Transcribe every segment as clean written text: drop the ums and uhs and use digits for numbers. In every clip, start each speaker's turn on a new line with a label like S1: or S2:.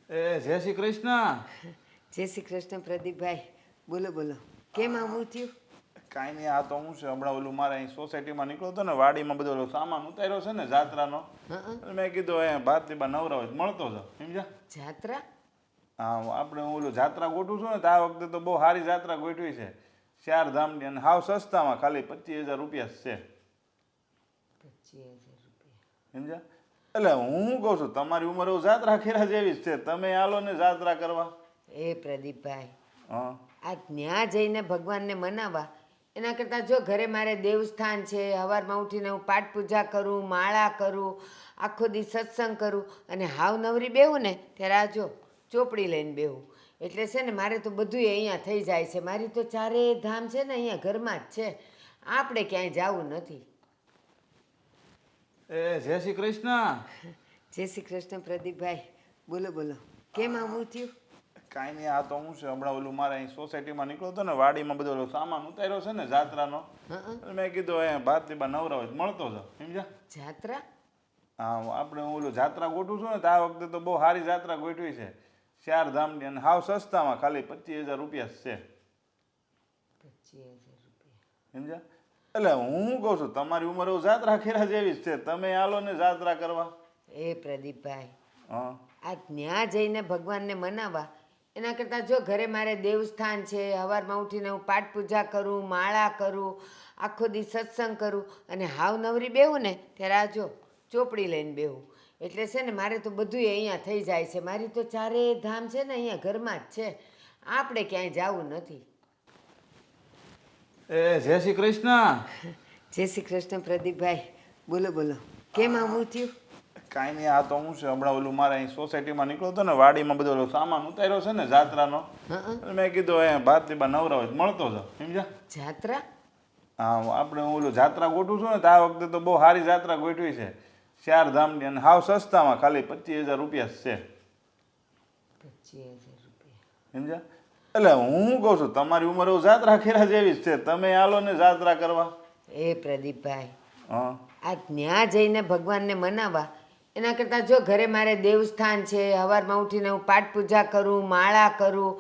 S1: જય શ્રી કૃષ્ણ.
S2: જય શ્રી કૃષ્ણ પ્રદીપભાઈ. બોલો બોલો, કેમ આવું થયું?
S1: કાંઈ નહીં, આ તો હું છે હમણાં ઓલું મારે અહીં સોસાયટીમાં નીકળ્યો હતો ને, વાડીમાં બધો ઓલો સામાન ઉતાર્યો છે ને જાત્રાનો. એટલે મેં કીધું ભારતીબા નવરા હોય તો મળતો જાવ, સમજ્યા?
S2: જાત્રા?
S1: હા, આપણે હું ઓલું જાત્રા ગોઠવું છું ને તો આ વખતે તો બહુ સારી જાત્રા ગોઠવી છે, 4 ધામની, અને હાવ સસ્તામાં ખાલી 25,000 રૂપિયા જ છે,
S2: 25,000 રૂપિયા?
S1: સમજ્યા? એટલે હું શું કહું છું, તમારી ઉંમર એવું જાત્રા ખેરા જેવી જ છે, તમે આલો ને જાત્રા કરવા.
S2: એ પ્રદીપભાઈ,
S1: હા,
S2: આ ત્યાં જઈને ભગવાનને મનાવવા એના કરતાં જો ઘરે મારે દેવસ્થાન છે, સવારમાં ઉઠીને હું પાઠ પૂજા કરું, માળા કરું, આખો દી સત્સંગ કરું, અને હાવ નવરી બેહું ને ત્યારે આ જો ચોપડી લઈને બેહું. એટલે છે ને મારે તો બધુંય અહીંયા થઈ જાય છે. મારી તો 4 ધામ છે ને અહીંયા ઘરમાં જ છે, આપણે ક્યાંય જવું નથી.
S1: જય શ્રી કૃષ્ણ.
S2: જય શ્રી કૃષ્ણ પ્રદીપભાઈ. બોલો બોલો, કેમ આવું થયું?
S1: કાંઈ નહીં, આ તો હું છે હમણાં ઓલું મારે અહીં સોસાયટીમાં નીકળ્યો હતો ને, વાડીમાં બધો ઓલો સામાન ઉતાર્યો છે ને જાત્રાનો. એટલે મેં કીધું ભારતીબા નવરા હોય તો મળતો જાવ, સમજ્યા?
S2: જાત્રા?
S1: હા, આપણે હું ઓલું જાત્રા ગોઠવું છું ને તો આ વખતે તો બહુ સારી જાત્રા ગોઠવી છે, 4 ધામની, અને હાવ સસ્તામાં ખાલી 25,000 રૂપિયા જ છે,
S2: 25,000 રૂપિયા?
S1: સમજ્યા? એટલે હું શું કહું છું, તમારી ઉંમર એવું જાત્રા ખેરા જેવી જ છે, તમે આલો ને જાત્રા કરવા.
S2: એ પ્રદીપભાઈ,
S1: હા,
S2: આ ત્યાં જઈને ભગવાનને મનાવવા એના કરતાં જો ઘરે મારે દેવસ્થાન છે, સવારમાં ઉઠીને હું પાઠ પૂજા કરું, માળા કરું, આખો દી સત્સંગ કરું, અને હાવ નવરી બેહું ને ત્યારે આ જો ચોપડી લઈને બેહું. એટલે છે ને મારે તો બધુંય અહીંયા થઈ જાય છે. મારી તો 4 ધામ છે ને અહીંયા ઘરમાં જ છે, આપણે ક્યાંય જવું નથી.
S1: જય શ્રી કૃષ્ણ.
S2: જય શ્રી કૃષ્ણ પ્રદીપભાઈ. બોલો બોલો, કેમ આવું થયું?
S1: કાંઈ નહીં, આ તો હું છે હમણાં ઓલું મારે અહીં સોસાયટીમાં નીકળ્યો હતો ને, વાડીમાં બધો ઓલો સામાન ઉતાર્યો છે ને જાત્રાનો. એટલે મેં કીધું ભારતીબા નવરા હોય તો મળતો જાવ, સમજ્યા?
S2: જાત્રા?
S1: હા, આપણે હું ઓલું જાત્રા ગોઠવું છું ને તો આ વખતે તો બહુ સારી જાત્રા ગોઠવી છે, 4 ધામની, અને હાવ સસ્તામાં ખાલી 25,000 રૂપિયા જ છે,
S2: 25,000 રૂપિયા?
S1: સમજ્યા? એટલે હું શું કહું છું, તમારી ઉંમર એવું જાત્રા ખેરા જેવી જ છે, તમે આલો ને જાત્રા કરવા.
S2: એ પ્રદીપભાઈ,
S1: હા,
S2: આ ત્યાં જઈને ભગવાનને મનાવવા એના કરતાં જો ઘરે મારે દેવસ્થાન છે, સવારમાં ઉઠીને હું પાઠ પૂજા કરું, માળા કરું,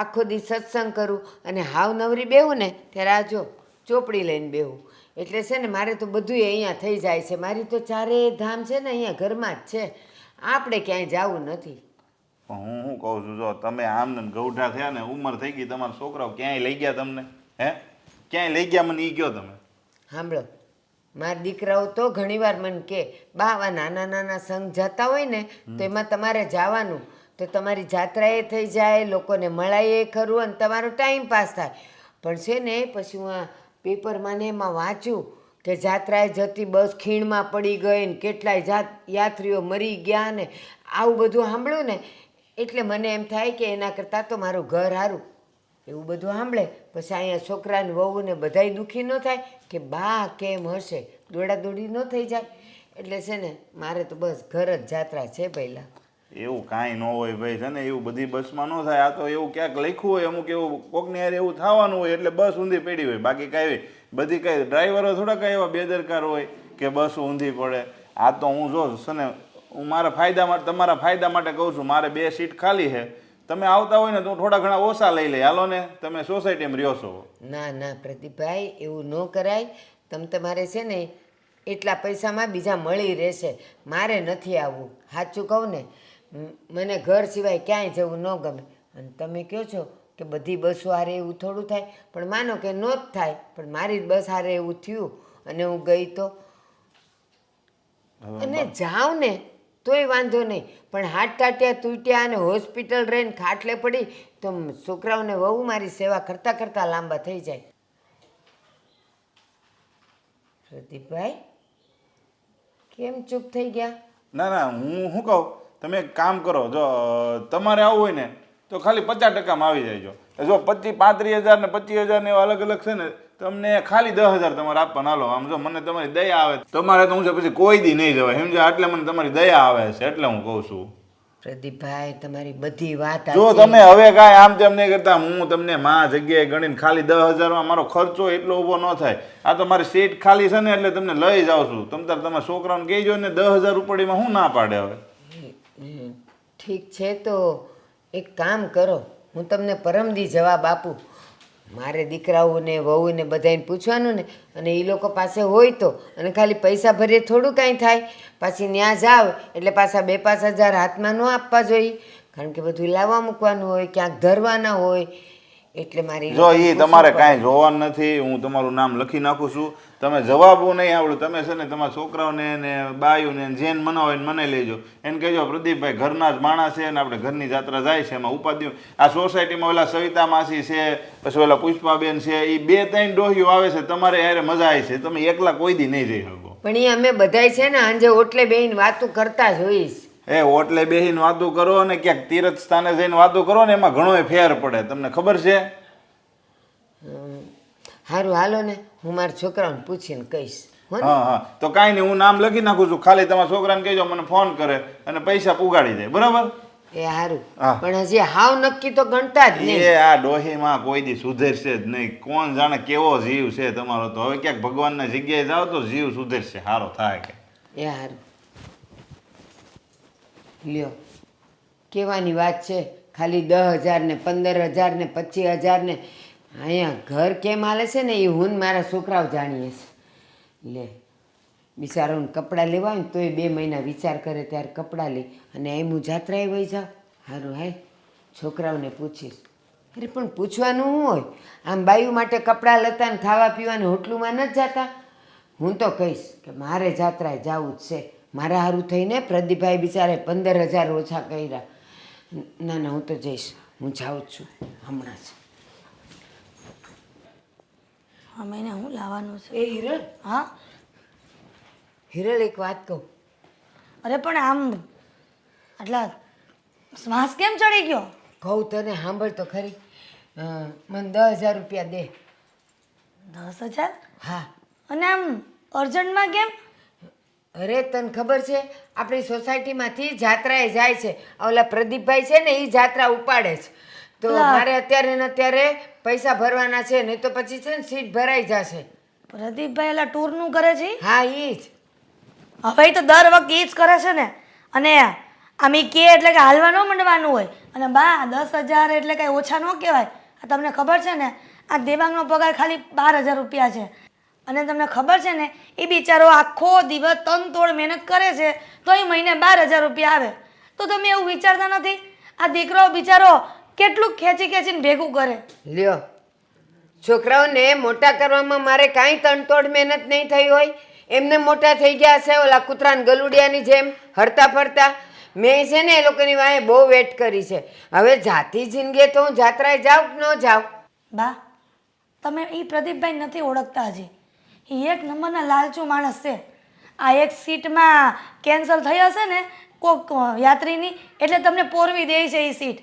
S2: આખો દી સત્સંગ કરું, અને હાવ નવરી બેહું ને ત્યારે આ જો ચોપડી લઈને બેહું. એટલે છે ને મારે તો બધુંય અહીંયા થઈ જાય છે. મારી તો 4 ધામ છે ને અહીંયા ઘરમાં જ છે, આપણે ક્યાંય જવું નથી.
S1: પણ હું શું કહું છું, જો તમે આમ ને ગૌઢા થયા ને, ઉંમર થઈ ગઈ, તમારા છોકરાઓ ક્યાંય લઈ ગયા તમને? ક્યાંય લઈ ગયા મને એ કહો તમે.
S2: સાંભળો, મારા દીકરાઓ તો ઘણીવાર મને કહે, બા આવા નાના નાના સંઘ જતા હોય ને તો એમાં તમારે જવાનું, તો તમારી જાત્રા એ થઈ જાય, લોકોને મળાય એ ખરું, અને તમારો ટાઈમ પાસ થાય. પણ છે ને પછી હું આ પેપરમાં ને એમાં વાંચું કે જાત્રાએ જતી બસ ખીણમાં પડી ગઈ ને કેટલાય યાત્રીઓ મરી ગયા ને આવું બધું સાંભળ્યું ને, એટલે મને એમ થાય કે એના કરતાં તો મારું ઘર સારું. એવું બધું સાંભળે પછી અહીંયા છોકરાને વહુ ને બધાય દુઃખી ન થાય કે બા કેમ હશે, દોડાદોડી ન થઈ જાય. એટલે છે ને મારે તો બસ ઘર જ જાત્રા છે પહેલાં.
S1: એવું કાંઈ ન હોય ભાઈ, છે ને એવું બધી બસમાં ન થાય. આ તો એવું ક્યાંક લખ્યું હોય, અમુક એવું કોકની યાર એવું થવાનું હોય એટલે બસ ઊંધી પડી હોય, બાકી કાંઈ બધી કાંઈ ડ્રાઈવરો થોડા કાંઈ એવા બેદરકાર હોય કે બસ ઊંધી પડે. આ તો હું જો છે ને, હું મારા ફાયદા માટે, તમારા ફાયદા માટે કહું છું, મારે 2 સીટ ખાલી છે, તમે આવતા હોય ને તો થોડા ઘણા ઓછા લઈ લે, હાલો ને, તમે સોસાયટીમાં રહ્યો છો.
S2: ના ના પ્રદીપભાઈ, એવું ન કરાય. તમારે છે ને એટલા પૈસામાં બીજા મળી રહેશે, મારે નથી આવવું. સાચું કહું ને, મને ઘર સિવાય ક્યાંય જવું ન ગમે. અને તમે કહો છો કે બધી બસો હારે એવું થોડું થાય, પણ માનો કે ન જ થાય, પણ મારી જ બસ હારે એવું થયું અને હું ગઈ તો, અને જાઉં ને તોય વાંધો નહીં, પણ હાથ કાટ્યા તૂટ્યા અને હોસ્પિટલ રહીને ખાટલે પડી તો છોકરાઓને વહુ મારી સેવા કરતાં કરતાં લાંબા થઈ જાય. પ્રદીપભાઈ કેમ ચૂપ થઈ ગયા?
S1: ના ના, હું શું કહું, તમે એક કામ કરો, જો તમારે આવવું હોય ને તો ખાલી 50%માં આવી જાય. જો 35,000 ને 25,000 ને એવા અલગ અલગ છે ને, તમને ખાલી 10,000 તમારે આપવાના. હાલો, આમ જો મને તમારી દયા આવે, તમારે તો હું છે પછી કોઈ દી નહીં જવાય, સમજ્યા? એટલે મને તમારી દયા આવે છે, એટલે હું કહું છું.
S2: પ્રદીપભાઈ તમારી બધી વાત
S1: જો તમે હવે કાંઈ આમ તેમ નહીં કરતા, હું તમને માં જગ્યાએ ગણીને ખાલી 10,000માં મારો ખર્ચો એટલો ઊભો ન થાય. આ તો મારી સીટ ખાલી છે ને એટલે તમને લઈ જાઉં છું. તમ તાર તમારા છોકરાઓને કહેજો ને, 10,000 રૂપિયામાં હું ના પાડે હવે.
S2: ઠીક છે તો એક કામ કરો, હું તમને પરમદી જવાબ આપું. મારે દીકરાઓને વહુને બધાને પૂછવાનું ને, અને એ લોકો પાસે હોય તો, અને ખાલી પૈસા ભરીએ થોડું કાંઈ થાય. પાછી ત્યાં જાવ એટલે પાછા 2-5 હજાર હાથમાં ન આપવા જોઈએ, કારણ કે બધું લાવવા મૂકવાનું હોય, ક્યાંક ધરવાના હોય. એટલે મારી
S1: જો એ તમારે કાંઈ જોવાનું નથી, હું તમારું નામ લખી નાખું છું. તમે જવાબો નહીં આવડે, તમે છે ને તમારા છોકરાઓને ને બાયુને જેન મનાવો એને મનાઈ લેજો. એને કહેજો પ્રદીપભાઈ ઘરના જ માણસ છે ને આપણે ઘરની જાત્રા જાય છે, એમાં ઉપાધિ. આ સોસાયટીમાં ઓલા સવિતા માસી છે, પછી ઓલા પુષ્પાબેન છે, એ 2-3 ડોહીઓ આવે છે, તમારે યારે મજા આવી છે. તમે એકલા કોઈ દી નહીં જઈ શકો.
S2: પણ એ અમે બધાય છે ને સાંજે ઓટલે બેહીને વાતું કરતા જ હોઈશ.
S1: ઓટલે બેસીને વાતું કરો અને ક્યાંક તીર્થ સ્થાને જઈને વાતું કરો ને, એમાં ઘણોય ફેર પડે. તમને ખબર છે?
S2: સારું હાલો ને, હું મારા છોકરાઓને પૂછીને કહીશ. હો ને?
S1: હા તો કાંઈ નહીં, હું નામ લખી નાખું છું. ખાલી તમારા છોકરાને કહેજો મને ફોન કરે અને પૈસા પુગાડી દે, બરાબર?
S2: એ સારું.
S1: હા.
S2: પણ હજી હાવ નક્કી તો ગણતા જ નહીં.
S1: એ આ ડોહીમાં કોઈ દી સુધરશે જ નહીં. કોણ જાણે કેવો જીવ છે તમારો. તો હવે ક્યાંક ભગવાનના જગ્યાએ જાઓ તો જીવ સુધરશે, સારો થાય કે.
S2: એ સારું. લ્યો, કહેવાની વાત છે, ખાલી 10,000 ને 15,000 ને 25,000 ને અહીંયા ઘર કેમ હાલે છે ને એ હું ને મારા છોકરાઓ જાણીએ છે. લે, બિચારોને કપડાં લેવા હોય ને તોય 2 મહિના વિચાર કરે ત્યારે કપડાં લઈ, અને એમ હું જાત્રાએ વહી જાઉં. સારું હાય, છોકરાઓને પૂછીશ. અરે પણ પૂછવાનું શું હોય? આમ બાયું માટે કપડાં લતા ને ખાવા પીવાને હોટલુમાં નથી જતા. હું તો કહીશ કે મારે જાત્રાએ જવું જ છે. મારા સારું થઈને પ્રદીપભાઈ બિચારે 15,000 ઓછા કર્યા. ના ના, હું તો જઈશ, હું જાઉં જ છું હમણાં જ.
S3: હા મહિને હું લાવવાનું છે?
S2: એ હિરલ,
S3: હા
S2: હિરલ એક વાત કહું.
S3: અરે પણ આમ આટલા શ્વાસ કેમ ચડી ગયો?
S2: કહું તને, સાંભળ તો ખરી. મને 10,000 રૂપિયા દે.
S3: 10,000?
S2: હા.
S3: અને આમ અર્જન્ટમાં કેમ?
S2: અરે તને ખબર છે, આપણી સોસાયટીમાંથી જાત્રાએ જાય છે. ઓલા પ્રદીપભાઈ છે ને એ જાત્રા ઉપાડે છે. તો મારે અત્યારે ને અત્યારે પૈસા ભરવાના છે, નહીં તો પછી છે ને સીટ ભરાઈ જશે.
S3: પ્રદીપભાઈ એલા ટૂરનું કરે છે?
S2: હા એ જ.
S3: હવે ઈ તો દર વખતે એ જ કરે છે ને. અને આમ ઈ કે એટલે કે હાલવા ન માંડવાનું હોય. અને બા 10,000 એટલે કાંઈ ઓછા ન કહેવાય. આ તમને ખબર છે ને, આ દેવાંગનો પગાર ખાલી 12,000 રૂપિયા છે. અને તમને ખબર છે ને, એ બિચારો આખો દિવસ તનતોડ મહેનત કરે છે તો એ મહિને 12,000 રૂપિયા આવે. તો તમે એવું વિચારતા નથી આ દીકરો બિચારો કેટલું ખેંચી ખેંચીને ભેગું કરે?
S2: લ્યો, છોકરાઓને મોટા કરવામાં મારે કાંઈ તણતોડ મહેનત નહીં થઈ હોય. એમને મોટા થઈ ગયા છે ઓલા કૂતરાને ગલુડિયાની જેમ હરતા ફરતા. મેં છે ને એ લોકોની વાંહે બહુ વેટ કરી છે. હવે જાતી જિંદગી તો હું જાત્રાએ જાઉં કે ન જાઉં?
S3: બા, તમે એ પ્રદીપભાઈ નથી ઓળખતા હજી. એ એક નંબરના લાલચુ માણસ છે. આ એક સીટમાં કેન્સલ થઈ હશે ને કોક યાત્રીની, એટલે તમને પોરવી દે છે એ સીટ.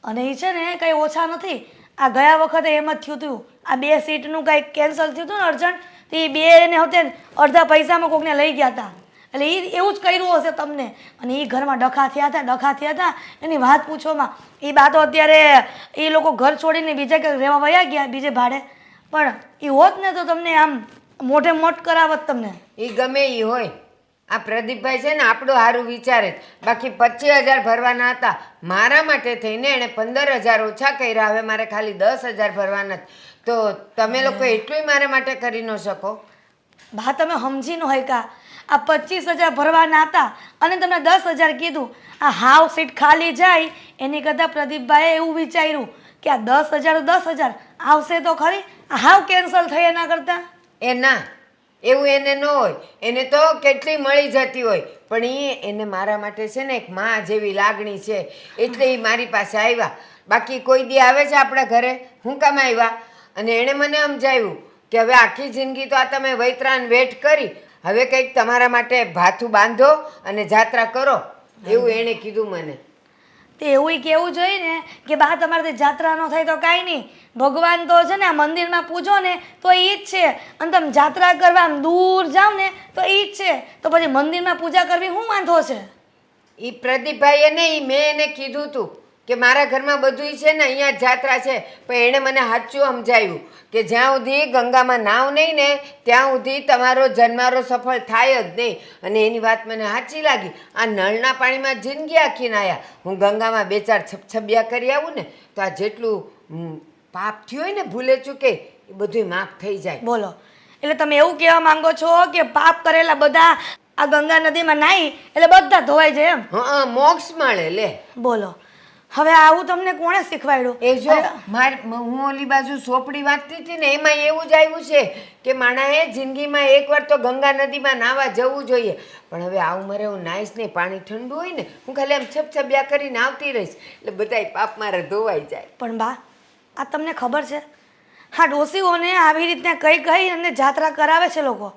S3: અને એ છે ને કંઈ ઓછા નથી. આ ગયા વખતે એમ જ થયું હતું. આ 2 સીટનું કંઈક કેન્સલ થયું હતું ને અર્જન્ટ, તો એ 2ને હોતે અડધા પૈસામાં કોકને લઈ ગયા હતા. એટલે એ એવું જ કર્યું હશે તમને. અને એ ઘરમાં ડખા થયા હતા એની વાત પૂછોમાં. એ બાતો અત્યારે એ લોકો ઘર છોડીને બીજે કંઈક રહેવા વયા ગયા, બીજે ભાડે. પણ એ હોત ને તો તમને આમ મોઢે મોટ કરાવત તમને.
S2: એ ગમે એ હોય, આ પ્રદીપભાઈ છે ને આપણું સારું વિચારે જ. બાકી 25,000 ભરવાના હતા મારા માટે થઈને એણે 15,000 ઓછા કર્યા. હવે મારે ખાલી 10,000 ભરવાના. તો તમે લોકો એટલું મારા માટે કરી ન શકો?
S3: બા, તમે સમજી ન હોય કા, આ 25,000 ભરવાના હતા અને તમને 10,000 કીધું. આ હાવ સીટ ખાલી જાય એની કરતાં પ્રદીપભાઈએ એવું વિચાર્યું કે આ 10,000 10,000 આવશે તો ખરી, આ હાવ કેન્સલ થઈ એના કરતાં.
S2: એ ના, એવું એને ન હોય. એને તો કેટલી મળી જતી હોય. પણ એને મારા માટે છે ને એક માં જેવી લાગણી છે, એટલે એ મારી પાસે આવ્યા. બાકી કોઈ દી આવે છે આપણા ઘરે? હું કામ આવ્યા? અને એણે મને સમજાવ્યું કે હવે આખી જિંદગી તો આ તમે વૈતરાન વેટ કરી, હવે કંઈક તમારા માટે ભાથું બાંધો અને જાત્રા કરો, એવું એણે કીધું મને.
S3: તે એવું કહેવું જોઈએ ને કે બા તમારાથી જાત્રા ન થાય તો કાંઈ નહીં. ભગવાન તો છે ને આ મંદિરમાં પૂજો ને તો એ જ છે. અને તમે જાત્રા કરવા આમ દૂર જાઓ ને તો એ જ છે. તો પછી મંદિરમાં પૂજા કરવી શું વાંધો છે?
S2: એ પ્રદીપભાઈએ ને એ મેં એને કીધું હતું કે મારા ઘરમાં બધુંય છે ને અહીંયા જ જાત્રા છે, પણ એણે મને સાચું સમજાવ્યું કે જ્યાં સુધી ગંગામાં નાવ નહીં ને ત્યાં સુધી તમારો જન્મારો સફળ થાય જ નહીં. અને એની વાત મને સાચી લાગી. આ નળના પાણીમાં જિંદગી આખી નાયા, હું ગંગામાં 2-4 છબછબિયા કરી આવું ને તો આ જેટલું પાપ થયું હોય ને ભૂલે ચૂકે એ બધું માફ થઈ જાય.
S3: બોલો, એટલે તમે એવું કહેવા માંગો છો કે પાપ કરેલા બધા આ ગંગા નદીમાં નાહી એટલે બધા ધોવાઈ જાય એમ?
S2: હા, મોક્ષ મળે. લે
S3: બોલો, હવે આવું તમને કોણે શીખવાડ્યું?
S2: એ જો હું ઓલી બાજુ સોપડી વાંચતી હતી ને એમાં એવું જ આવ્યું છે કે માણસે જિંદગીમાં એકવાર તો ગંગા નદીમાં નાહવા જવું જોઈએ. પણ હવે આ ઉંમરે હું નાહીશ નહીં, પાણી ઠંડુ હોય ને હું ખાલી આમ છપછબિયા કરીને આવતી રહીશ એટલે બધાય પાપ મારા ધોવાઈ જાય.
S3: પણ બા, આ તમને ખબર છે હા ડોસીઓને આવી રીતના કઈ અને જાત્રા કરાવે છે લોકો,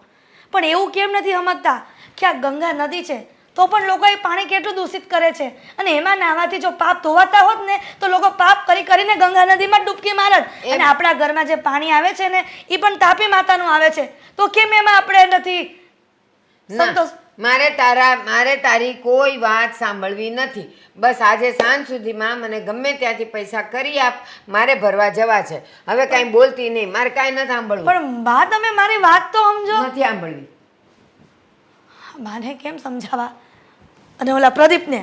S3: પણ એવું કેમ નથી સમજતા કે આ ગંગા નદી છે તો પણ લોકો એ પાણી કેટલું દૂષિત કરે છે, અને એમાં નાહવાથી જો પાપ ધોવાતા હોત ને તો લોકો પાપ કરીને ગંગા નદીમાં ડૂબકી મારત. અને આપણા ઘરમાં જે પાણી આવે છે ને એ પણ તાપી માતાનું આવે છે, તો કેમ એમાં આપણે નથી સંતોષ?
S2: મારે તારી કોઈ વાત સાંભળવી નથી. બસ આજે સાંજ સુધીમાં મને ગમે ત્યાંથી પૈસા કરી આપ, મારે ભરવા જવા છે. હવે કાંઈ બોલતી નહીં, મારે કાંઈ નથી સાંભળવું.
S3: પણ બા તમે મારી વાત તો સમજો.
S2: નથી સાંભળવી.
S3: માને કેમ સમજાવવા? અને ઓલા પ્રદીપને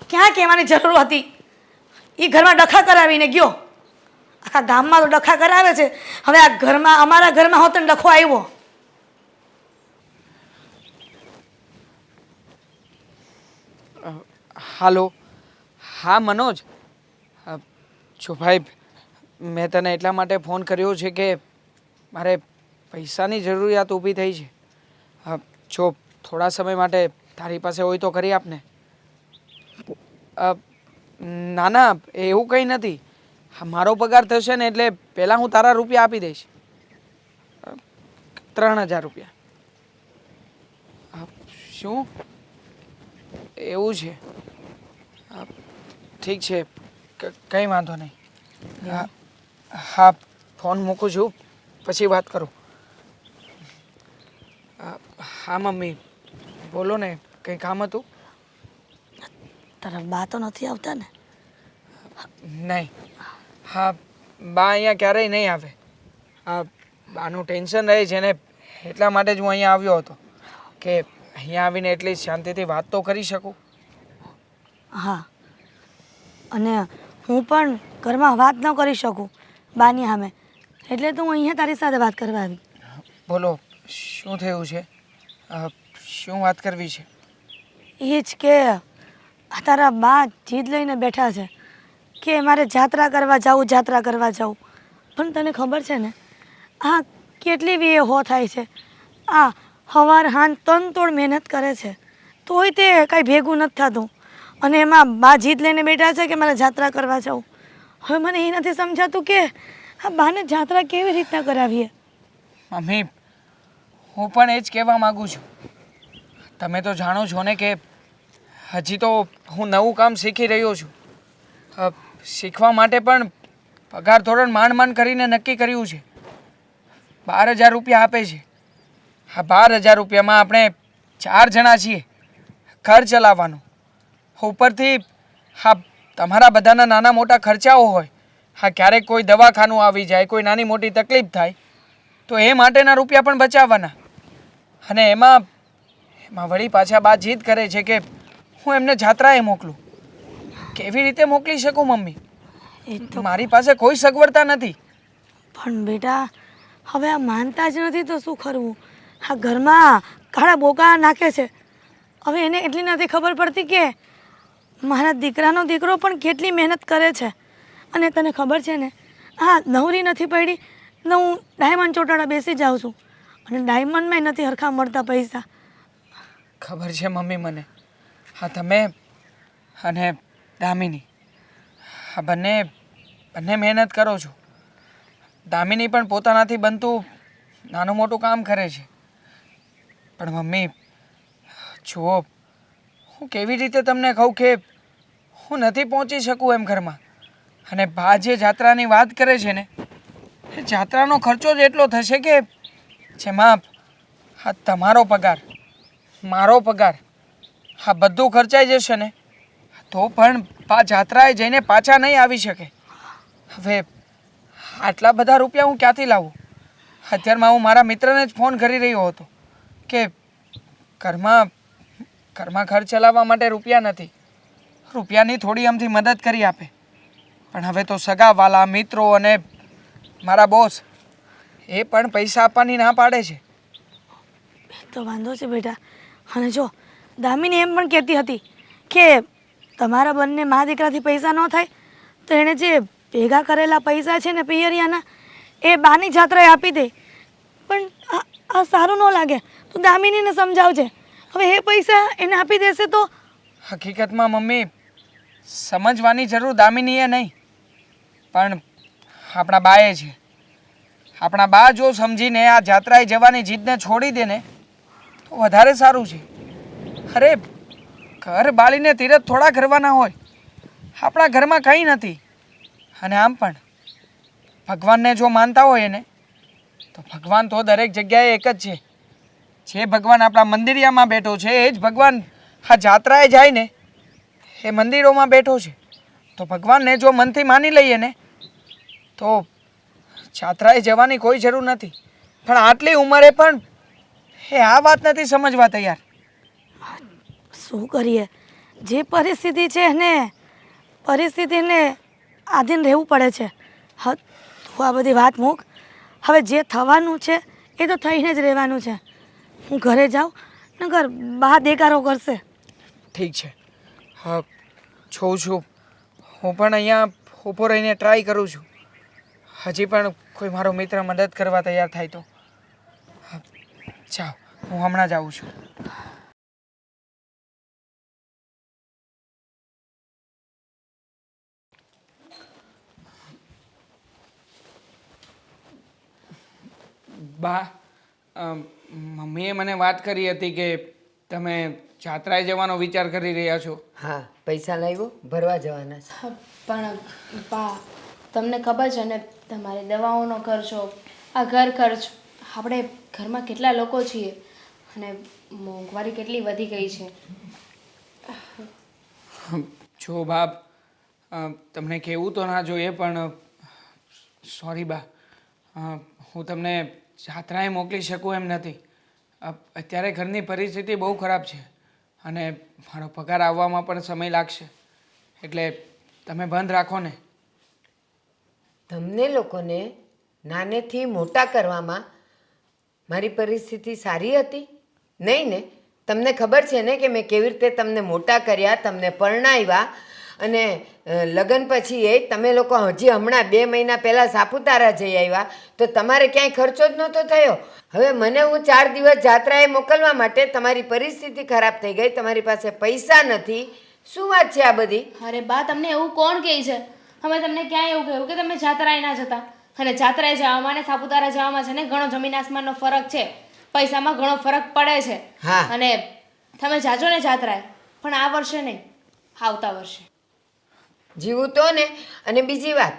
S3: ક્યાં કહેવાની જરૂર હતી? એ ઘરમાં ડખા કરાવીને ગયો, આખા ગામમાં તો ડખા કરાવે છે, હવે આ ઘરમાં અમારા ઘરમાં હોત ને ડખો આવ્યો.
S4: હાલો, હા મનોજ. જો ભાઈ, મેં તને એટલા માટે ફોન કર્યો છે કે મારે પૈસાની જરૂરિયાત ઊભી થઈ છે. જો થોડા સમય માટે તારી પાસે હોય તો કરી આપને. ના ના, એવું કંઈ નથી. મારો પગાર થશે ને એટલે પહેલાં હું તારા રૂપિયા આપી દઈશ. 3000 રૂપિયા. શું એવું છે? ઠીક છે, કંઈ વાંધો નહીં. હા, ફોન મૂકું છું, પછી વાત કરું. હા મમ્મી, બોલો ને, કંઈ કામ હતું?
S3: તારા બા તો નથી આવતા ને?
S4: નહીં. હા, બા અહીંયા ક્યારેય નહીં આવે. હા, બાનું ટેન્શન રહે છે ને એટલા માટે જ હું અહીંયા આવ્યો હતો કે અહીંયા આવીને એટલી શાંતિથી વાત તો કરી શકું.
S3: હા, અને હું પણ ઘરમાં વાત ન કરી શકું બાની સામે, એટલે તો હું અહીંયા તારી સાથે વાત કરવા આવી.
S4: બોલો, શું થયું છે? શું વાત કરવી છે?
S3: એ જ કે આ તારા બા જીદ લઈને બેઠા છે કે મારે જાત્રા કરવા જવું. પણ તને ખબર છે ને આ કેટલી બી એ હો થાય છે, આ સવાર સાંજ તનતોડ મહેનત કરે છે તોય તે કાંઈ ભેગું નથી થતું, અને એમાં બા જીદ લઈને બેઠા છે કે મારે જાત્રા કરવા જવું. હવે મને એ નથી સમજાતું કે આ બાને જાત્રા કેવી રીતના કરાવીએ.
S4: મમ્મી, હું પણ એ જ કહેવા માગું છું. તમે તો જાણો છો ને કે હજી તો હું નવું કામ શીખી રહ્યો છું. શીખવા માટે પણ પગાર ધોરણ માંડ કરીને નક્કી કર્યું છે. 12000 રૂપિયા આપે છે. હા, 12000 રૂપિયામાં આપણે 4 જણા છીએ, ઘર ચલાવવાનું. ઉપરથી હા તમારા બધાના નાના મોટા ખર્ચાઓ હોય. હા, ક્યારેક કોઈ દવાખાનું આવી જાય, કોઈ નાની મોટી તકલીફ થાય તો એ માટેના રૂપિયા પણ બચાવવાના. અને એમાં વળી પાછા બા જીદ કરે છે કે હું એમને જાત્રાએ મોકલું. કેવી રીતે મોકલી શકું મમ્મી?
S3: એ તો
S4: મારી પાસે કોઈ સગવડતા નથી.
S3: પણ બેટા હવે આ માનતા જ નથી તો શું કરવું? આ ઘરમાં કાળા બોકા નાખે છે. હવે એને એટલી નથી ખબર પડતી કે મારા દીકરાનો દીકરો પણ કેટલી મહેનત કરે છે. અને તને ખબર છે ને હા નવરી નથી પડી ને હું ડાયમંડ ચોટાડા બેસી જાઉં છું, અને ડાયમંડમાં નથી હરખા મળતા પૈસા.
S4: ખબર છે મમ્મી મને. હા, તમે અને દામિની હા બંને મહેનત કરો છો. દામિની પણ પોતાનાથી બનતું નાનું મોટું કામ કરે છે. પણ મમ્મી જુઓ, હું કેવી રીતે તમને કહું કે હું નથી પહોંચી શકું એમ ઘરમાં. અને બા જે જાત્રાની વાત કરે છે ને એ જાત્રાનો ખર્ચો જ એટલો થશે કે જેમાં હા તમારો પગાર, મારો પગાર, હા બધું ખર્ચાઈ જશે ને તો પણ જાત્રાએ જઈને પાછા નહીં આવી શકે. હવે આટલા બધા રૂપિયા હું ક્યાંથી લાવું? અત્યારમાં હું મારા મિત્રને જ ફોન કરી રહ્યો હતો કે ઘરમાં ઘર ચલાવવા માટે રૂપિયા નથી, રૂપિયાની થોડી અમથી મદદ કરી આપે. પણ હવે તો સગાવાલા મિત્રો અને મારા બોસ એ પણ પૈસા આપવાની ના પાડે છે.
S3: તો વાંધો છે બેટા. અને જો દામિની એમ પણ કહેતી હતી કે તમારા બંને મા દીકરાથી પૈસા ન થાય તો એણે જે ભેગા કરેલા પૈસા છે ને પિયરિયાના એ બાની જાત્રાએ આપી દે. પણ આ સારું ન લાગે. તું દામિનીને સમજાવજે. હવે એ પૈસા એને આપી દેશે તો
S4: હકીકતમાં મમ્મી સમજવાની જરૂર દામિનીએ નહીં, પણ આપણા બાએ છે. આપણા બા જો સમજીને આ જાત્રાએ જવાની જીદને છોડી દે ને તો વધારે સારું છે. અરે ઘર બાળીને તીરથ થોડા કરવાના હોય. આપણા ઘરમાં કંઈ નથી. અને આમ પણ ભગવાનને જો માનતા હોય ને તો ભગવાન તો દરેક જગ્યાએ એક જ છે. જે ભગવાન આપણા મંદિરિયામાં બેઠો છે એ જ ભગવાન આ જાત્રાએ જાય ને એ મંદિરોમાં બેઠો છે. તો ભગવાનને જો મનથી માની લઈએ ને તો જાત્રાએ જવાની કોઈ જરૂર નથી. પણ આટલી ઉંમરે પણ એ આ વાત નથી સમજવા તૈયાર.
S3: શું કરીએ? જે પરિસ્થિતિ છે ને પરિસ્થિતિને આધીન રહેવું પડે છે. હા, તું આ બધી વાત મૂક. હવે જે થવાનું છે એ તો થઈને જ રહેવાનું છે. હું ઘરે જાઉં નકર બા દેકારો કરશે.
S4: ઠીક છે, હા જોઉં છું. હું પણ અહીંયા ઊભો રહીને ટ્રાય કરું છું. હજી પણ કોઈ મારો મિત્ર મદદ કરવા તૈયાર થાય તો. જાઓ, હું હમણાં જ આવું છું. બા, મમ્મીએ મને વાત કરી હતી કે તમે જાત્રાએ જવાનો વિચાર કરી રહ્યા છો.
S2: હા, પૈસા લાવ્યો ભરવા જવાના છે.
S5: હા, પણ બા તમને ખબર છે ને તમારી દવાઓનો ખર્ચો, આ ઘર ખર્ચ, આપણે ઘરમાં કેટલા લોકો છીએ અને મોંઘવારી કેટલી વધી ગઈ છે.
S4: જો બાપ, તમને કહેવું તો ના જોઈએ પણ સોરી બા, હું તમને જાત્રાએ મોકલી શકું એમ નથી. અત્યારે ઘરની પરિસ્થિતિ બહુ ખરાબ છે અને મારો પગાર આવવામાં પણ સમય લાગશે. એટલે તમે બંધ રાખો ને.
S2: તમને લોકોને નાનેથી મોટા કરવામાં મારી પરિસ્થિતિ સારી હતી નહીં ને? તમને ખબર છે ને કે મેં કેવી રીતે તમને મોટા કર્યા, તમને પરણાવ્યા અને લગ્ન પછી એ તમે લોકો હજી હમણાં 2 મહિના પહેલાં સાપુતારા જઈ આવ્યા તો તમારે ક્યાંય ખર્ચો જ નહોતો થયો. હવે મને હું 4 દિવસ જાત્રાએ મોકલવા માટે તમારી પરિસ્થિતિ ખરાબ થઈ ગઈ, તમારી પાસે પૈસા નથી. શું વાત છે આ બધી?
S5: અરે બા, તમને એવું કોણ કહે છે? અમે તમને ક્યાંય એવું કહ્યું કે તમે જાત્રાએ ના જતા? અને જાત્રાએ જવામાં અને સાપુતારા જવામાં છે ને ઘણો જમીન આસમાનનો ફરક છે. પૈસામાં ઘણો ફરક પડે છે.
S2: હા.
S5: અને તમે જાજો ને જાત્રાએ, પણ આ વર્ષે નહીં, આવતા વર્ષે.
S2: જીવું તો ને. અને બીજી વાત,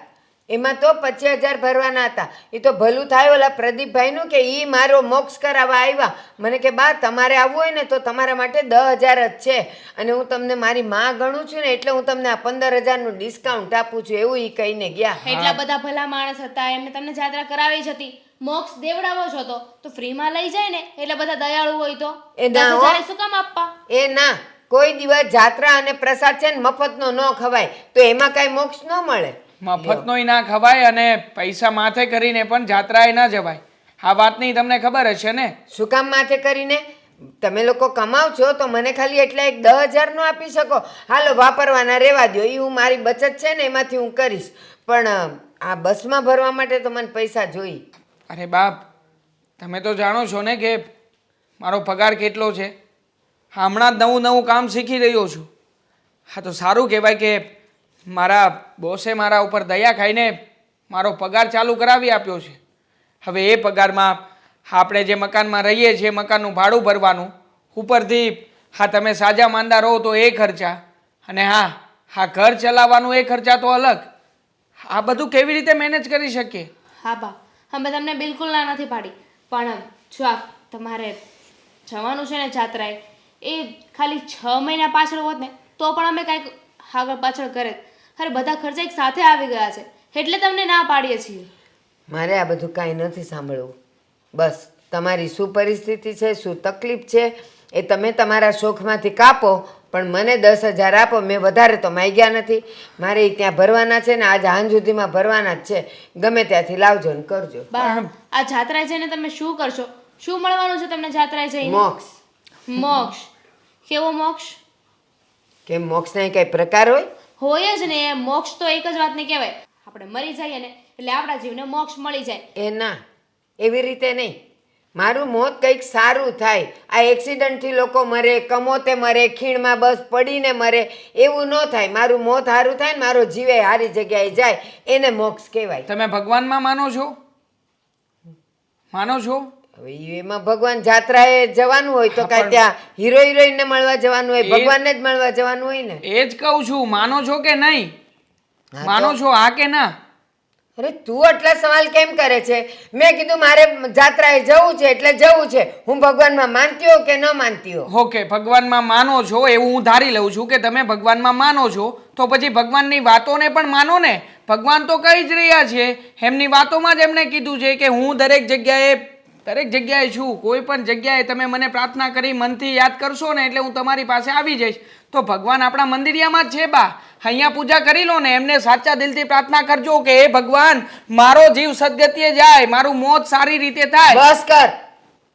S2: એમાં તો 25,000 ભરવાના હતા. એ તો ભલું થાય ઓલા પ્રદીપભાઈનું કે એ મારો મોક્ષ કરાવવા આવ્યા. મને કે બા તમારે આવવું હોય ને તો તમારા માટે 10,000 જ છે અને હું તમને મારી માં ગણું છું ને એટલે હું તમને આ 15,000નું ડિસ્કાઉન્ટ આપું છું, એવું એ કહીને ગયા.
S5: એટલા બધા ભલા માણસ હતા, એમને તમને જાત્રા કરાવી જ હતી. મોક્ષ દેવડાવો છો તો ફ્રીમાં લઈ જાય ને. એટલે બધા દયાળુ હોય તો
S2: એ ના હો.
S5: 10,000 શું કામ આપવા?
S2: એ ના, કોઈ દિવસ જાત્રા અને પ્રસાદ છે ને મફતનો ન ખવાય તો એમાં કાંઈ મોક્ષ ન મળે.
S4: મફતનોય ના ખવાય અને પૈસા માથે કરીને પણ જાત્રાએ ના જવાય. આ વાતની તમને ખબર હશે ને?
S2: શું કામ માથે કરીને? તમે લોકો કમાવ છો તો મને ખાલી એટલા એક 10,000 નો આપી શકો? હાલો વાપરવાના રહેવા દો, એ હું મારી બચત છે ને એમાંથી હું કરીશ. પણ આ બસમાં ભરવા માટે તો મને પૈસા જોઈ.
S4: અરે બાપ, તમે તો જાણો છો ને કે મારો પગાર કેટલો છે. હમણાં જ નવું કામ શીખી રહ્યો છું. હા, તો સારું કહેવાય કે મારા બોસે મારા ઉપર દયા ખાઈને મારો પગાર ચાલુ કરાવી આપ્યો છે. હવે એ પગારમાં આપણે જે મકાનમાં રહીએ છીએ મકાનનું ભાડું ભરવાનું, ઉપરથી હા તમે સાજા માંદા રહો તો એ ખર્ચા, અને હા ઘર ચલાવવાનું એ ખર્ચા તો અલગ. આ બધું કેવી રીતે મેનેજ કરી શકીએ?
S5: હા બા, અમે તમને બિલકુલ ના નથી પાડી, પણ જો આ તમારે જવાનું છે ને જાત્રાએ, એ ખાલી 6 મહિના પાછળ હોત ને તો પણ અમે કાંઈક આગળ પાછળ કરે. અરે બધા ખર્ચા એક સાથે આવી ગયા છે એટલે તમને ના પાડીએ છીએ.
S2: મારે આ બધું કાંઈ નથી સાંભળવું. બસ તમારી શું પરિસ્થિતિ છે, શું તકલીફ છે એ તમે તમારા શોખમાંથી કાપો, પણ મને 10,000 આપો. મેં વધારે તો માંગ્યા નથી. મારે ઈ ત્યાં ભરવાના છે ને આજ હાંજ સુધીમાં ભરવાના જ છે. ગમે ત્યાંથી લાવજો ને કરજો.
S5: બા આ જાત્રાએ જઈને તમે શું કરશો? શું મળવાનું છે તમને જાત્રાએ જઈને?
S2: મોક્ષ.
S5: મોક્ષ. કેવો મોક્ષ?
S2: કેમ મોક્ષના કઈ પ્રકાર હોય?
S5: હોય જ ને. મોક્ષ તો એક જ વાતને કહેવાય, આપણે મરી જઈએ ને એટલે આપણા જીવને મોક્ષ મળી જાય.
S2: એ ના, એવી રીતે નહીં. મારું મોત કંઈક સારું થાય. આ એક્સિડન્ટથી લોકો મરે, કમોતે મરે, ખીણમાં બસ પડીને મરે, એવું ન થાય. મારું મોત સારું થાય ને મારો જીવે સારી જગ્યાએ જાય, એને મોક્ષ કહેવાય.
S4: તમે ભગવાનમાં માનો છો? માનો છો?
S2: હવે એમાં ભગવાન જાત્રાએ જવાનું હોય તો કાંઈ ત્યાં હીરો હિરોઈનને મળવા જવાનું હોય, ભગવાનને જ મળવા જવાનું હોય ને.
S4: એ જ કહું છું, માનો છો કે નહીં? માનો છો હા કે ના?
S2: અરે તું આટલા સવાલ કેમ કરે છે? મેં કીધું મારે જાત્રાએ જવું છે એટલે જવું છે. હું ભગવાનમાં માનતી હોઉં કે ન માનતી હોઉં.
S4: ઓકે, ભગવાનમાં માનો છો એવું હું ધારી લઉં છું કે તમે ભગવાનમાં માનો છો, તો પછી ભગવાનની વાતોને પણ માનો ને. ભગવાન તો કહી જ રહ્યા છે, એમની વાતોમાં જ એમણે કીધું છે કે હું દરેક જગ્યાએ છું. કોઈ પણ જગ્યાએ તમે મને પ્રાર્થના કરી મનથી યાદ કરશો ને એટલે હું તમારી પાસે આવી જઈશ. તો ભગવાન આપણા મંદિરિયામાં જ છે બા. અહીંયા પૂજા કરી લો ને, એમને સાચા દિલથી પ્રાર્થના કરજો કે હે ભગવાન, મારો જીવ સદગતિએ જાય, મારું મોત સારી રીતે થાય.
S2: બસ કર.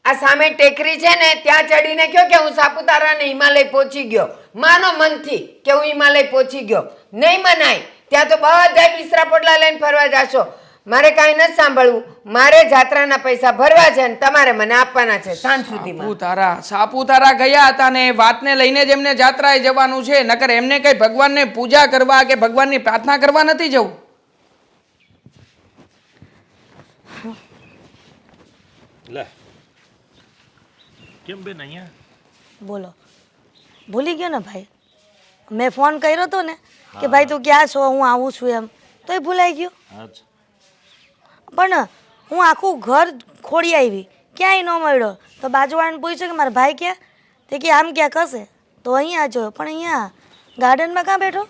S2: આ સામે ટેકરી છે ને ત્યાં ચડીને કયો કે હું સાપુતારા ને હિમાલય પહોંચી ગયો. માનો મનથી કે હું હિમાલય પહોંચી ગયો. નહીં મનાય. ત્યાં તો બધા બિસ્તરા પોટલા લઈને ફરવા જાશો. મારે કાંઈ નથી સાંભળવું. મારે જાત્રાના પૈસા ભરવા છે ને તમારે મને આપવાના છે સાંજ સુધીમાં.
S4: સાપુતારા ગયા હતા ને એ વાતને લઈને જ એમને જાત્રાએ જવાનું છે. નકર એમને કઈ ભગવાનને પૂજા કરવા કે ભગવાનની પ્રાર્થના કરવા નથી જવું.
S6: લે કેમ બેન અહીંયા?
S3: બોલો, ભૂલી ગયો ને ભાઈ? મેં ફોન કર્યો હતો ને કે ભાઈ તું ક્યાં છો, હું આવું છું એમ, તોય ભૂલાઈ ગયો.
S6: અચ્છા.
S3: પણ હું આખું ઘર ખોડી આવી, ક્યાંય ન મળ્યો. તો બાજુવાળાને પૂછ્યું કે મારા ભાઈ ક્યાં? તે કે આમ ક્યાંક હશે. તો અહીંયા જોયો, પણ અહીંયા ગાર્ડનમાં ક્યાં બેઠો?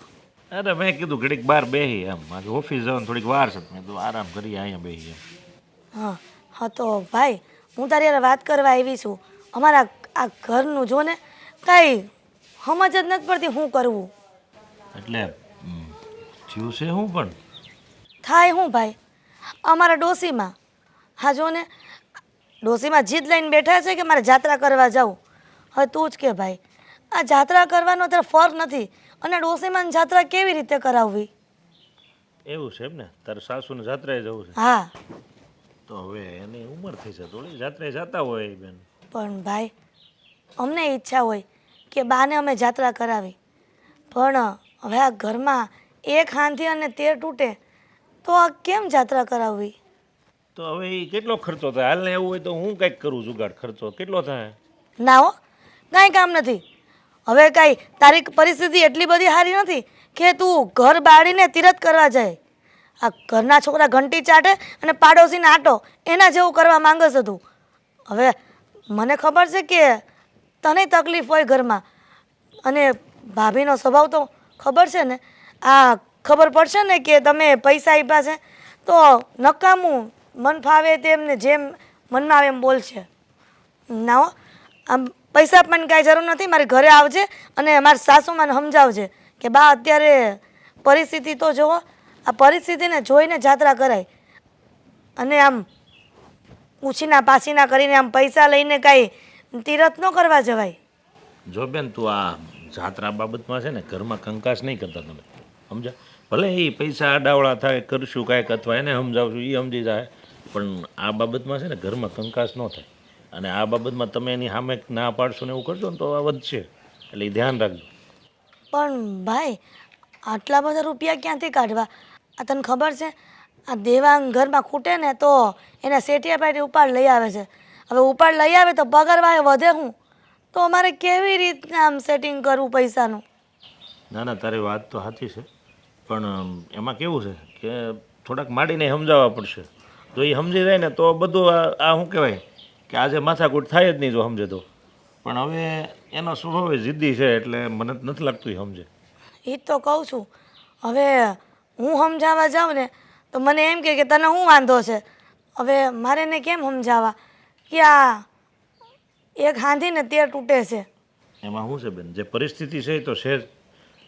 S6: અરે મેં કીધું ઘડીક બહાર બેહી એમ, મારી ઓફિસ જવાનું થોડીક વાર છે, મેં કીધું આરામ કરીએ અહીંયા બેહી એમ.
S3: હા હા, તો ભાઈ હું તારી યાર વાત કરવા આવી છું. અમારા આ ઘરનું જો ને કાંઈ સમજ જ નથી પડતી શું કરવું.
S6: એટલે થયું છે હું પણ
S3: થાય હું ભાઈ? અમારા ડોસીમાં, હા જો ને, ડોસીમાં જીદ લઈને બેઠા છે કે મારે જાત્રા કરવા જાઉં. હવે તું જ કે ભાઈ, આ જાત્રા કરવાનો અત્યારે ફર નથી, અને ડોસીમાં જાત્રા કેવી રીતે કરાવવી?
S6: એવું છે એમ ને? તારે સાસુને જાત્રાએ જવું છે?
S3: હા,
S6: તો હવે એની ઉંમર થઈ છે, થોડી જાત્રાએ જતા હોય બેન.
S3: પણ ભાઈ અમને ઈચ્છા હોય કે બાને અમે જાત્રા કરાવી, પણ હવે આ ઘરમાં એક હાંધી અને તેર તૂટે તો આ કેમ જાત્રા કરાવવી?
S6: તો હવે એ કેટલો ખર્ચો થાય? હાલને એવું હોય તો હું કંઈક કરું જુગાડ. ખર્ચો કેટલો થાય?
S3: ના હો, કાંઈ કામ નથી. હવે કાંઈ તારી પરિસ્થિતિ એટલી બધી સારી નથી કે તું ઘર બાળીને તીરથ કરવા જાય. આ ઘરના છોકરા ઘંટી ચાટે અને પાડોશીને આટો એના જેવું કરવા માંગસ હતું. હવે મને ખબર છે કે તને તકલીફ હોય ઘરમાં, અને ભાભીનો સ્વભાવ તો ખબર છે ને. આ ખબર પડશે ને કે તમે પૈસા આપ્યા છે તો નકામું મન ફાવે તેમને જેમ મનમાં આવે એમ બોલશે. ના હો, આમ પૈસા આપવાની કાંઈ જરૂર નથી. મારી ઘરે આવજે અને મારી સાસુમાને સમજાવજે કે બા અત્યારે પરિસ્થિતિ તો જુઓ, આ પરિસ્થિતિને જોઈને જાત્રા કરાય. અને આમ ઉછીના પાછીના કરીને આમ પૈસા લઈને કાંઈ તીરથ ન કરવા જવાય.
S6: જો બેન તું આ જાત્રા બાબતમાં છે ને ઘરમાં કંકાસ નહીં કરતા તમે, સમજ્યા? ભલે એ પૈસા આડાવડા થાય કરશું કાંઈક, અથવા એને સમજાવશું એ સમજી જાય, પણ આ બાબતમાં છે ને ઘરમાં કંકાસ ન થાય. અને આ બાબતમાં તમે એની સામે ના પાડશો ને એવું કરશો ને તો આ વધશે, એટલે એ ધ્યાન રાખજો.
S3: પણ ભાઈ આટલા બધા રૂપિયા ક્યાંથી કાઢવા? આ તને ખબર છે, આ દેવાંગ ઘરમાં ખૂટે ને તો એના શેઠિયા પાટી ઉપાડ લઈ આવે છે. હવે ઉપાડ લઈ આવે તો પગાર વાય વધે હું, તો અમારે કેવી રીતના આમ સેટિંગ કરવું પૈસાનું?
S6: ના ના, તારી વાત તો સાચી છે, પણ એમાં કેવું છે કે થોડાક માંડીને સમજાવવા પડશે. જો એ સમજી જાય ને તો બધું આ શું કહેવાય કે આજે માથાકૂટ થાય જ નહીં જો સમજે તો. પણ હવે એનો સ્વભાવ જિદ્દી છે એટલે મને નથી લાગતું એ સમજે.
S3: એ જ તો કહું છું. હવે હું સમજાવવા જાઉં ને તો મને એમ કે તને શું વાંધો છે. હવે મારે એને કેમ સમજાવવા કે આ એક હાંધીને તેર તૂટે છે.
S6: એમાં શું છે બેન, જે પરિસ્થિતિ છે એ તો છે જ.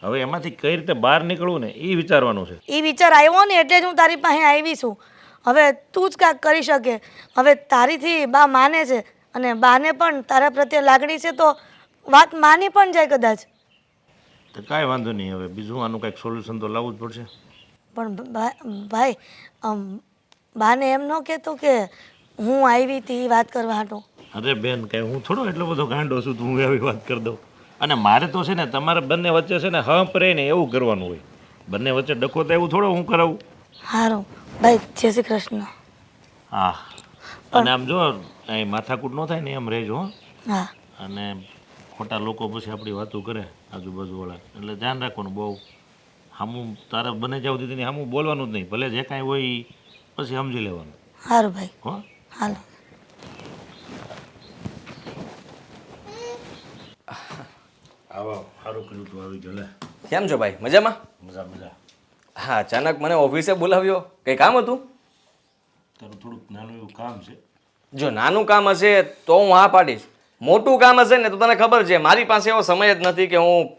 S6: હવે એમાંથી કઈ રીતે બહાર નીકળવું ને એ વિચારવાનું છે.
S3: એ વિચાર આવ્યો ને એટલે જ હું તારી પાસે આવી છું. હવે તું જ કાંઈક કરી શકે. હવે તારીથી બા માને છે અને બાને પણ તારા પ્રત્યે લાગણી છે તો વાત માની પણ જાય કદાચ.
S6: તો કાંઈ વાંધો નહીં, હવે બીજું આનું કાંઈક સોલ્યુશન તો લાવવું જ પડશે.
S3: પણ ભાઈ બાને એમ ન કહેતો કે હું આવી હતી એ વાત કરવા હાટો.
S6: અરે બેન, કાંઈ હું થોડો એટલો બધો ગાંડો છું તું આવી વાત કરી દઉં. અને મારે તો છે ને તમારે બંને વચ્ચે છે ને હંપ રહે ને એવું કરવાનું હોય. બંને વચ્ચે ડખો તો એવું થોડો હું કરાવું.
S3: સારું ભાઈ, જય શ્રી કૃષ્ણ.
S6: હા, અને આમ જો અહીં માથાકૂટ ન થાય ને એમ રહેજો હો.
S3: હા
S6: અને ખોટા લોકો પછી આપણી વાતો કરે આજુબાજુવાળા, એટલે ધ્યાન રાખવાનું બહુ. સામું તારે બને જાવ દીધી સામું બોલવાનું જ નહીં, ભલે જે કાંઈ હોય ઈ પછી સમજી લેવાનું.
S3: સારું ભાઈ,
S6: હો
S3: હાલો.
S6: આવો, સારું કર્યું તું આવી ગયો. લે
S7: કેમ છો ભાઈ, મજામાં?
S6: મજા મજા.
S7: હા, અચાનક મને ઓફિસે બોલાવ્યો, કંઈ કામ હતું?
S6: તારું થોડુંક નાનું એવું કામ છે.
S7: જો નાનું કામ હશે તો હું હા પાડીશ. મોટું કામ હશે ને તો તને ખબર છે મારી પાસે એવો સમય જ નથી કે હું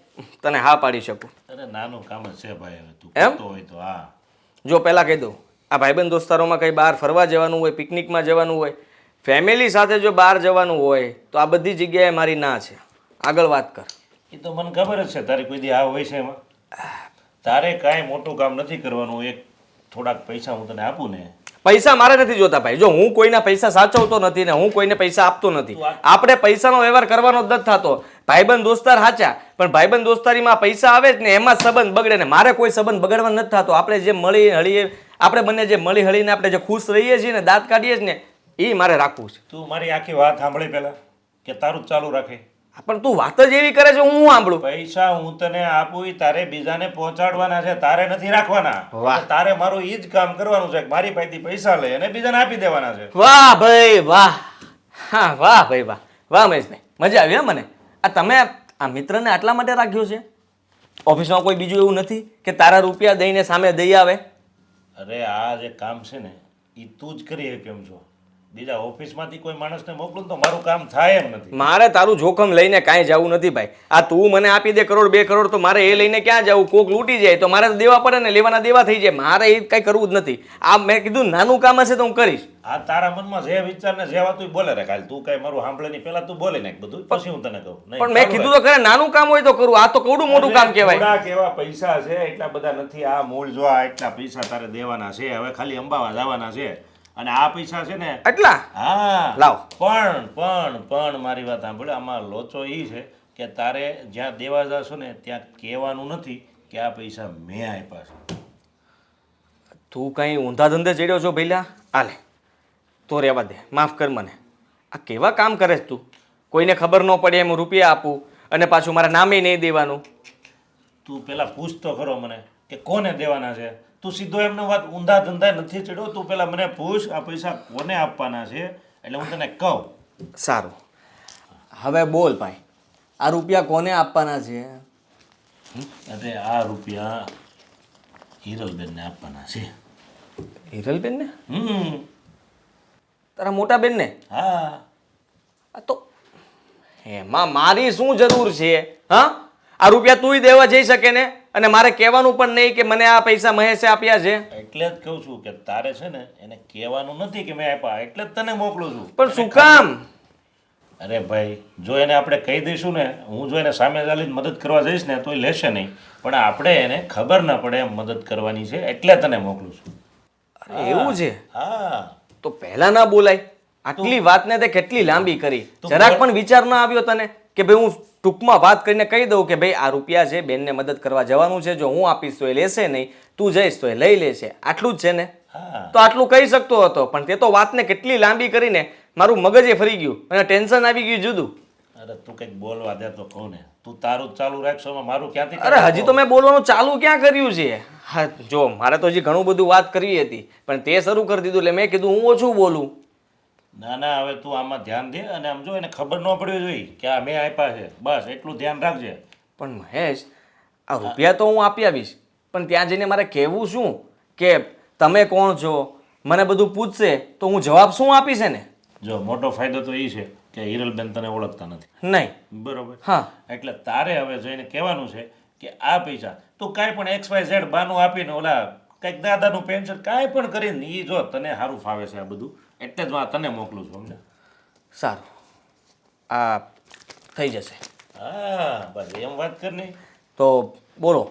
S7: તને હા પાડી શકું.
S6: અરે નાનું કામ જ છે ભાઈ, હવે તું
S7: એમ?
S6: કરતો હોય તો. હા,
S7: જો પહેલાં કહી દઉં, આ ભાઈબંધ દોસ્તારોમાં કંઈ બહાર ફરવા જવાનું હોય, પિકનિકમાં જવાનું હોય, ફેમિલી સાથે જો બહાર જવાનું હોય તો આ બધી જગ્યાએ મારી ના છે. આગળ વાત કર.
S6: એ તો મને ખબર જ છે તારી કોઈ દી આ હોય છે એમાં. તારે કાંઈ મોટું કામ નથી કરવાનું. એક થોડાક પૈસા હું તને આપું ને.
S7: પૈસા મારે નથી જોતા ભાઈ. જો હું કોઈના પૈસા સાચવતો નથી ને હું કોઈને પૈસા આપતો નથી. આપણે પૈસાનો વ્યવહાર કરવાનો જ નથી થતો. ભાઈબંધ દોસ્તાર સાચા, પણ ભાઈબંધ દોસ્તારીમાં પૈસા આવે જ ને એમાં જ સંબંધ બગડે ને મારે કોઈ સંબંધ બગડવા નથી થતો. આપણે જે મળી હળીએ, આપણે બંને જે મળી હળીને આપણે જે ખુશ રહીએ છીએ ને, દાંત કાઢીએ છીએ ને, એ મારે રાખવું છે.
S6: તું મારી આખી વાત સાંભળી પહેલા, કે તારું જ ચાલુ રાખે.
S7: પણ તું વાત જ એવી કરે છે, હું સાંભળું.
S6: પૈસા હું તને આપું ઈ તારે બીજાને પહોંચાડવાના છે, તારે નથી રાખવાના.
S7: વાહ.
S6: તારે મારું ઈ જ કામ કરવાનું છે કે મારી પાસેથી પૈસા લઈ અને બીજાને આપી દેવાના છે.
S7: વાહ ભાઈ વાહ. હા વાહ ભાઈ વાહ. વાહ મહેશભાઈ, મજા આવી હે મને. આ તમે આ મિત્રને આટલા માટે રાખ્યો છે? ઓફિસમાં કોઈ બીજું એવું નથી કે તારા રૂપિયા દઈને સામે દઈ આવે?
S6: અરે આ જે કામ છે ને એ તું જ કરી કેમ છો. બીજા ઓફિસમાંથી કોઈ માણસને મોકલું તો મારું કામ થાય એમ નથી.
S7: મારે તારું જોખમ લઈને કાંઈ જવું નથી ભાઈ. આ તું મને આપી દે કરોડ 2 કરોડ તો મારે એ લઈને ક્યાં જવું? કોક લૂંટી જાય તો મારે તો દેવા પડે ને, લેવાના દેવા થઈ જાય. મારે એ કંઈ કરવું જ નથી. આ મેં કીધું નાનું કામ હશે તો હું કરીશ.
S6: આ તારા મનમાં જે વિચાર ને જે વાત તું બોલે રે. કાલ તું કઈ મારું સાંભળે નહીં, પેલા તું બોલે નાખ બધું, પછી હું તને કહું. નહીં,
S7: પણ મેં કીધું તો ખરે નાનું કામ હોય તો કરું. આ તો કવડું મોટું કામ કહેવાય.
S6: થોડાક એવા પૈસા છે, એટલા બધા નથી. આ મૂળ જો આ એટલા પૈસા તારે દેવાના છે. હવે ખાલી અંબાવા જવાના છે અને આ પૈસા છે ને
S7: એટલા
S6: હા
S7: લાવ.
S6: પણ મારી વાત સાંભળ. આમાં લોચો એ છે કે તારે જ્યાં દેવા જશો ને ત્યાં કહેવાનું નથી કે આ પૈસા મેં આપ્યા છે.
S7: તું કંઈ ઊંધા ધંધે ચડ્યો છો ભઈલા? હાલે તો રહેવા દે, માફ કર મને. આ કેવા કામ કરે છે તું? કોઈને ખબર ન પડે એમ રૂપિયા આપું અને પાછું મારા નામે નહીં દેવાનું.
S6: તું પેલા પૂછ તો ખરો મને કે કોને દેવાના છે. તું સીધો એમને વાત ઊંધા ધંધા નથી ચડ્યો. તું પેલા મને પૂછ આ પૈસા કોને આપવાના છે, એટલે હું તને કહું.
S7: સારું, હવે બોલ ભાઈ, આ રૂપિયા કોને આપવાના છે?
S6: અરે આ રૂપિયા હિરલબેનને આપવાના છે.
S7: હિરલબેનને? તારા મોટા બેનને?
S6: હા.
S7: આ તો એમાં મારી શું જરૂર છે? હા, આ રૂપિયા તુંય દેવા જઈ શકે ને, અને મારે કહેવાનું પણ નહીં કે મને આ પૈસા મહેશે આપ્યા છે.
S6: એટલે જ કહું છું કે તારે છે ને એને કહેવાનું નથી કે મેં આપ્યા, એટલે જ તને મોકલું છું.
S7: પણ શું કામ?
S6: અરે ભાઈ, જો એને આપણે કહી દઈશું ને, હું જો એને સામે ચાલીને મદદ કરવા જઈશ ને તો એ લેશે નહીં, પણ આપણે એને ખબર ના પડે એમ મદદ કરવાની છે, એટલે તને મોકલું છું.
S7: અરે એવું છે?
S6: હા.
S7: તો પહેલા ના બોલાય. આટલી વાતને તે કેટલી લાંબી કરી. જરાક પણ વિચાર ના આવ્યો તને કે ભાઈ હું ટૂંકમાં વાત કરીને કહી દઉં કે ભાઈ આ રૂપિયા છે, બેનને મદદ કરવા જવાનું છે, જો હું આપીશ તો એ લેશે નહીં, તું જઈશ તો એ લઈ લેશે. આટલું જ છે ને?
S6: હા.
S7: તો આટલું કહી શકતો હતો, પણ તે તો વાતને કેટલી લાંબી કરીને મારું મગજે ફરી ગયું અને ટેન્શન આવી ગયું જુદું.
S6: અરે તું કંઈક બોલવા દે તો કહું ને. તું તારું જ ચાલુ રાખશો, એમાં મારું ક્યાંથી?
S7: અરે હજી તો મેં બોલવાનું ચાલુ ક્યાં કર્યું છે? હા જો, મારે તો હજી ઘણું બધું વાત કરવી હતી, પણ તે શરૂ કરી દીધું એટલે મેં કીધું હું ઓછું બોલું.
S6: ના ના, હવે તું આમાં ધ્યાન દે અને આમ જો એને ખબર ન પડવી જોઈએ કે આ મેં આપ્યા છે, બસ એટલું ધ્યાન રાખજે.
S7: પણ મહેશ, આ રૂપિયા તો હું આપી આવીશ, પણ ત્યાં જઈને મારે કહેવું શું કે તમે કોણ છો, મને બધું પૂછશે તો હું જવાબ શું આપીશ એને?
S6: જો મોટો ફાયદો તો એ છે કે હિરલબેન તને ઓળખતા નથી,
S7: નહીં.
S6: બરોબર?
S7: હા.
S6: એટલે તારે હવે જઈને કહેવાનું છે કે આ પૈસા તું કાંઈ પણ XYZ બાનું આપીને ઓલા કંઈક દાદાનું પેન્શન કાંઈ પણ કરીને એ જો તને સારું ફાવે છે આ બધું, એટલે જ હું આ તને મોકલું છું, સમજ્યા?
S7: સારું, આ થઈ જશે.
S6: હા બસ એમ વાત કર નહીં.
S7: તો બોલો,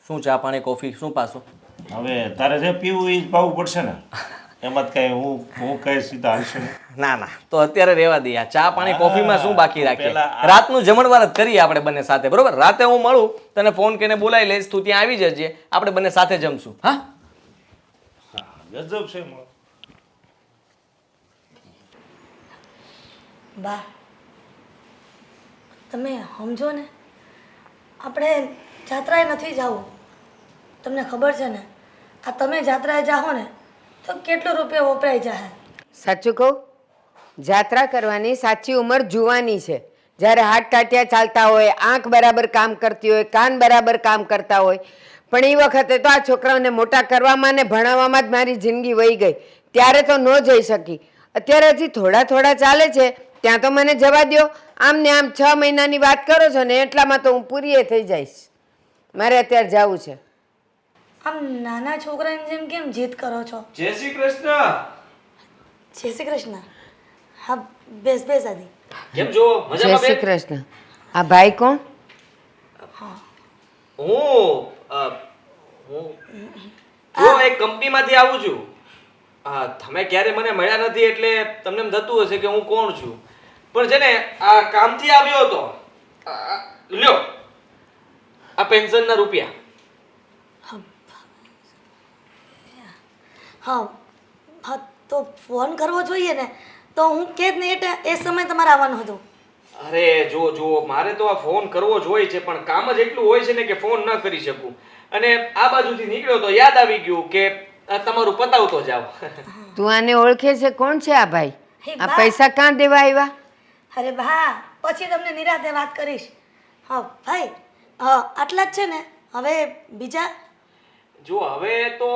S7: શું ચા પાણી કોફી શું પાછું?
S6: હવે તારે જે પીવું એ જ પાવું પડશે ને, એમાં જ કાંઈ હું કહીશ સીધા હાલશે ને.
S7: ના ના, તો અત્યારે રહેવા દઈએ. આ ચા પાણી કોફીમાં શું બાકી રાખીએ?
S6: પેલા
S7: રાતનું જમણવાર જ કરીએ આપણે બંને સાથે, બરોબર? રાતે હું મળું, તને ફોન કરીને બોલાવી લઈશ, તું ત્યાં આવી જજે, આપણે બંને સાથે જમશું. હા,
S6: ગજબ છે મળો.
S3: બા તમે સમજો ને, આપણે જાત્રાએ નથી જવું. તમને ખબર છે ને, આ તમે જાત્રાએ જાઓ ને તો કેટલો રૂપિયા વપરાઈ જાય.
S2: સાચું કહું, જાત્રા કરવાની સાચી ઉંમર જુવાની છે, જ્યારે હાથ ટાટિયા ચાલતા હોય, આંખ બરાબર કામ કરતી હોય, કાન બરાબર કામ કરતા હોય. પણ એ વખતે તો આ છોકરાઓને મોટા કરવામાં ને ભણાવવામાં જ મારી જિંદગી વહી ગઈ. ત્યારે તો ન જઈ શકી. અત્યારે હજી થોડા થોડા ચાલે છે, ત્યાં તો મને જવા દ્યો. આમ ને આમ 6 મહિનાની વાત કરો છો ને, એટલામાં તો હું પૂરીએ થઈ જઈશ. મારે અત્યારે જવું છે.
S3: આમ નાના છોકરાની જેમ કેમ જીદ કરો છો?
S7: જય શ્રી કૃષ્ણ.
S3: જય શ્રી કૃષ્ણ. હા, બેસ બેસ આદિ.
S7: કેમ છો?
S2: જય શ્રી કૃષ્ણ. આ ભાઈ કોણ?
S7: હું જો એક કંપનીમાંથી આવું છું. તમે ક્યારે મને મળ્યા નથી એટલે તમને એમ થતું હશે કે હું કોણ છું, પણ છે ને આ કામથી આવ્યો હતો. લ્યો આ પેન્શનના રૂપિયા.
S3: હા હા, તો ફોન કરવો જોઈએ ને, તો હું કે જ નહીં, એ સમય તમારે આવવાનું હતું.
S7: અરે જો મારે તો આ ફોન કરવો જ હોય છે, પણ કામ જ એટલું હોય છે ને કે ફોન ન કરી શકું. અને આ બાજુથી નીકળ્યો તો યાદ આવી ગયું કે આ તમારું પતાવતો જાવ.
S2: તું આને ઓળખે છે? કોણ છે આ ભાઈ?
S3: હે
S2: આ
S3: બા.
S2: પૈસા ક્યાં દેવા આવ્યા?
S3: અરે બા, પછી તમને નિરાતે વાત કરીશ. હા ભાઈ, આટલા જ છે ને? હવે બીજા?
S7: જો હવે તો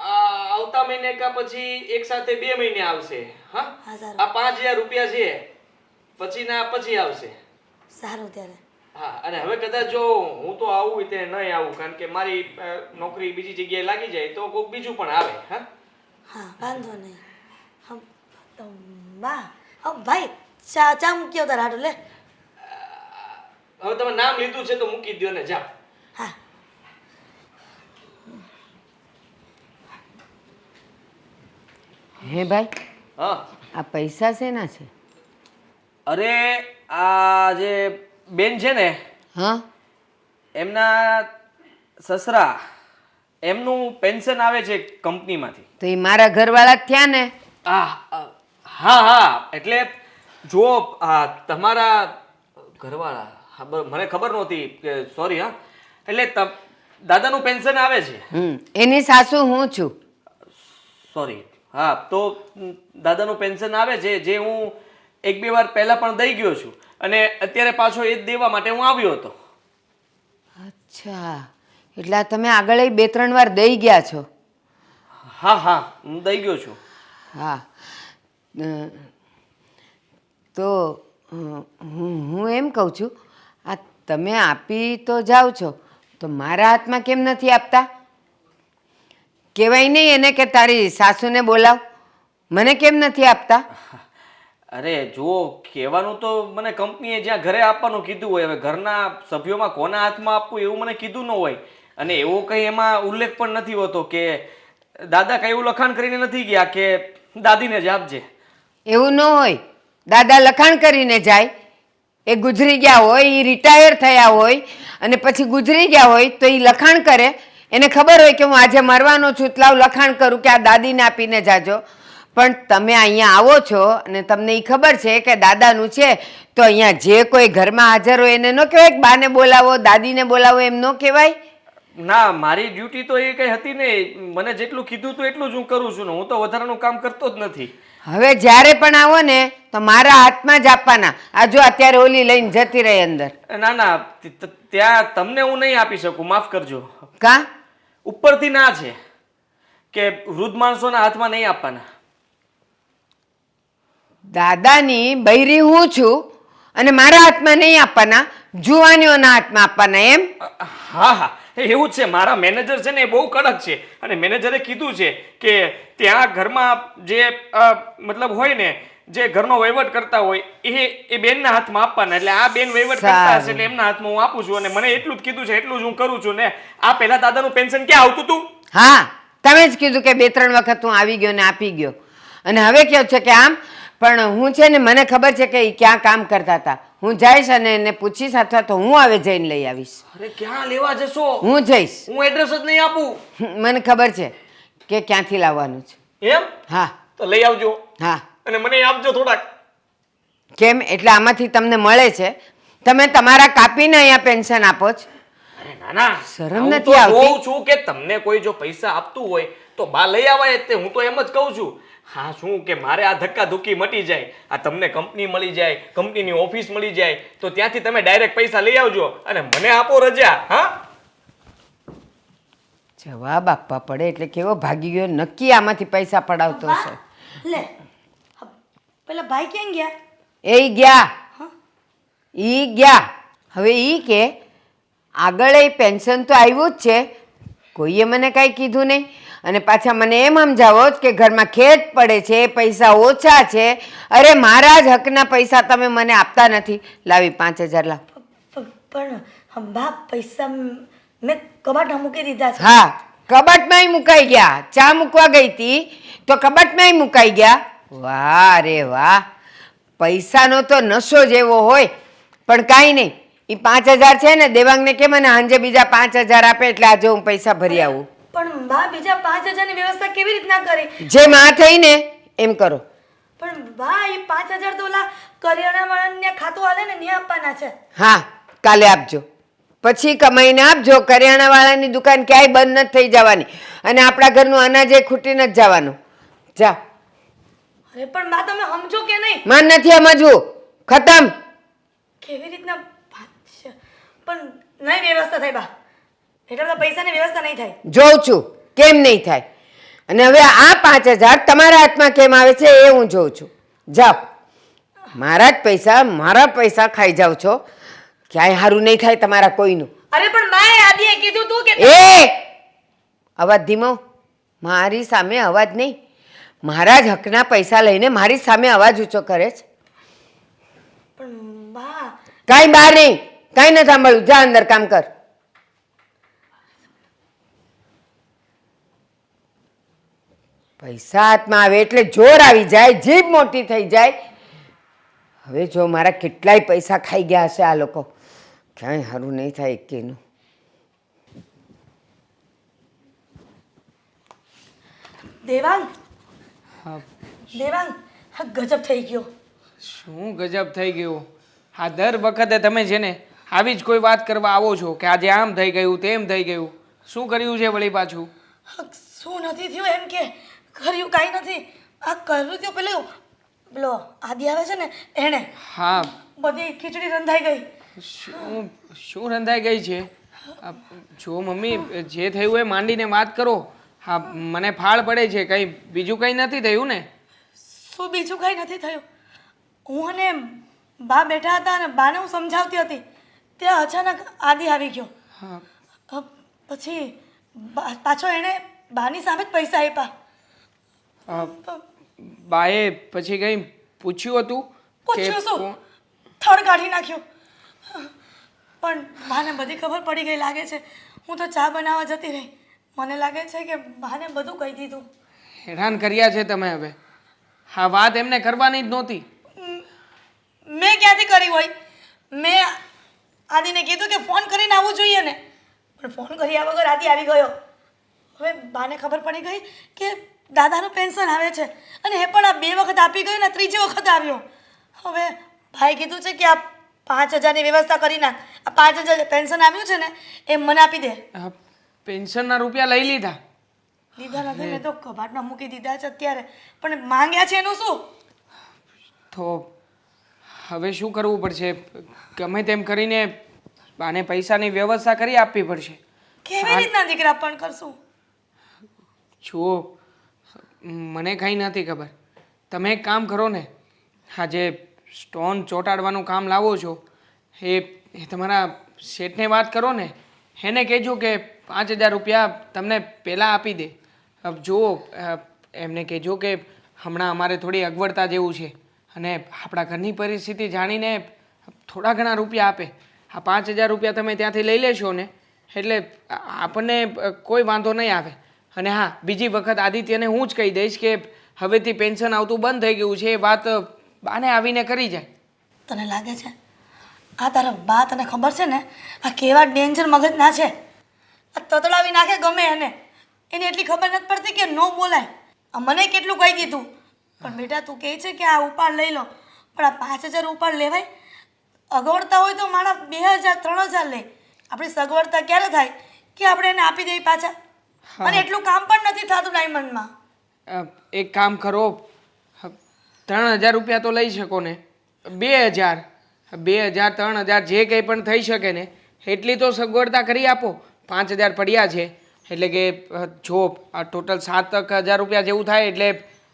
S7: આવતા મહિને કા પછી એક સાથે 2 મહિને આવશે. હા,
S3: હા, સારું.
S7: આ 5000 રૂપિયા છે, પછી આવશે.
S3: સારું ત્યારે.
S7: હા, અને હવે કદાચ જો હું તો આવું તે નહીં આવું, કારણ કે મારી નોકરી બીજી જગ્યાએ લાગી જાય તો કોઈક બીજું પણ આવે. હા
S3: હા, વાંધો નહીં. હા તો બા, હા ભાઈ, ચા મૂકી આવતા રાડો લે.
S7: હવે તમે નામ લીધું છે તો મૂકી દો ને, જાઓ.
S3: હા.
S2: હે ભાઈ,
S7: હા,
S2: આ પૈસા શેના છે?
S7: અરે આ જે બેન છે ને,
S2: હા,
S7: એમના સસરા, એમનું પેન્શન આવે છે કંપનીમાંથી.
S2: તો એ મારા ઘરવાળા જ થયા ને.
S7: હા, એટલે જો તમારા ઘરવાળા, મને ખબર નહોતી કે, સોરી. હા, એટલે દાદાનું પેન્શન આવે છે.
S2: એની સાસુ હું છું.
S7: સોરી. હા, તો દાદાનું પેન્શન આવે છે, જે હું 1-2 વાર પહેલા પણ દઈ ગયો છું, અને અત્યારે પાછો એ જ દેવા માટે હું આવ્યો હતો.
S2: અચ્છા, એટલે આ તમે આગળ 2-3 વાર દઈ ગયા છો?
S7: હા, હું દઈ ગયો છું.
S2: હા, તો હું એમ કહું છું, આ તમે આપી તો જાઓ છો, તો મારા હાથમાં કેમ નથી આપતા? કહેવાય નહીં એને કે તારી સાસુને બોલાવ, મને કેમ નથી આપતા?
S7: અરે જુઓ, કહેવાનું તો મને કંપનીએ જ્યાં ઘરે આપવાનું કીધું હોય, હવે ઘરના સભ્યોમાં કોના હાથમાં આપવું એવું મને કીધું ન હોય, અને એવો કંઈ એમાં ઉલ્લેખ પણ નથી હોતો કે દાદા કંઈ એવું લખાણ કરીને નથી ગયા કે દાદીને જ આપજે.
S2: એવું ન હોય. દાદા લખાણ કરીને જાય, એ ગુજરી ગયા હોય, એ રિટાયર થયા હોય, અને પછી ગુજરી ગયા હોય તો એ લખાણ કરે. એને ખબર હોય કે હું આજે મરવાનો છું, લાવ લખાણ કરું કે આ દાદીને આપીને જાજો. પણ તમે અહીંયા આવો છો અને તમને એ ખબર છે કે દાદાનું છે, તો અહીંયા જે કોઈ ઘરમાં હાજર હોય એને ન કહેવાય કે બાને બોલાવો, દાદીને બોલાવો, એમ ન કહેવાય?
S7: ના મારી ડ્યુટી તો એ કઈ હતી નહીં. મને જેટલું કીધું હતું એટલું જ હું કરું છું ને હું તો વધારાનું કામ કરતો જ નથી.
S2: હવે જ્યારે પણ આવો ને તો મારા હાથમાં જ આપવાના. આ જો અત્યારે ઓલી લઈને જતી રહી અંદર.
S7: ના ના ત્યાં તમને હું નહીં આપી શકું, માફ કરજો.
S2: કા
S7: ઉપરથી ના છે કે વૃદ્ધ માણસોના હાથમાં નહીં આપવાના.
S2: દાદાની બૈરી હું છું અને મારા હાથમાં નહીં આપવાના, જુવાનીઓના હાથમાં આપવાના એમ?
S7: હા હા એવું જ છે. મારા મેનેજર છે ને એ બહુ કડક છે અને મેનેજરે કીધું છે કે ત્યાં ઘરમાં જે મતલબ હોય ને જે ઘરનો વહીવટ કરતા હોય એ બેનના હાથમાં આપવાના. એટલે આ બેન વહીવટ કરતા હશે એટલે એમના હાથમાં હું આપું છું અને મને એટલું જ કીધું છે એટલું જ હું કરું છું ને. આ પહેલા દાદાનું પેન્શન ક્યાં આવતું હતું?
S2: હા તમે જ કીધું કે 2-3 વખત હું આવી ગયો ને આપી ગયો અને હવે કહો છે કે આમ. પણ હું છે ને મને ખબર છે કે એ ક્યાં કામ કરતા હતા. હું જઈશ અને એને પૂછીશ અથવા તો હું હવે જઈને લઈ આવીશ.
S7: અરે ક્યાં લેવા જશો?
S2: હું જઈશ.
S7: હું એડ્રેસ જ નહીં આપું.
S2: મને ખબર છે કે ક્યાંથી લાવવાનું છે.
S7: એમ?
S2: હા
S7: તો લઈ આવજો
S2: હા.
S7: અને મને આપજો થોડાક.
S2: કેમ? એટલે આમાંથી તમને મળે છે? તમે તમારા કાપીને અહીંયા પેન્શન આપો છો?
S7: અરે ના ના
S2: શરમ
S7: હું
S2: નથી
S7: તો
S2: આવતી?
S7: જોઉં છું કે તમને કોઈ જો પૈસા આપતું હોય તો બા લઈ આવાય જ તે. હું તો એમ જ કહું છું. હા શું કે મારે આ ધક્કા ધુક્કી મટી જાય, આ તમને કંપની મળી જાય, કંપનીની ઓફિસ મળી જાય તો ત્યાંથી તમે ડાયરેક્ટ પૈસા લઈ આવજો અને મને આપો રજા. હા
S2: જવાબ આપવા પડે એટલે કેવો ભાગી ગયો. નક્કી આમાંથી પૈસા પડાવતો હશે.
S3: લે પેલા ભાઈ ક્યાં ગયા?
S2: એ ગયા. ઈ ગયા. હવે ઈ કે આગળ એ પેન્શન તો આવ્યું જ છે, કોઈએ મને કાંઈ કીધું નહીં અને પાછા મને એમ સમજાવો જ કે ઘરમાં ખેત પડે છે, પૈસા ઓછા છે. અરે મારા જ હકના પૈસા તમે મને આપતા નથી. લાવી 5000 લાવ.
S3: પણ બા પૈસા મેં કબાટમાં મૂકી દીધા છે.
S2: હા કબાટમાંય મુકાઈ ગયા. ચા મૂકવા ગઈ હતી તો કબાટમાંય મુકાઈ ગયા. વાહ રે વાહ, પૈસાનો તો નશો જેવો હોય. પણ કાંઈ નહીં, એ 5000 છે ને દેવાંગને કે મને સાંજે બીજા 5000 આપે એટલે આજે હું પૈસા ભરી આવું.
S3: પણ બા બીજા 5000 ની વ્યવસ્થા કેવી રીતના કરી?
S2: જે માં થઈ ને એમ કરો.
S3: પણ બા એ 5000 તો ઓલા કરિયાણા વાળાને ખાતું આલે ને ત્યાં આપવાના છે.
S2: હા કાલે આપજો, પછી કમાઈને આપજો. કરિયાણાવાળાની દુકાન ક્યાંય બંધ નથી થઈ જવાની અને આપણા ઘરનું અનાજ એ ખૂટી નથી જવાનું. જા.
S3: અરે પણ બા તમે સમજો કે નહીં?
S2: માન નથી સમજવું. ખતમ.
S3: કેવી રીતના પણ નહીં વ્યવસ્થા થાય બા, એટલા બધા પૈસાની વ્યવસ્થા નહીં થાય.
S2: જોઉં છું કેમ નહીં થાય. અને હવે આ 5000 તમારા હાથમાં કેમ આવે છે એ હું જોઉં છું. જાઓ, મારા જ પૈસા ખાઈ જાઓ છો. ક્યાંય સારું નહીં થાય તમારા કોઈનું.
S3: અરે પણ બાએ આદિએ કીધું તું કે
S2: અવાજ ધીમો. મારી સામે અવાજ નહીં. મારા જ હકના પૈસા લઈને મારી સામે અવાજ ઊંચો કરે છે.
S3: પણ બા
S2: કાંઈ બહાર નહીં, કાંઈ નથી સાંભળ્યું. જા અંદર કામ કર. પૈસા હાથમાં આવે એટલે જોર આવી જાય, જીભ મોટી થઈ જાય. હવે જો મારા કેટલાય પૈસા ખાઈ ગયા હશે આ લોકો. ક્યાંય સારું નહીં થાય એકેયનું.
S3: દેવાંગ
S4: હા
S3: દેવાંગ હા ગજબ થઈ ગયો.
S4: શું ગજબ થઈ ગયું? આ દર વખતે તમે છે ને આવી જ કોઈ વાત કરવા આવો છો કે આજે આમ થઈ ગયું તેમ થઈ ગયું. શું કર્યું છે વળી પાછું?
S3: શું નથી થયું એમ કે કર્યું કાંઈ નથી. આ કર્યું તો પેલો આદિ આવે છે ને એણે.
S4: હા
S3: બધી ખીચડી રંધાઈ ગઈ.
S4: શું રંધાઈ ગઈ છે? જો મમ્મી જે થયું એ માંડીને વાત કરો. હા મને ફાળ પડે છે, કંઈ બીજું કંઈ નથી થયું ને?
S3: શું બીજું કાંઈ નથી થયું? હું અને બા બેઠા હતા અને બાને હું સમજાવતી હતી ત્યાં અચાનક આદિ આવી ગયો.
S4: હા
S3: પછી પાછો એણે બાની સામે જ પૈસા આપ્યા.
S4: બાએ પછી કંઈ પૂછ્યું હતું?
S3: પૂછ્યું શું? થડ કાઢી નાખ્યું. પણ બાને બધી ખબર પડી ગઈ લાગે છે. હું તો ચા બનાવવા જતી રહી. મને લાગે છે કે બાને બધું કહી દીધું.
S4: હેરાન કર્યા છે તમે હવે. હા વાત એમને કરવાની જ નહોતી.
S3: મેં ક્યાંથી કરી હોય? મેં આદિને કીધું કે ફોન કરીને આવવું જોઈએ ને, પણ ફોન કર્યા વગર આદિ આવી ગયો. હવે બાને ખબર પડી ગઈ કે દાદાનું પેન્શન આવે છે અને એ પણ આ 2 વખત આપી ગયો ને 3જી વખત આવ્યો. હવે ભાઈ કીધું છે કે આ 5000ની વ્યવસ્થા કરી નાખ. આ 5000 પેન્શન આવ્યું છે ને એ મને આપી દે.
S4: પેન્શનના રૂપિયા લઈ લીધા.
S3: લીધા નથી, મેં તો કબાટમાં મૂકી દીધા છે અત્યારે, પણ માંગ્યા છે એનું શું?
S4: તો હવે શું કરવું પડશે? ગમે તેમ કરીને બાને પૈસાની વ્યવસ્થા કરી આપવી પડશે.
S3: કેવી રીતના દીકરા પણ કરશું?
S4: જુઓ, મને કંઈ નથી ખબર. તમે એક કામ કરો ને, આ જે સ્ટોન ચોંટાડવાનું કામ લાવો છો એ તમારા શેઠને વાત કરો ને, એને કહેજો કે 5,000 રૂપિયા તમને પહેલાં આપી દે. જુઓ, એમને કહેજો કે હમણાં અમારે થોડી અગવડતા જેવું છે અને આપણા ઘરની પરિસ્થિતિ જાણીને થોડા ઘણા રૂપિયા આપે. આ 5,000 રૂપિયા તમે ત્યાંથી લઈ લેશો ને એટલે આપણને કોઈ વાંધો નહીં આવે. અને હા, બીજી વખત આદિત્યને હું જ કહી દઈશ કે હવેથી પેન્શન આવતું બંધ થઈ ગયું છે, એ વાત બાને આવીને કરી જાય.
S3: તને લાગે છે આ તારા બા, તને ખબર છે ને આ કેવા ડેન્જર મગજના છે? આ તતડાવી નાખે ગમે એને એટલી ખબર નથી પડતી કે ન બોલાય. આ મને કેટલું કહી દીધું, પણ બેટા તું કહે છે કે આ ઉપાડ લઈ લો, પણ આ 5,000 ઉપાડ લેવાય? અગવડતા હોય તો મારા 2,000 3,000 લે. આપણી સગવડતા ક્યારે થાય કે આપણે એને આપી દઈએ પાછા? અને એટલું કામ પણ નથી થતું ડાયમંડમાં.
S4: એક કામ કરો, 3,000 રૂપિયા તો લઈ શકો ને, 2,000 3,000 જે કંઈ પણ થઈ શકે ને એટલી તો સગવડતા કરી આપો. 5,000 પડ્યા છે એટલે કે જો આ ટોટલ 7,000 રૂપિયા જેવું થાય એટલે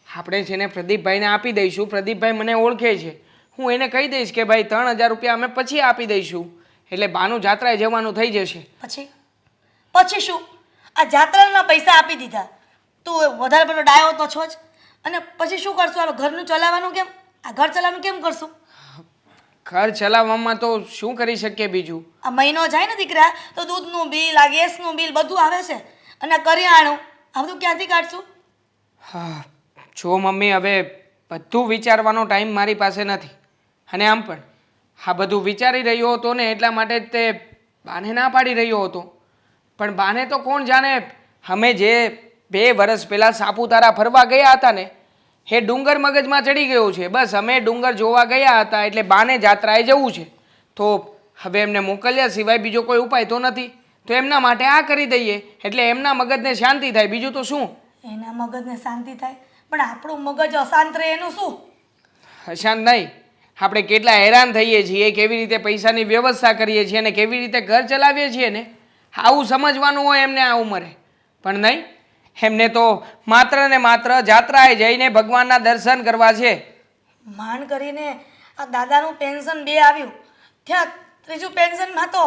S4: આપણે છે ને પ્રદીપભાઈને આપી દઈશું. પ્રદીપભાઈ મને ઓળખે છે, હું એને કહી દઈશ કે ભાઈ 3,000 રૂપિયા અમે પછી આપી દઈશું, એટલે બાનું જાત્રાએ જવાનું થઈ જશે.
S3: પછી શું? આ જાત્રાના પૈસા આપી દીધા, તું વધારે પેલો ડાયો તો છો જ. અને પછી શું કરશું? આ ઘરનું ચલાવવાનું કેમ? આ ઘર ચલાવવાનું કેમ કરશું?
S4: ઘર ચલાવવામાં તો શું કરી શકીએ બીજું?
S3: આ મહિનો જાય ને દીકરા તો દૂધનું બિલ, આ ગેસનું બિલ બધું આવે છે, અને આ કરિયાણું આ બધું ક્યાંથી કાઢશું?
S4: હા, જો મમ્મી, હવે બધું વિચારવાનો ટાઈમ મારી પાસે નથી. અને આમ પણ આ બધું વિચારી રહ્યો હતો ને એટલા માટે જ તે બાને ના પાડી રહ્યો હતો. પણ બાને તો કોણ જાણે, અમે જે 2 વર્ષ પહેલાં સાપુતારા ફરવા ગયા હતા ને એ ડુંગર મગજમાં ચડી ગયો છે. બસ અમે ડુંગર જોવા ગયા હતા એટલે બાને જાત્રાએ જવું છે, તો હવે એમને મોકલ્યા સિવાય બીજો કોઈ ઉપાય તો નથી. તો એમના માટે આ કરી દઈએ એટલે એમના મગજને શાંતિ થાય, બીજું તો શું.
S3: એના મગજને શાંતિ થાય, પણ આપણું મગજ અશાંત રહે એનું શું?
S4: અશાંત નહીં, આપણે કેટલા હેરાન થઈએ છીએ, કેવી રીતે પૈસાની વ્યવસ્થા કરીએ છીએ અને કેવી રીતે ઘર ચલાવીએ છીએ ને આવું સમજવાનું હોય એમને આ ઉંમરે. પણ નહીં, એમને તો માત્ર ને માત્ર જાત્રાએ જઈને ભગવાનના દર્શન કરવા છે.
S3: માંડ કરીને આ દાદાનું પેન્શન 2 આવ્યું, ત્યાં 3જું પેન્શનમાં તો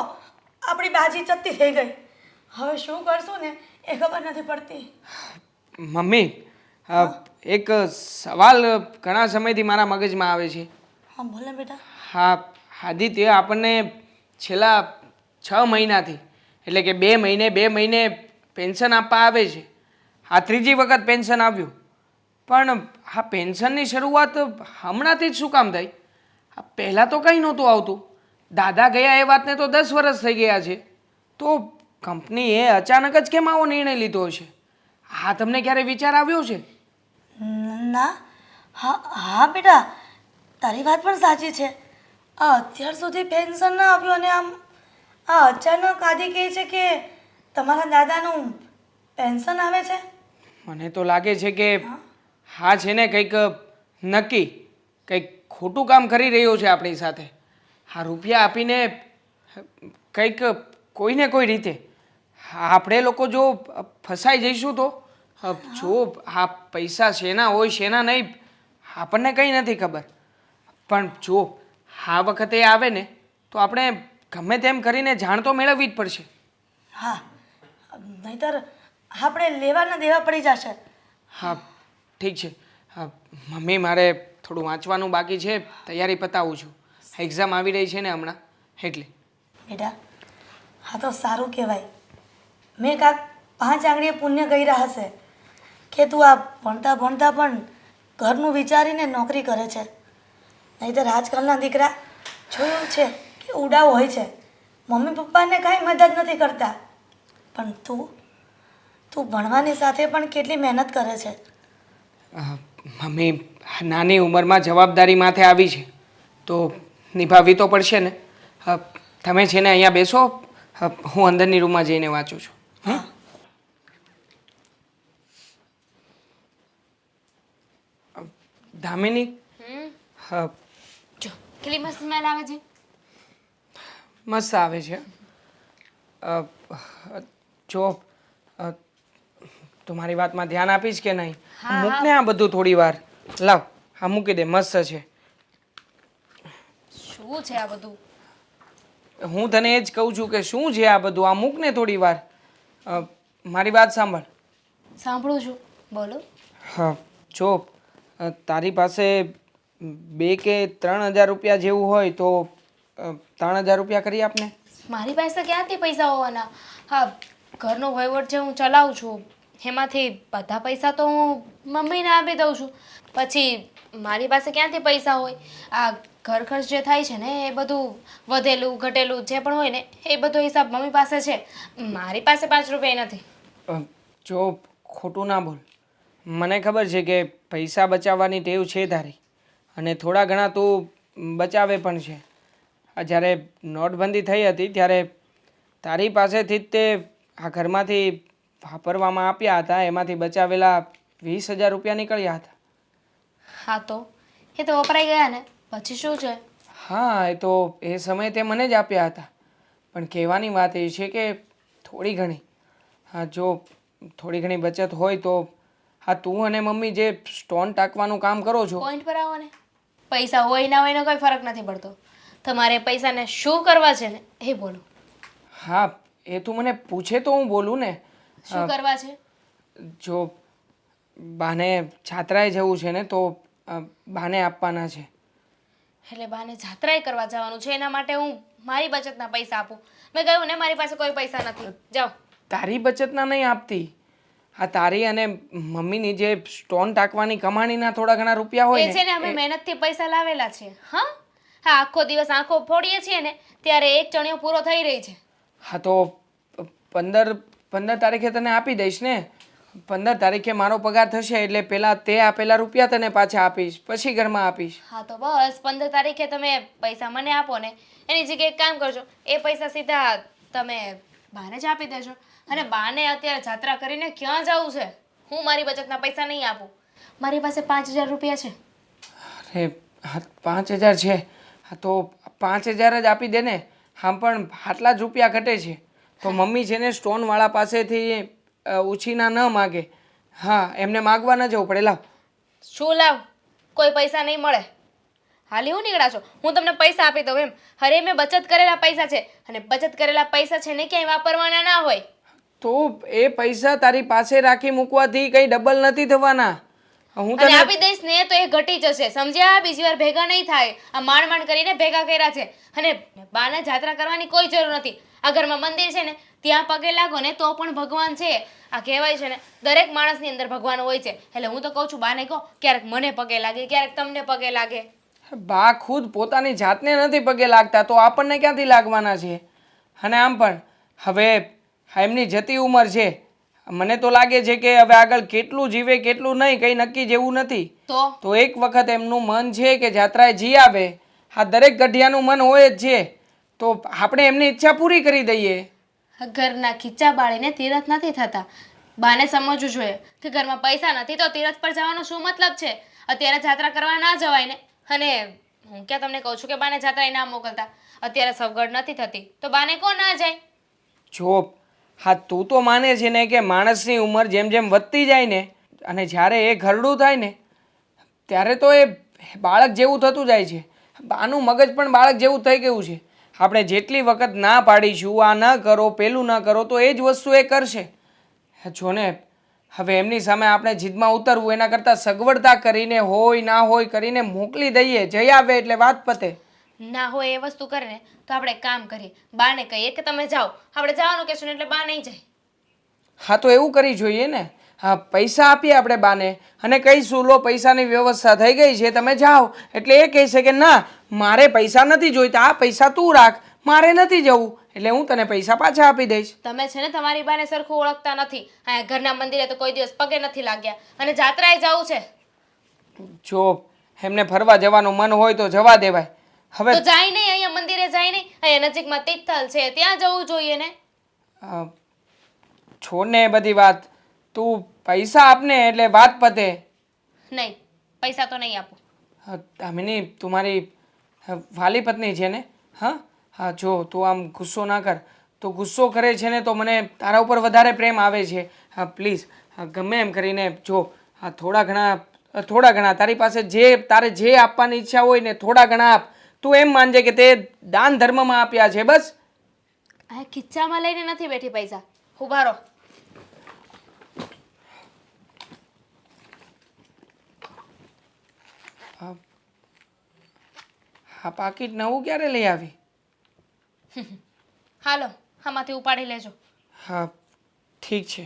S3: આપણી બાજી ચત્તી થઈ ગઈ. હવે શું કરશું ને એ ખબર નથી પડતી.
S4: મમ્મી, એક સવાલ ઘણા સમયથી મારા મગજમાં આવે છે.
S3: હા બોલે બેટા.
S4: હા, આદિત્ય આપણને છેલ્લા 6 મહિનાથી એટલે કે 2 મહિને પેન્શન આપવા આવે છે. આ 3જી વખત પેન્શન આવ્યું, પણ આ પેન્શનની શરૂઆત હમણાંથી જ શું કામ થઈ? આ પહેલાં તો કંઈ નહોતું આવતું. દાદા ગયા એ વાતને તો 10 વર્ષ થઈ ગયા છે, તો કંપનીએ અચાનક જ કેમ આવો નિર્ણય લીધો હશે? હા, તમને ક્યારે વિચાર આવ્યો છે?
S3: ના, હા બેટા, તારી વાત પણ સાચી છે. આ અત્યાર સુધી પેન્શન ના આવ્યું અને આમ આ અચાનક આદિ કહે છે કે તમારા દાદાનું પેન્શન આવે છે.
S4: મને તો લાગે છે કે હા છે ને કંઈક નક્કી કંઈક ખોટું કામ કરી રહ્યો છે આપણી સાથે. આ રૂપિયા આપીને કંઈક કોઈને કોઈ રીતે આપણે લોકો જો ફસાઈ જઈશું તો જો આ પૈસા શેના હોય શેના નહીં આપણને કંઈ નથી ખબર. પણ જો આ વખતે આવે ને તો આપણે ગમે તેમ કરીને જાણ તો મેળવવી જ પડશે.
S3: હા, નહીતર આપણે લેવાના દેવા પડી જશે.
S4: હા ઠીક છે. મમ્મી, મારે થોડું વાંચવાનું બાકી છે, તૈયારી પતાવું છું. એક્ઝામ આવી રહી છે ને હમણાં, એટલે.
S3: બેટા, હા તો સારું કહેવાય. મેં કાંક 5 આંગળીએ પુણ્ય કર્યા હશે કે તું આ ભણતા ભણતા પણ ઘરનું વિચારીને નોકરી કરે છે. નહીંતર આજકાલના દીકરા જોયું છે કે ઉડાવ હોય છે, મમ્મી પપ્પાને કાંઈ મદદ નથી કરતા. પણ તું ભણવાની સાથે પણ કેટલી મહેનત કરે છે.
S4: મમ્મી, નાની ઉંમરમાં જવાબદારી માથે આવી છે તો નિભાવવી તો પડશે ને. તમે છે ને અહીંયા બેસો, હું અંદરની રૂમમાં જઈને વાંચું છું.
S3: હા
S4: દામિની હા,
S5: જો કેટલી મસ્ત સ્મેલ આવે છે.
S4: મસ્ત આવે છે. અ, જો તું મારી વાતમાં ધ્યાન આપીશ કે નહીં? મૂકને આ બધું થોડી વાર. લાવ હા મૂકી દે, મસ્ત છે.
S5: શું છે આ બધું?
S4: હું તને એ જ કહું છું કે શું છે આ બધું. આ મૂકને થોડી વાર. મારી વાત સાંભળ.
S5: સાંભળું છું, બોલો.
S4: હા જો તારી પાસે 2 કે 3 હજાર રૂપિયા જેવું હોય તો 3 હજાર રૂપિયા કરી આપને.
S5: મારી પાસે ક્યાંથી પૈસા હોવાના? હા, ઘરનો વહીવટ જે હું ચલાવું છું એમાંથી બધા પૈસા તો હું મમ્મીને આપી દઉં છું. પછી મારી પાસે ક્યાંથી પૈસા હોય? આ ઘર ખર્ચ જે થાય છે ને એ બધું વધેલું ઘટેલું જે પણ હોય ને એ બધો હિસાબ મમ્મી પાસે છે. મારી પાસે 5 રૂપિયા નથી.
S4: જો ખોટું ના બોલ. મને ખબર છે કે પૈસા બચાવવાની ટેવ છે તારી અને થોડા ઘણા તું બચાવે પણ છે. જ્યારે નોટબંધી થઈ હતી ત્યારે તારી પાસેથી જ તે આ ઘરમાંથી વાપરવામાં આપ્યા હતા, એમાંથી બચાવેલા 20,000 રૂપિયા નીકળ્યા હતા.
S5: હા તો એ તો વપરાઈ ગયા ને, પછી શું છે?
S4: હા એ તો એ સમયે તે મને જ આપ્યા હતા. પણ કહેવાની વાત એ છે કે થોડી ઘણી, હા જો થોડી ઘણી બચત હોય તો હા તું અને મમ્મી જે સ્ટોન ટાંકવાનું કામ કરો છો.
S5: પોઈન્ટ પર આવો ને. પૈસા હોય ના હોય એનો કોઈ ફરક નથી પડતો. તમારે પૈસાને શું કરવા છે ને એ બોલો.
S4: હા એ તું મને પૂછે તો હું બોલું ને.
S5: શું કરવા છે?
S4: જો બાને છાત્રાએ જવું છે ને તો બાને આપવાના છે.
S5: એટલે બાને જાત્રાએ કરવા જવાનું છે એના માટે હું મારી બચતના પૈસા આપું? મેં કહ્યું ને મારી પાસે કોઈ પૈસા નથી. જાઓ.
S4: તારી બચતના નહીં આપતી. હા તારી અને મમ્મીની જે સ્ટોન ટાંકવાની કમાણીના થોડા ઘણા રૂપિયા હોય
S5: એ છે ને અમે મહેનતથી પૈસા લાવેલા છે. હા હા, આખો દિવસ આંખો ફોડીએ છીએ ને ત્યારે એક ચણિયો પૂરો થઈ રહી છે.
S4: હા તો 15 તારીખે તને આપી દઈશ ને. 15 તારીખે મારો પગાર થશે એટલે પહેલાં તે આપેલા રૂપિયા તને પાછા આપીશ, પછી ઘરમાં આપીશ.
S5: હા તો બસ 15 તારીખે તમે પૈસા મને આપો ને એની જગ્યાએ એક કામ કરજો, એ પૈસા સીધા તમે બાને જ આપી દેજો. અને બાને અત્યારે જાત્રા કરીને ક્યાં જવું છે? હું મારી બચતના પૈસા નહીં આપું. મારી પાસે 5,000 રૂપિયા છે.
S4: અરે હા 5,000 છે. હા તો 5,000 જ આપી દે ને. હા પણ આટલા જ રૂપિયા ઘટે છે તો મમ્મી છે ને સ્ટોનવાળા પાસેથી ઉછીના ન માગે. હા એમને માગવા ન જવું પડે. લાવ.
S5: શું લાવ? કોઈ પૈસા નહીં મળે. હાલી હું નીકળ્યા છો? હું તમને પૈસા આપી દઉં એમ? અરે મેં બચત કરેલા પૈસા છે અને બચત કરેલા પૈસા છે ને ક્યાંય વાપરવાના ના હોય.
S4: તો એ પૈસા તારી પાસે રાખી મૂકવાથી કંઈ ડબલ નથી થવાના. હું
S5: અને
S4: તને
S5: આપી દઈશ ને તો એ ઘટી જશે, સમજ્યા? બીજી વાર ભેગા નહીં થાય. આ માંડ કરીને ભેગા કર્યા છે અને બાને જાત્રા કરવાની કોઈ જરૂર નથી. આ ઘરમાં મંદિર છે ને ત્યાં પગે લાગો ને તો પણ ભગવાન છે. આ કહેવાય છે ને દરેક માણસની અંદર ભગવાન હોય છે. એટલે હું તો કહું છું બાને કહો ક્યારેક મને પગે લાગે, ક્યારેક તમને પગે લાગે.
S4: બા ખુદ પોતાની જાતને નથી પગે લાગતા તો આપણને ક્યાંથી લાગવાના છે? અને આમ પણ હવે એમની જતી ઉંમર છે. મને તો લાગે છે કે હવે આગળ કેટલું જીવે કેટલું નહીં કંઈ નક્કી જેવું નથી. તો એક વખત એમનું મન છે કે જાત્રાએ જી આવે. હા દરેક ગઢિયાનું મન હોય જ છે તો આપણે એમની ઈચ્છા પૂરી કરી દઈએ.
S5: ઘરના ખીચા બાળીને તીરથ નથી થતા. બાને સમજવું જોઈએ કે ઘરમાં પૈસા નથી તો તીરથ પર જવાનો શું મતલબ છે? અત્યારે જાત્રા કરવા ના જવાય ને. અને હું ક્યાં તમને કહું છું કે બાને જાત્રાએ ના મોકલતા. અત્યારે સગવડ નથી થતી તો બાને કોણ ના જાય?
S4: જો હા તું તો માને છે ને કે માણસની ઉંમર જેમ જેમ વધતી જાય ને અને જ્યારે એ ઘરડું થાય ને ત્યારે તો એ બાળક જેવું થતું જાય છે. આનું મગજ પણ બાળક જેવું થઈ ગયું છે. આપણે જેટલી વખત ના પાડીશું આ ન કરો પેલું ન કરો તો એ જ વસ્તુ એ કરશે. જો ને હવે એમની સામે આપણે જીદમાં ઉતરવું એના કરતાં સગવડતા કરીને હોય ના હોય કરીને મોકલી દઈએ. જઈ આવે એટલે વાત પતે.
S5: ના હોય એ વસ્તુ કરે ને તો આપણે એક કામ કરીએ, બાને કહીએ કે તમે જાઓ. આપણે જવાનું કહેશું ને એટલે બા નહીં જાય.
S4: હા તો એવું કરી જોઈએ ને. હા પૈસા આપીએ આપણે બાને અને કહીશું લો પૈસાની વ્યવસ્થા થઈ ગઈ છે તમે જાઓ. એટલે એ કહેશે કે ના મારે પૈસા નથી જોઈતા, આ પૈસા તું રાખ, મારે નથી જવું એટલે હું તને પૈસા પાછા આપી દઈશ.
S5: તમે છે ને તમારી બાને સરખું ઓળખતા નથી. અહીંયા ઘરના મંદિરે તો કોઈ દિવસ પગે નથી લાગ્યા અને જાત્રાએ જવું છે.
S4: જો એમને ફરવા જવાનું મન હોય તો જવા દેવાય. હવે
S5: તો જાય નહીં, અહીંયા મંદિરે જાય નહીં. અહીંયા નજીકમાં તિથલ છે ત્યાં જવું જોઈએ ને.
S4: છોડ ને એ બધી વાત. તું પૈસા આપને એટલે વાત પતે.
S5: નહીં, પૈસા તો નહીં આપું.
S4: દામિની તું મારી વાલી પત્ની છે ને? હા હા, જો તું આમ ગુસ્સો ના કર. તો ગુસ્સો કરે છે ને તો મને તારા ઉપર વધારે પ્રેમ આવે છે. હા પ્લીઝ, ગમે એમ કરીને જો હા થોડા ઘણા તારી પાસે તારે જે આપવાની ઈચ્છા હોય ને થોડા ઘણા આપ. તું એમ માનજે કે તે દાન ધર્મમાં આપ્યા છે બસ.
S5: આ ખીચ્ચામાં લઈને નથી બેઠી પૈસા. ઊભા રહો.
S4: આ પાકીટ નવું ક્યારે લઈ આવી?
S5: હાલો, આમાંથી ઉપાડી લેજો.
S4: હા ઠીક છે.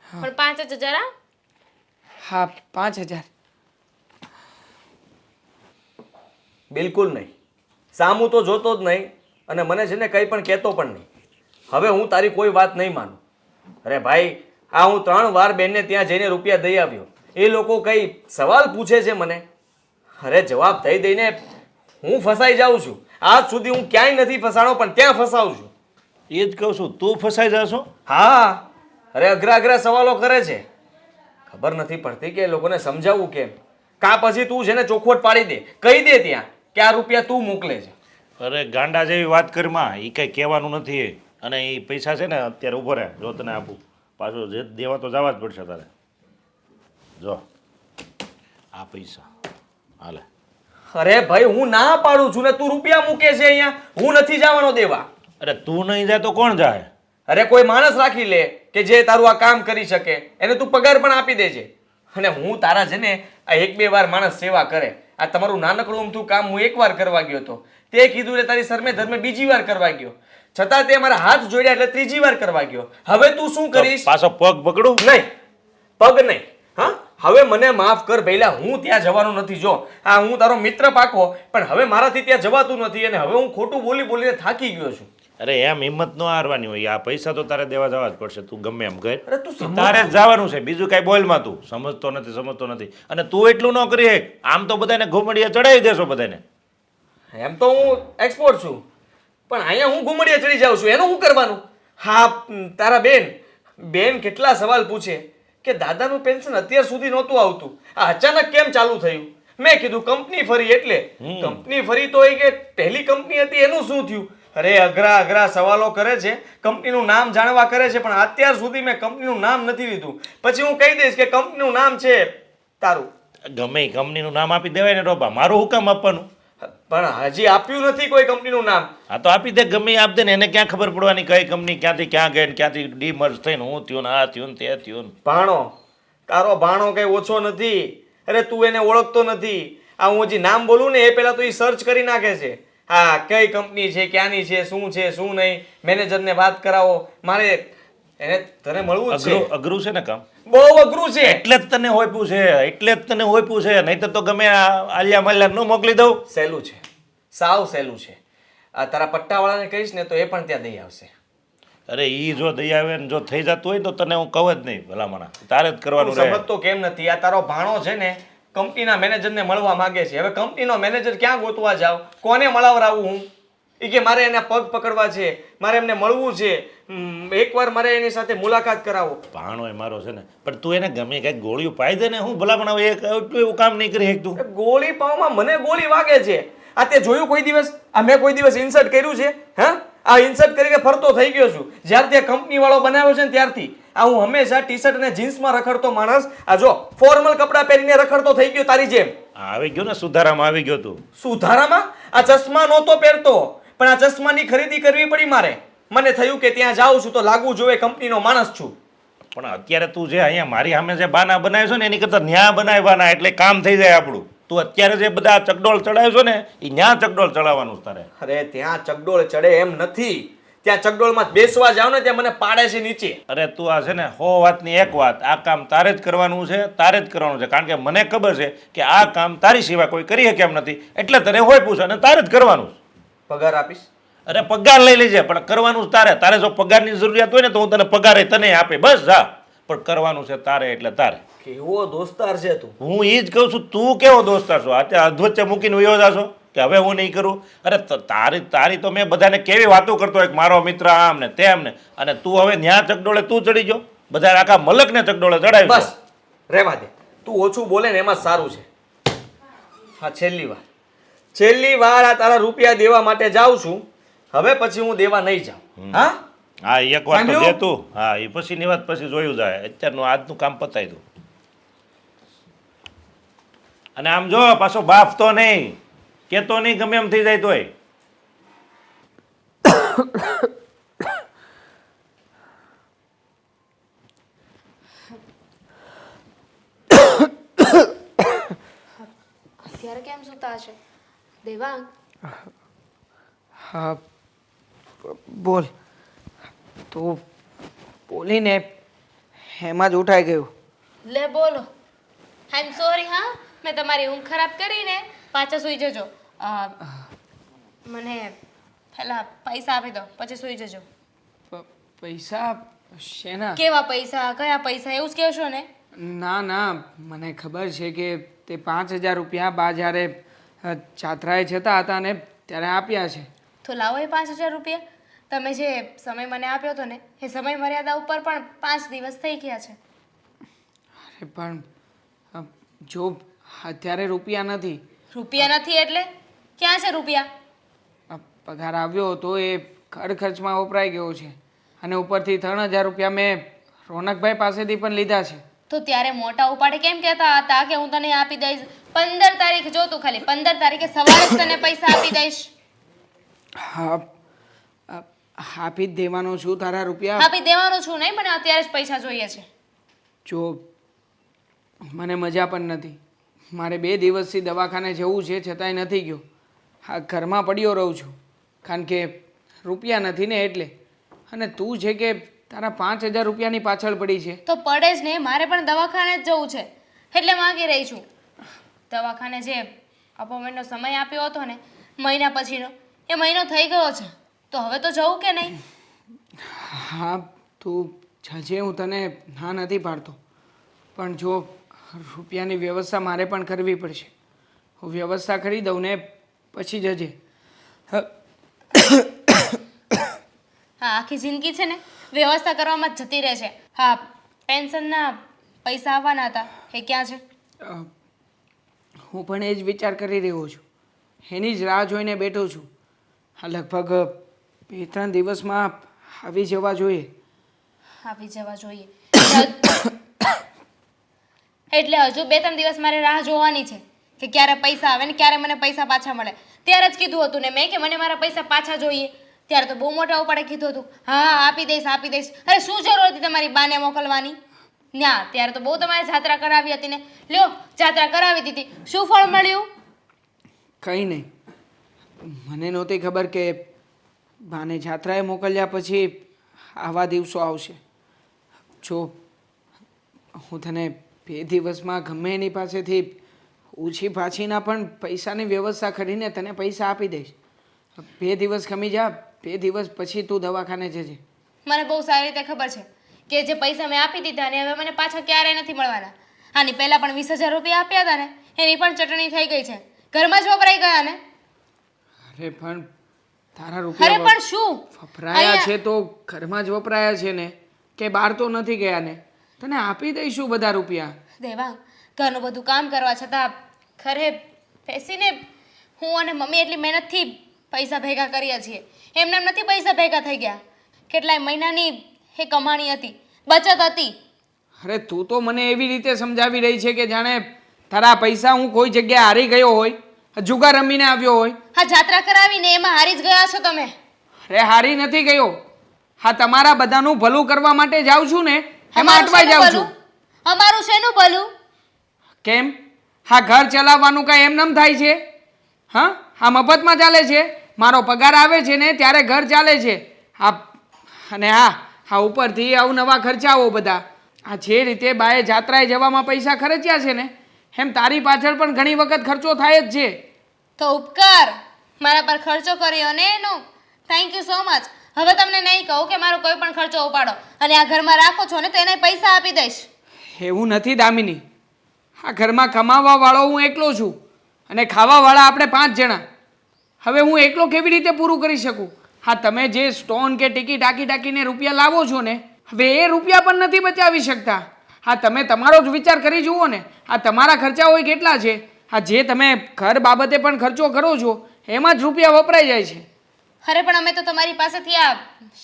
S5: પણ 5,000 હા.
S4: હા 5,000.
S7: બિલકુલ નહીં. સામું તો જોતો જ નહીં અને મને છે ને કંઈ પણ કહેતો પણ નહીં. હવે હું તારી કોઈ વાત નહીં માનું. અરે ભાઈ, આ હું 3 વાર બેનને ત્યાં જઈને રૂપિયા દઈ આવ્યો. એ લોકો કઈ સવાલ પૂછે છે મને. અરે જવાબ દઈ દઈને હું ફસાઈ જાઉં છું. આજ સુધી હું ક્યાંય નથી ફસાણો પણ ત્યાં ફસાઉં છું.
S6: એ જ કહું છું, તું ફસાઈ જશો.
S7: હા, અરે અઘરા સવાલો કરે છે. ખબર નથી પડતી કે એ લોકોને સમજાવવું કેમ. કાં પછી તું છે ને ચોખવટ પાડી દે, કહી દે ત્યાં કે આ રૂપિયા તું મોકલે છે.
S6: અરે ગાંડા જેવી વાત કરમાં, એ કંઈ કહેવાનું નથી. અને એ પૈસા છે ને અત્યારે ઊભો રહે, જો તને આપું પાછું જે દેવા તો જવા જ પડશે તારે. જો આ પૈસા હાલે.
S7: અરે ભાઈ, હું ના પાડું છું ને તું રૂપિયા મૂકે છે અહીંયા. હું નથી જવાનો દેવા.
S6: અરે તું નહીં જાય તો કોણ જાય?
S7: અરે કોઈ માણસ રાખી લે કે જે તારું આ કામ કરી શકે. એને તું પગાર પણ આપી દેજે. અને હું તારા છે ને આ 1-2 વાર માણસ સેવા કરે. આ તમારું નાનકડું અમથું કામ હું 1 વાર કરવા ગયો હતો. તે કીધું એટલે તારી સરમે ધર્મે બીજી વાર કરવા ગયો. છતાં તે મારા હાથ જોડ્યા એટલે ત્રીજી વાર કરવા ગયો. હવે તું શું કરીશ?
S6: પાછો પગ પકડું?
S7: નહીં, પગ નહીં. હા, હવે મને માફ કર ભઈલા, હું ત્યાં જવાનું નથી. જો આ હું તારો મિત્ર પાકો, પણ હવે મારાથી ત્યાં જવાતું નથી અને હવે હું ખોટું બોલીને થાકી ગયો છું.
S6: અરે એમ હિંમત ન હારવાની હોય. આ પૈસા તો તારે દેવા જવા જ પડશે. તું ગમે એમ કર,
S7: અરે તું સમજ.
S6: તારે જ જવાનું છે. બીજું કઈ બોલમાં તું સમજતો નથી. અને તું એટલું ન કરી એક. આમ તો બધાને ઘુમડીએ ચડાવી દેશો બધાને.
S7: એમ તો હું એક્સપોર્ટ છું, પણ અહીંયા હું ઘુમડીએ ચડી જાઉં છું. એનું શું કરવાનું? હા, તારા બેન કેટલા સવાલ પૂછે કે દાદાનું પેન્શન અત્યાર સુધી નહોતું આવતું, આ અચાનક કેમ ચાલુ થયું? મેં કીધું કંપની ફરી. એટલે કંપની ફરી તો એ કે પહેલી કંપની હતી એનું શું થયું? અરે અઘરા સવાલો કરે છે. કંપનીનું નામ જાણવા કરે છે, પણ અત્યાર સુધી મેં કંપનીનું નામ નથી લીધું. પછી હું કહી દઈશ કે કંપનીનું નામ છે તારું.
S6: ગમે એ કંપનીનું નામ આપી દેવાય ને રોબા. મારું હું કામ આપવાનું?
S7: પણ હજી આપ્યું નથી કોઈ કંપનીનું નામ.
S6: હા તો આપી દે, ગમે એ આપી દે ને. એને ક્યાં ખબર પડવાની કઈ કંપની ક્યાંથી ક્યાં ગઈ ને ક્યાંથી ડીમર્જ થઈને હું થયું ને આ થયું ને તે થયું.
S7: ભાણો, તારો ભાણો કઈ ઓછો નથી. અરે તું એને ઓળખતો નથી. આ હું હજી નામ બોલું ને એ પહેલા તો એ સર્ચ કરી નાખે છે. હા, કઈ કંપની છે, ક્યાંની છે, શું નહીં. મેનેજરને વાત કરાવો. મારે એને તને મળવું જ છે.
S6: અઘરું છે ને કામ,
S7: બહુ અઘરું છે.
S6: એટલે જ તને હોઈપું છે. નહીં તો ગમે આલિયા મલ્યા ન મોકલી દઉં.
S7: સહેલું છે, સાવ સહેલું છે. આ તારા પટ્ટાવાળાને કહીશ ને તો એ પણ ત્યાં દઈ આવશે.
S6: અરે ઈ જો દઈ આવે ને જો થઈ જતું હોય તો તને હું કહું જ નહીં ભલામણા. તારે જ કરવાનું
S7: તું
S6: રહે.
S7: સમજતો કેમ નથી? આ તારો ભાણો છે ને કંપનીના મેનેજરને મળવા માંગે છે. હવે કંપનીનો મેનેજર ક્યાં ગોતવા જાવ? કોને મળવરાવું હું? એ કે મારે એના પગ પકડવા છે, મારે એમને મળવું છે. એકવાર મારે એની સાથે મુલાકાત કરાવો.
S6: ભાણો એ મારો છે ને, પણ તું એને ગમે કઈ ગોળીઓ પાઈ દે ને. હું ભલામણા એટલું એવું કામ નહીં કરી શકતું.
S7: ગોળી પાવમાં મને ગોળી વાગે છે. આ તે જોયું કોઈ દિવસ? આ મેં કોઈ દિવસ ઇન્સર્ટ કર્યું છે? હા, આ ઇન્સર્ટ કરીને ફરતો થઈ ગયો છું. જ્યારથી આ કંપની વાળો બનાવ્યો છે ને ત્યારથી આ હું હંમેશા ટી-શર્ટ અને જીન્સમાં રખડતો માણસ આ જો ફોર્મલ કપડાં પહેરીને રખડતો થઈ ગયો તારી જેમ.
S6: આવી ગયો ને, સુધારામાં આવી ગયો તું.
S7: સુધારામાં? આ ચશ્મા નહોતો પહેરતો, પણ આ ચશ્માની ખરીદી કરવી પડી મારે. મને થયું કે ત્યાં જાઉં છું તો લાગવું જોઈએ કંપનીનો માણસ છું.
S6: પણ અત્યારે તું જે અહીંયા મારી સામે જે બાના બનાવ્યો છે ને એની કરતા ન્યા બનાવવાના, એટલે કામ થઈ જાય આપણું. તું અત્યારે જે બધા ચકડોળ ચડાવ્યો છો ને એ ન્યા ચકડોળ ચડાવવાનું તારે.
S7: અરે ત્યાં ચકડોળ ચડે એમ નથી. ત્યાં ચકડોળમાં બેસવા જાવ ને ત્યાં મને પાડે છે નીચે.
S6: અરે તું આ છે ને 100 વાતની એક વાત. આ કામ તારે જ કરવાનું છે, કારણ કે મને ખબર છે કે આ કામ તારી સિવાય કોઈ કરી શકે એમ નથી. એટલે તને હોય પૂછે અને તારે જ કરવાનું.
S7: પગાર આપીશ?
S6: અરે પગાર લઈ લેજે, પણ કરવાનું તારે. તારે જો પગારની જરૂરિયાત હોય ને તો હું તને પગાર તને આપે, બસ જા. પણ કરવાનું છે તારે એટલે તારે.
S7: કેવો દોસ્તાર છે તું.
S6: હું એ જ કહું છું, તું કેવો દોસ્તાર છો? અત્યારે અધવચ્ચે મૂકીને વયો જાશો કે હવે હું નહીં કરું. અરે તારી તો મેં બધાને કેવી વાતો કરતો હોય કે મારો મિત્ર આમ ને તેમ ને, અને તું હવે ન્યા ચકડોળે તું ચડી ગયો. બધા આખા મલકને ચકડોળે ચડાવી.
S7: બસ રહેવા દે. તું ઓછું બોલે ને એમાં સારું છે. હા છેલ્લી વાર આ તારા રૂપિયા દેવા માટે જાઉં છું. હવે પછી હું દેવા નહીં જાઉં. હા
S6: હા એક વાર તો
S7: સાંભળ્યું?
S6: દે તું. હા એ પછીની વાત પછી જોયું જાય. અત્યારનું આજનું કામ પતાવી દઉં. અને આમ જો પાછો બાફતો નહીં, કેતો નહીં, ગમે એમ થઈ જાય તોય.
S5: અત્યારે કેમ સૂતા હશે દેવાંગ?
S4: હા બોલ. તું બોલીને એમાં જ ઉઠાઈ ગયું.
S5: લે બોલો. આઈ એમ સોરી. હા, મેં તમારી ઊંઘ ખરાબ કરીને પાછા સૂઈ જજો. મને પહેલા પૈસા આપી દો, પછી સૂઈ જજો.
S4: પૈસા શેના?
S5: કેવા પૈસા? કયા પૈસા? એવું જ કહેશો ને?
S4: ના ના, મને ખબર છે કે તે 5,000 રૂપિયા બા જ્યારે જાત્રાએ જતા હતા ને ત્યારે આપ્યા છે.
S5: તો લાવો એ 5,000 રૂપિયા. તમે જે સમય મને આપ્યો હતો ને એ સમય મર્યાદા ઉપર પણ 5 દિવસ થઈ ગયા છે.
S4: અરે પણ જો અત્યારે રૂપિયા નથી.
S5: રૂપિયા નથી એટલે? ક્યાં છે રૂપિયા?
S4: પગાર આવ્યો હતો એ ઘર ખર્ચમાં વપરાઈ ગયો છે અને ઉપરથી 3,000 રૂપિયા મેં રોનકભાઈ પાસેથી પણ લીધા છે.
S5: તો ત્યારે મોટા ઉપાડે કેમ કહેતા હતા કે હું તને આપી દઈશ? 15 તારીખ જો તું ખાલી 15 તારીખે સવારે જ તને પૈસા આપી દઈશ.
S4: હા આપી જ દેવાનો છું તારા રૂપિયા.
S5: આપી દેવાનો છું નહીં, મને અત્યારે જ પૈસા જોઈએ છે.
S4: જો મને મજા પણ નથી. મારે 2 દિવસથી દવાખાને જવું છે છતાંય નથી ગયો. હા ઘરમાં પડ્યો રહું છું કારણ કે રૂપિયા નથી ને એટલે. અને તું છે કે તારા 5,000 રૂપિયાની પાછળ પડી છે.
S5: તો પડે જ ને, મારે પણ દવાખાને જ જવું છે એટલે માંગી રહી છું. દવાખાને જે અપોઇન્ટમેન્ટનો સમય આપ્યો હતો ને મહિના પછીનો, એ મહિનો થઈ ગયો છે. તો હવે તો જવું કે નહીં?
S4: હા તું જજે, હું તને ના નથી પાડતો. પણ જો રૂપિયાની વ્યવસ્થા મારે પણ કરવી પડશે. હું વ્યવસ્થા કરી દઉં ને પછી જજે.
S5: હા, આખી જિંદગી છે ને વ્યવસ્થા કરવામાં જ જતી રહે છે. હા, પેન્શનના પૈસા આવવાના હતા, એ ક્યાં છે?
S4: હું પણ એ જ વિચાર કરી રહ્યો છું. એની જ રાહ જોઈને બેઠો છું. હા લગભગ 2-3 દિવસમાં આવી જવા જોઈએ.
S5: આવી જવા જોઈએ એટલે હજુ 2-3 દિવસ મારે રાહ જોવાની છે કે ક્યારે પૈસા આવે ને ક્યારે મને પૈસા પાછા મળે. ત્યારે જ કીધું હતું ને મેં કે મને મારા પૈસા પાછા જોઈએ. ત્યારે તો બહુ મોટા ઉપાડે કીધું હતું હા આપી દઈશ આપી દઈશ. અરે શું જરૂર હતી તમારી બાને મોકલવાની? ના, ત્યારે તો બહુ તમારે જાત્રા કરાવી હતી ને. લ્યો, જાત્રા કરાવી દીધી, શું ફળ મળ્યું?
S4: કંઈ નહીં. મને નહોતી ખબર કે બાને જાત્રાએ મોકલ્યા પછી આવા દિવસો આવશે. જો હું તને 2 દિવસમાં ગમે એની પાસેથી ઓછી પાછીના પણ પૈસાની વ્યવસ્થા કરીને તને પૈસા આપી દઈશ. 2 દિવસ ખમી જા, 2 દિવસ પછી તું દવાખાને જજે.
S5: મને બહુ સારી રીતે ખબર છે કે જે પૈસા મેં આપી દીધા ને હવે મને પાછા ક્યારેય નથી મળવાના. આની પહેલાં પણ 20,000 રૂપિયા આપ્યા હતા ને એની પણ ચટણી થઈ ગઈ છે, ઘરમાં જ વપરાઈ ગયા ને.
S4: અરે પણ તારા
S5: અરે
S4: રૂપિયા
S5: પણ શું
S4: વપરાયા છે તો ઘરમાં જ વપરાયા છે ને, કે બહાર તો નથી ગયા ને? તને આપી દઈશું બધા રૂપિયા.
S5: દેવાંગ, ઘરનું બધું કામ કરવા છતાં ઘરે બેસીને હું અને મમ્મી એટલી મહેનતથી પૈસા ભેગા કર્યા છીએ. એમને એમ નથી પૈસા ભેગા થઈ ગયા. કેટલાય મહિનાની એ કમાણી હતી, બચત હતી.
S4: અરે તું તો મને એવી રીતે સમજાવી રહી છે કે જાણે તારા પૈસા હું કોઈ જગ્યાએ હારી ગયો હોય, જુગાર રમીને આવ્યો હોય.
S5: હા, જાત્રા કરાવીને એમાં હારી જ ગયા છો તમે.
S4: અરે હારી નથી ગયો. હા તમારા બધાનું ભલું કરવા માટે જાઉં છું ને, એમાં
S5: અમારું
S4: અટવાઈ
S5: શેનું
S4: જાઉં છું.
S5: ભલું? અમારું શેનું ભલું?
S4: કેમ? હા ઘર ચલાવવાનું કાંઈ એમ નેમ થાય છે? હા આ મફતમાં ચાલે છે? મારો પગાર આવે છે ને ત્યારે ઘર ચાલે છે. હા અને હા ઉપરથી અવનવા ખર્ચાઓ બધા. આ જે રીતે બાએ જાત્રાએ જવામાં પૈસા ખર્ચ્યા છે ને એમ તારી પાછળ પણ ઘણી વખત ખર્ચો થાય જ છે.
S5: તો ઉપકાર મારા પર ખર્ચો કર્યો ને એનો થેન્ક યુ સો મચ. હવે તમને નહીં કહું કે મારો કોઈ પણ ખર્ચો ઉપાડો અને આ ઘરમાં રાખો છો ને તો એને પૈસા આપી દઈશ.
S4: એવું નથી દામિની. આ ઘરમાં કમાવા વાળો હું એકલો છું અને ખાવાવાળા આપણે 5 જણા. હવે હું એકલો કેવી રીતે પૂરું કરી શકું? હા તમે જે સ્ટોન કે ટિકિટ ટાંકીને રૂપિયા લાવો છો ને, હવે એ રૂપિયા પણ નથી બચાવી શકતા. હા તમે તમારો જ વિચાર કરી જુઓ ને, આ તમારા ખર્ચાઓ કેટલા છે આ જે તમે ઘર બાબતે પણ ખર્ચો કરો છો એમાં જ રૂપિયા વપરાઈ જાય છે.
S5: અરે પણ અમે તો તમારી પાસેથી આ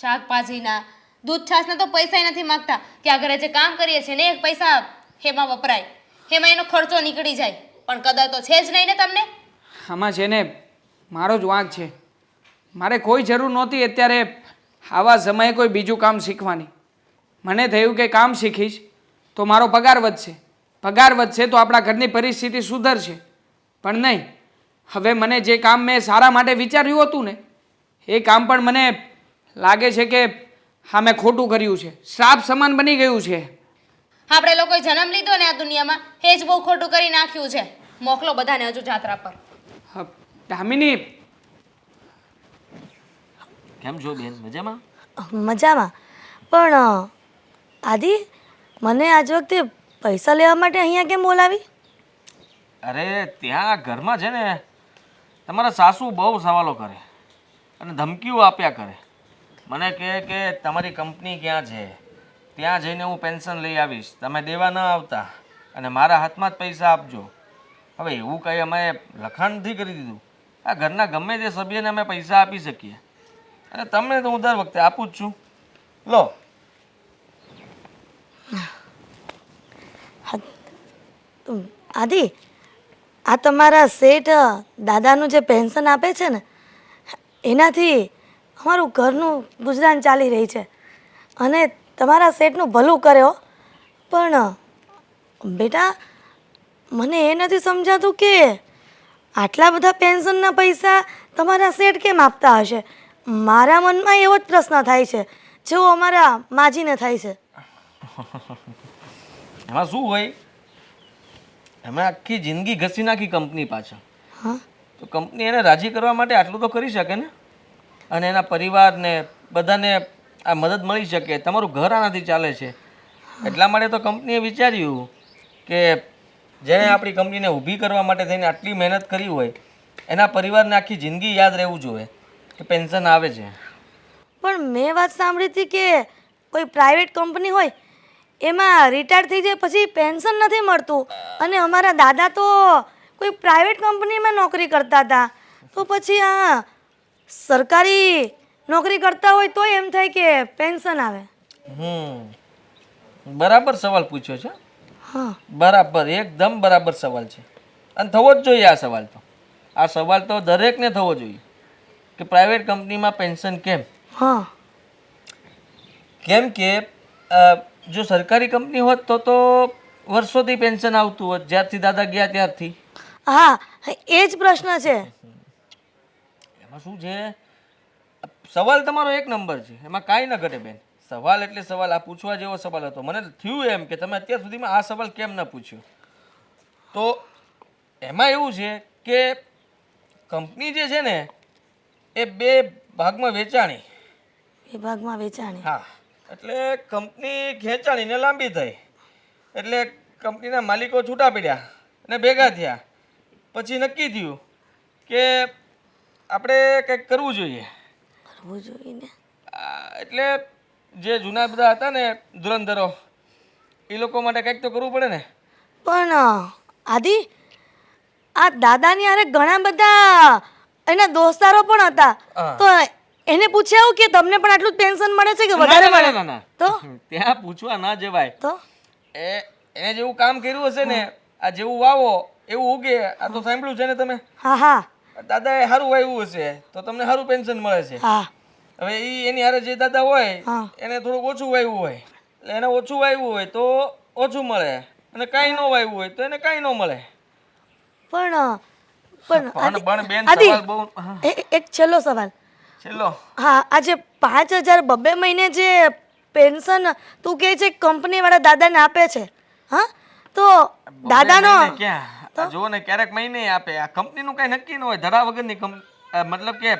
S5: શાકભાજીના દૂધ છાશના તો પૈસા નથી માગતા. ત્યાં ઘરે જે કામ કરીએ છીએ ને એક પૈસા એમાં વપરાય, એમાં એનો ખર્ચો નીકળી જાય. પણ કદર તો છે જ નહીં ને તમને.
S4: આમાં છે ને મારો જ વાંક છે. મારે કોઈ જરૂર નહોતી અત્યારે આવા સમયે કોઈ બીજું કામ શીખવાની. મને થયું કે કામ શીખીશ તો મારો પગાર વધશે, પગાર વધશે તો આપણા ઘરની પરિસ્થિતિ સુધરશે. પણ નહીં, હવે મને જે કામ મેં સારા માટે વિચાર્યું હતું ને એ કામ પણ મને લાગે છે કે હા મેં ખોટું કર્યું છે, શ્રાપ સમાન બની ગયું છે.
S5: આપણે લોકોએ જન્મ લીધો ને આ દુનિયામાં એ જ બહુ ખોટું કરી નાખ્યું છે. મોકલો બધાને હજુ જાત્રા પર.
S4: દામિની,
S7: કેમ છો બેન? મજામાં?
S3: મજામાં. પણ આદિ, મને આજ વખતે પૈસા લેવા માટે અહીંયા કેમ બોલાવી?
S7: અરે ત્યાં ઘરમાં છે ને તમારા સાસુ બહુ સવાલો કરે અને ધમકીઓ આપ્યા કરે. મને કહે કે તમારી કંપની ક્યાં છે, ત્યાં જઈને હું પેન્શન લઈ આવીશ, તમે દેવા ન આવતા અને મારા હાથમાં જ પૈસા આપજો. હવે એવું કંઈ અમે લખાણ નથી કરી દીધું. આ ઘરના ગમે તે સભ્યને અમે પૈસા આપી શકીએ અને તમને તો હું દર વખતે આપું જ છું. લો.
S3: આદિ, આ તમારા શેઠ દાદાનું જે પેન્શન આપે છે ને એનાથી અમારું ઘરનું ગુજરાન ચાલી રહી છે અને તમારા શેઠનું ભલું કરે હો. પણ બેટા, મને એ નથી સમજાતું કે આટલા બધા પેન્શનના પૈસા તમારા શેઠ કેમ આપતા હશે. મારા મનમાં એવો જ પ્રશ્ન થાય છે જેવો અમારા માજીને થાય છે.
S7: એમાં શું હોય, એમાં આખી જિંદગી ઘસી નાખી કંપની પાછળ.
S3: હા,
S7: તો કંપની એને રાજી કરવા માટે આટલું તો કરી શકે ને, અને એના પરિવારને બધાને આ મદદ મળી શકે. તમારું ઘર આનાથી ચાલે છે. એટલા માટે તો કંપનીએ વિચાર્યું કે જેણે આપણી કંપનીને ઊભી કરવા માટે થઈને આટલી મહેનત કરી હોય એના પરિવારને આખી જિંદગી યાદ રહેવું જોઈએ કે પેન્શન આવે છે.
S3: પણ મેં વાત સાંભળી હતી કે કોઈ પ્રાઇવેટ કંપની હોય એમાં રિટાયર થઈ જાય પછી પેન્શન નથી મળતું અને અમારા દાદા તો કોઈ પ્રાઇવેટ કંપનીમાં નોકરી કરતા હતા. તો પછી આ સરકારી નોકરી કરતા હોય તો એમ થાય કે પેન્શન આવે.
S7: બરાબર સવાલ પૂછ્યો છે.
S3: હા,
S7: બરાબર, એકદમ બરાબર સવાલ છે અને થવો જ જોઈએ. આ સવાલ તો દરેકને થવો જોઈએ કે પ્રાઇવેટ કંપનીમાં પેન્શન કેમ.
S3: હા,
S7: કેમ કે જો સરકારી કંપની હોત તો વર્ષોથી પેન્શન આવતું હોત, જ્યારથી દાદા ગયા ત્યારથી.
S3: હા, એ જ પ્રશ્ન છે.
S7: એમાં શું છે, સવાલ તમારો એક નંબર છે, એમાં કાંઈ ન ઘટે બેન. સવાલ એટલે સવાલ, આ પૂછવા જેવો સવાલ હતો. મને થયું એમ કે તમે અત્યાર સુધીમાં આ સવાલ કેમ ન પૂછ્યો. તો એમાં એવું છે કે કંપની જે છે ને એ બે ભાગમાં વેચાણી.
S3: વિભાગમાં વેચાણી.
S7: હા, એટલે કંપની ખેંચાણીને લાંબી થઈ એટલે કંપનીના માલિકો છૂટા પડ્યા અને ભેગા થયા. પછી નક્કી થયું કે આપણે કંઈક કરવું જોઈએ.
S3: કરવું જોઈએ ને.
S7: એટલે જે જૂના બધા હતા ને ધુરંધરો, એ લોકો માટે કંઈક તો કરવું પડે ને.
S3: પણ આદિ, આ દાદાની હારે ઘણા બધા એના દોસ્તારો પણ હતા.
S7: હા.
S3: તો એને પૂછ્યા કે તમને પણ આટલું જ પેન્શન મળે છે કે વધારે મળે?
S7: ના, ના.
S3: તો
S7: ત્યાં પૂછવા ના જવાય.
S3: તો
S7: એને જેવું કામ કર્યું હશે ને, આ જેવું વાવો એવું ઉગે. આ તો સાંભળ્યું છે ને તમે.
S3: હા, હા,
S7: દાદાએ સારું વાવ્યું હશે તો તમને સારું પેન્શન મળે છે.
S3: હા,
S7: હવે એની હારે જે દાદા હોય
S3: હા.
S7: એને થોડુંક ઓછું વાવ્યું હોય એટલે એને ઓછું વાવ્યું હોય તો ઓછું મળે અને કાંઈ ન વાવ્યું હોય તો એને કાંઈ ન મળે.
S3: પણ પણ
S7: પણ બેન,
S3: આદિ,
S7: સવાલ બહુ
S3: એક છેલ્લો સવાલ.
S7: છેલ્લો.
S3: હા, આજે 5,000 બબ્બે મહિને જે પેન્શન તું કહે છે કંપની વાળા દાદાને આપે છે, હા, તો દાદાનો
S7: મહિને ક્યાં જુઓ ને, ક્યારેક મહિને આપે. આ કંપનીનું કાંઈ નક્કી ન હોય, ધડા વગરની મતલબ કે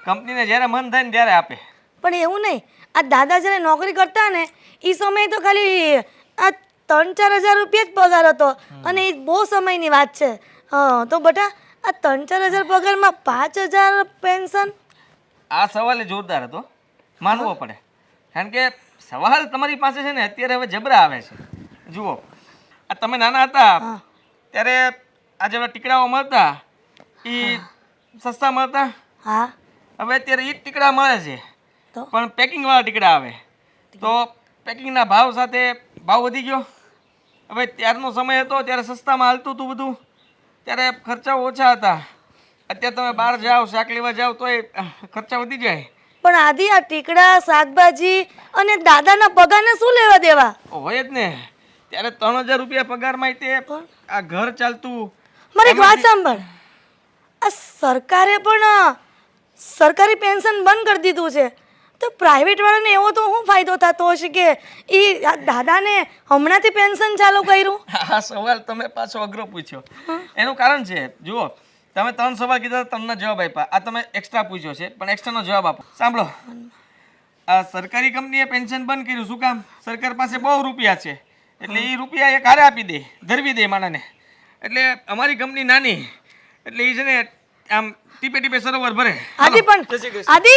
S7: કંપનીને જ્યારે મન થાય ને ત્યારે આપે.
S3: પણ એવું નહીં, આ દાદા જ્યારે નોકરી કરતા ને એ સમયે તો ખાલી આ 3-4 હજાર રૂપિયા જ પગાર હતો અને એ બહુ સમયની વાત છે. હા, તો બેટા આ 3-4 હજાર પગારમાં 5,000 પેન્શન.
S7: આ સવાલ એ જોરદાર હતો, માનવો પડે. કારણ કે સવાલ તમારી પાસે છે ને અત્યારે હવે જબરા આવે છે. જુઓ, આ તમે નાના હતા ત્યારે આ જેવા ટીકડાઓ મળતા એ સસ્તા મળતા.
S3: હા
S7: હવે અત્યારે એ જ ટીકડા મળે છે
S3: તો?
S7: પણ પેકિંગવાળા ટીકડા આવે તો પેકિંગના ભાવ સાથે ભાવ વધી ગયો. હવે ત્યારનો સમય હતો ત્યારે સસ્તામાં હાલતું હતું બધું, ત્યારે ખર્ચાઓ ઓછા હતા. અત્યારે તમે બહાર જાઓ શાક લેવા જાઓ તોય ખર્ચા વધી જાય.
S3: પણ આદિ આ ટીકડા શાકભાજી અને દાદાના પગારને શું લેવા દેવા?
S7: હોય જ ને, ત્યારે 3000 રૂપિયા પગારમાં તે આ ઘર ચાલતું.
S3: મારી એક વાત સાંભળ, આ સરકારે પણ સરકારી પેન્શન બંધ કરી દીધું છે, તો પ્રાઇવેટ વાળાને એવો તો શું ફાયદો થતો હશે કે એ દાદાને હમણાંથી પેન્શન ચાલુ કર્યું?
S7: આ સવાલ તમે પાછો અઘરો પૂછ્યો. એનું કારણ છે, જુઓ તમે 3 સવાલ કીધા તમને જવાબ આપ્યા, આ તમે એક્સ્ટ્રા પૂછ્યો છે પણ એક્સ્ટ્રાનો જવાબ આપો. સાંભળો, આ સરકારી કંપનીએ પેન્શન બંધ કર્યું. શું કામ? સરકાર પાસે બહુ રૂપિયા છે એટલે એ રૂપિયા એક હારે આપી દે, ધરવી દે માણસને. એટલે અમારી કંપની નાની એટલે એ છે ને આમ ટીપે ટીપે સરોવર ભરે.
S3: આદિ
S7: હાલો,
S3: પણ
S7: જય શ્રી કૃષ્ણ.
S3: આદિ,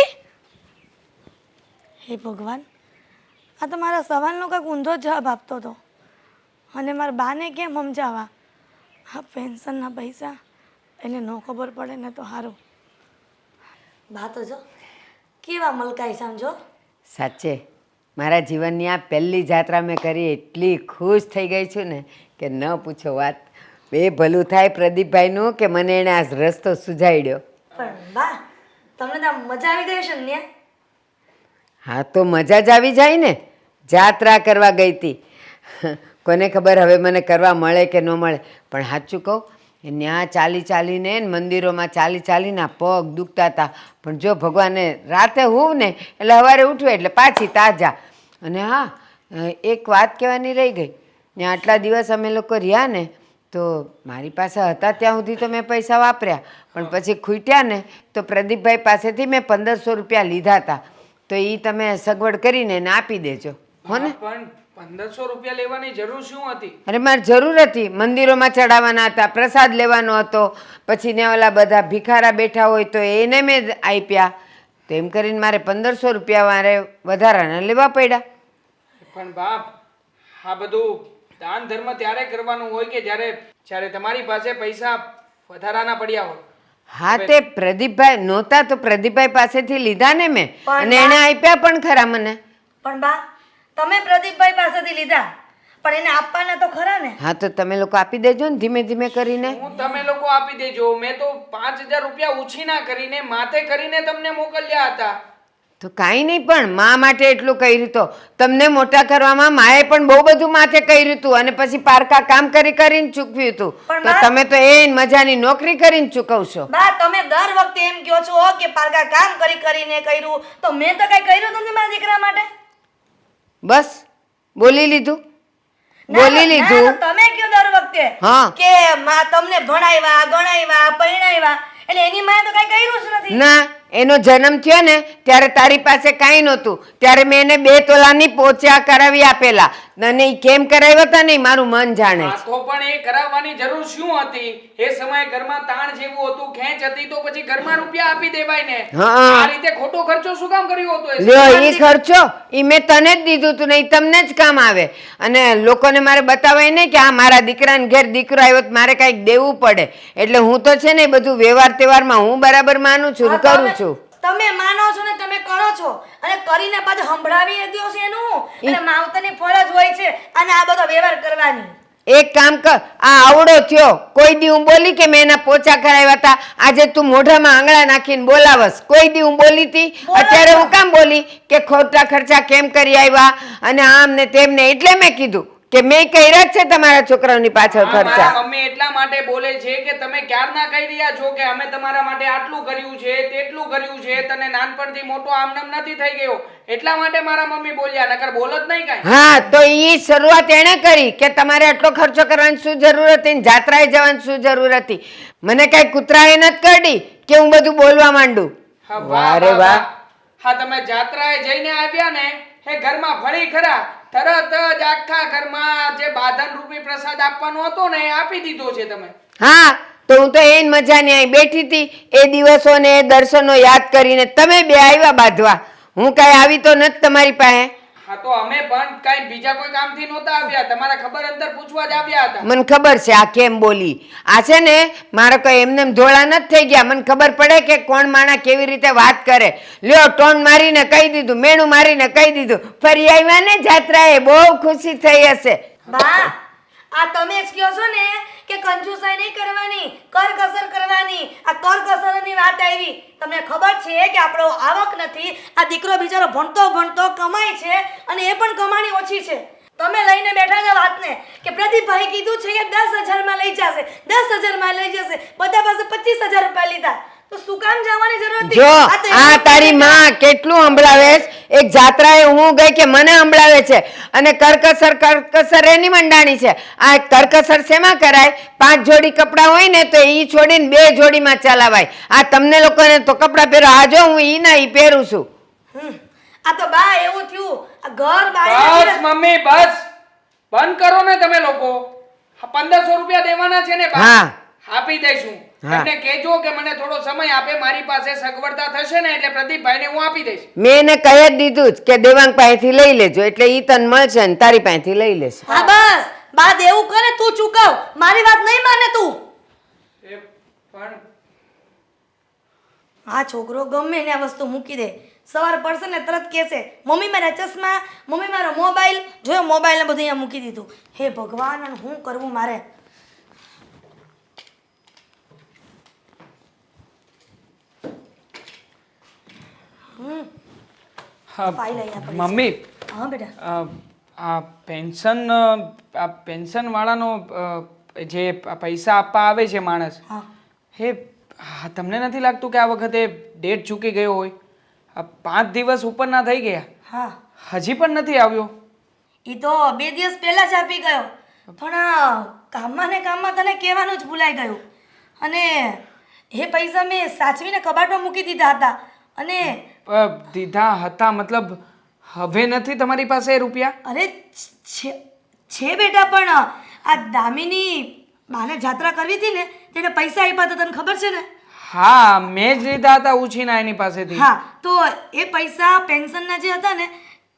S3: હે ભગવાન, આ તો મારા સવાલનો કંઈક ઊંધો જવાબ આપતો હતો અને મારા બાને કેમ સમજાવવા? આ પેન્શનના પૈસા એને ન ખબર પડે ને તો સારું. બા તો જો કેવા મલકાઈ સમજો.
S2: સાચે મારા જીવનની આ પહેલી જાત્રા મેં કરી, એટલી ખુશ થઈ ગઈ છું ને કે ન પૂછો વાત. બે ભલું થાય પ્રદીપભાઈનું કે મને એણે આ રસ્તો સુઝાડ્યો.
S3: પણ બા તમને તો મજા આવી ગઈ છે ને?
S2: હા તો મજા જ આવી જાય ને. જાત્રા કરવા ગઈ હતી, કોને ખબર હવે મને કરવા મળે કે ન મળે. પણ સાચું કહું, ત્યાં ચાલી ચાલીને મંદિરોમાં ચાલી ચાલીને પગ દુખતા હતા. પણ જો ભગવાને રાતે હું ને એટલે સવારે ઉઠવે એટલે પાછી તાજા. અને હા, એક વાત કહેવાની રહી ગઈ. ત્યાં આટલા દિવસ અમે લોકો રહ્યા ને તો મારી પાસે હતા ત્યાં સુધી તો મેં પૈસા વાપર્યા, પણ પછી ખૂટ્યા ને તો પ્રદીપભાઈ પાસેથી મેં 1500 રૂપિયા લીધા હતા. તો એ તમે સગવડ કરીને એને આપી દેજો હો ને.
S4: પણ 1500 રૂપિયા લેવાની જરૂર શું હતી?
S2: અરે મારે જરૂર હતી, મંદિરોમાં ચડાવવાના હતા, પ્રસાદ લેવાનો હતો, પછી ને ઓલા બધા ભિખારા બેઠા હોય તો એને મેં આપ્યા. તો એમ કરીને મારે 1500 રૂપિયા મારે વધારાના લેવા પડ્યા.
S4: પણ બાપ, આ બધું દાન ધર્મ ત્યારે કરવાનું હોય કે જ્યારે તમારી પાસે પૈસા વધારાના પડ્યા હોય.
S2: હા તે પ્રદીપભાઈ નહોતા તો પ્રદીપભાઈ પાસેથી લીધા ને મેં, અને એને આપ્યા પણ ખરા મને.
S3: પણ બા તમે પ્રદીપભાઈ પાસેથી લીધા પણ એને આપવાના તો ખરા ને?
S2: હા તો તમે લોકો આપી દેજો ને ધીમે ધીમે કરીને.
S4: હું તમે લોકો આપી દેજો. મેં તો 5000 રૂપિયા ઉછીના કરીને માથે કરીને તમને મોકલ્યા હતા.
S2: તો કાંઈ નહીં, પણ મા માટે એટલું કર્યું તો તમને મોટા કરવામાં માએ પણ બહુ બધું માથે કર્યું હતું અને પછી પારકા કામ કરી કરીને ચૂકવ્યું હતું. તો તમે તો એ મજાની નોકરી કરીને ચૂકવશો.
S3: બા તમે દર વખતે એમ કહો છો કે પારકા કામ કરીને કર્યું, તો મેં તો કઈ કર્યું નથી મારા દીકરા માટે.
S2: બસ બોલી લીધું, બોલી લીધું.
S3: તમે કયો દર વખતે
S2: હા.
S3: કે માં તમને ભણાવ્યા ગણાવ્યા પરણાવ્યા, એટલે એની માએ તો કઈ કર્યું જ નથી.
S2: ના, એનો જન્મ થયો ને ત્યારે તારી પાસે કાંઈ નહોતું, ત્યારે મેં એને 2 તોલાની પોચા કરાવી આપેલા. અને ઈ કેમ કરાવ્યા હતા ને ઈ મારું મન જાણે છે.
S4: તો પણ એ કરાવવાની જરૂર શું હતી? એ સમયે ઘરમાં તાણ જેવું હતું, ખેંચ હતી, તો પછી ઘરમાં રૂપિયા આપી દેવાય ને.
S2: હા.
S4: આ રીતે ખોટો ખર્ચો શું કામ કર્યો હતો?
S2: લ્યો ઈ ખર્ચો ઈ મેં તને જ દીધું તું ને ઈ તમને જ કામ આવે. અને લોકોને મારે બતાવાય નહીં કે આ મારા દીકરાને ઘેર દીકરો આવ્યો તો મારે કાંઈક દેવું પડે. એટલે હું તો છે ને એ બધું વ્યવહાર તહેવારમાં હું બરાબર માનું છું ને કરું છું.
S3: તમે માનો છો ને તમે કરો છો અને કરીને પાછું સંભળાવી દો છો એનું. એટલે માવતરની ફરજ હોય છે અને આ બધો વ્યવહાર કરવાની.
S2: એક કામ કર, આ આવડો થયો કોઈ દી હું બોલી કે મેં એના પોચા કરાવ્યા હતા? આજે તું મોઢામાં આંગળા નાખીને બોલાવસ. કોઈ દી હું બોલી હતી? અત્યારે હું કામ બોલી કે ખોટા ખર્ચા કેમ કરી આવ્યા અને આમ ને તેમ ને? એટલે મેં કીધું કે મેં કર્યા જ છે તમારા છોકરાઓની પાછળ ખર્ચા.
S4: મારા મમ્મી એટલા માટે બોલે છે કે તમે ક્યારના કહી રહ્યા છો કે અમે તમારા માટે આટલું કર્યું છે, તેટલું કર્યું છે, તને નાનપણથી મોટો આમનામ નથી થઈ ગયો, એટલા માટે મારા મમ્મી બોલ્યા, નકર બોલ જ નહીં કાંઈ.
S2: હા તો ઈ શરૂઆત એણે કરી કે તમારે આટલો ખર્ચો કરવાની શું જરૂર હતી ને જાત્રાએ જવાની શું જરૂર હતી? મને કઈ કૂતરાએ નથી કરડી કે હું બધું બોલવા માંડું.
S4: હા,
S2: વાહ રે વાહ.
S4: હા, તમે જાત્રાએ જઈને આવ્યા ને એ ઘરમાં ફરી ખરા, તરત જ આખા ઘરમાં જે બાધન રૂપી પ્રસાદ આપવાનો હતો ને એ આપી દીધો છે તમે.
S2: હા તો હું તો એન મજાની અહીં બેઠી હતી એ દિવસો ને એ દર્શનો યાદ કરીને. તમે બે આવ્યા બાંધવા, હું કાંઈ આવી તો નથી તમારી પાસે.
S4: હા તો અમે પણ કાંઈ બીજા કોઈ કામથી નહોતા આવ્યા, તમારા ખબર અંતર પૂછવા જ આવ્યા હતા.
S2: મને ખબર છે આ કેમ બોલી. આ છે ને મારે કઈ એમને એમ ધોળા નથી થઈ ગયા. મને ખબર પડે કે કોણ માણા કેવી રીતે વાત કરે. લ્યો ટોન મારીને કહી દીધું, મેણું મારીને કહી દીધું. ફરી આવ્યા ને જાત્રાએ, બહુ ખુશી થઈ હશે.
S3: બા આ તમે જ કહો છો ને કે કંજુસાઈ નહીં કરવાની, કરકસર કરવાની. આ કરકસરની વાત આવી. તમને ખબર છે કે આપણો આવક નથી, આ દીકરો બિચારો ભણતો ભણતો કમાય છે અને એ પણ કમાણી ઓછી છે. તમે લઈને બેઠા છો વાતને કે પ્રદીપભાઈ કીધું છે કે 10,000 લઈ જશે, 10,000 લઈ જશે. બધા પાસે 25,000 રૂપિયા લીધા, તો શું કામ જવાની જરૂર હતી?
S2: જો
S3: આ તો
S2: આ તારી માં કેટલું સંભળાવે. એક જાત્રાએ હું ગઈ કે મને સંભળાવે છે અને કરકસર એની મંડાણી છે. આ કરકસર શેમાં કરાય? 5 જોડી કપડાં હોય ને તો ઈ છોડીને 2 જોડીમાં ચલાવાય. આ તમને લોકોને તો કપડાં પહેરો, આ જો હું ઈ ના ઈ પહેરું છું.
S3: આ તો બા એવું થયું. આ ઘર
S4: બસ
S3: બાળી
S4: મમ્મી બસ, બંધ કરો ને તમે લોકો. 1500 રૂપિયા દેવાના છે ને બા?
S2: હા.
S4: આપી દઈશું.
S2: હા.
S4: એમને કહેજો કે મને થોડો સમય આપે, મારી પાસે સગવડતા થશે ને એટલે પ્રદીપભાઈને હું આપી દઈશ.
S2: મેં એને કહી જ દીધું જ કે દેવાંગ પાસેથી લઈ લેજો, એટલે ઈ તને મળશે ને તારી પાસેથી લઈ લેશે.
S3: હા બસ બા દેવું કરે તું ચૂકવ, મારી વાત નહીં માને તું.
S4: એ પણ
S3: આ છોકરો ગમે ને આ વસ્તુ મૂકી દે, સવાર પડશે ને તરત કહેશે મમ્મી મારા ચશ્મા, મમ્મી મારો મોબાઈલ. જોયો મોબાઈલ ને બધું અહીંયા મૂકી દીધું. હે ભગવાન અને શું કરવું મારે?
S4: હા,
S3: ફાઇલ અહીંયા પડી છે.
S4: મમ્મી
S3: હા બેટા.
S4: આ પેન્શન વાળાનો જે પૈસા આપવા આવે છે માણસ,
S3: હા
S4: હા, તમને નથી લાગતું કે આ વખતે ડેટ ચૂકી ગયો હોય? 5 દિવસ ઉપરના થઈ ગયા,
S3: હા
S4: હજી પણ નથી આવ્યો.
S3: એ તો 2 દિવસ પહેલા જ આપી ગયો, પણ કામમાં ને કામમાં તને કહેવાનું જ ભૂલાઈ ગયું. અને એ પૈસા મેં સાચવીને કબાટમાં મૂકી દીધા હતા. અને
S4: દીધા હતા મતલબ હવે નથી તમારી પાસે એ રૂપિયા?
S3: અરે છે બેટા, પણ આ દામિની માને જાત્રા કરવી હતી ને તેને પૈસા આપ્યા હતા, તને ખબર છે ને?
S4: હા, મેં જ લીધા હતા ઉછીના એની પાસેથી.
S3: હા, તો એ પૈસા પેન્શનના જે હતા ને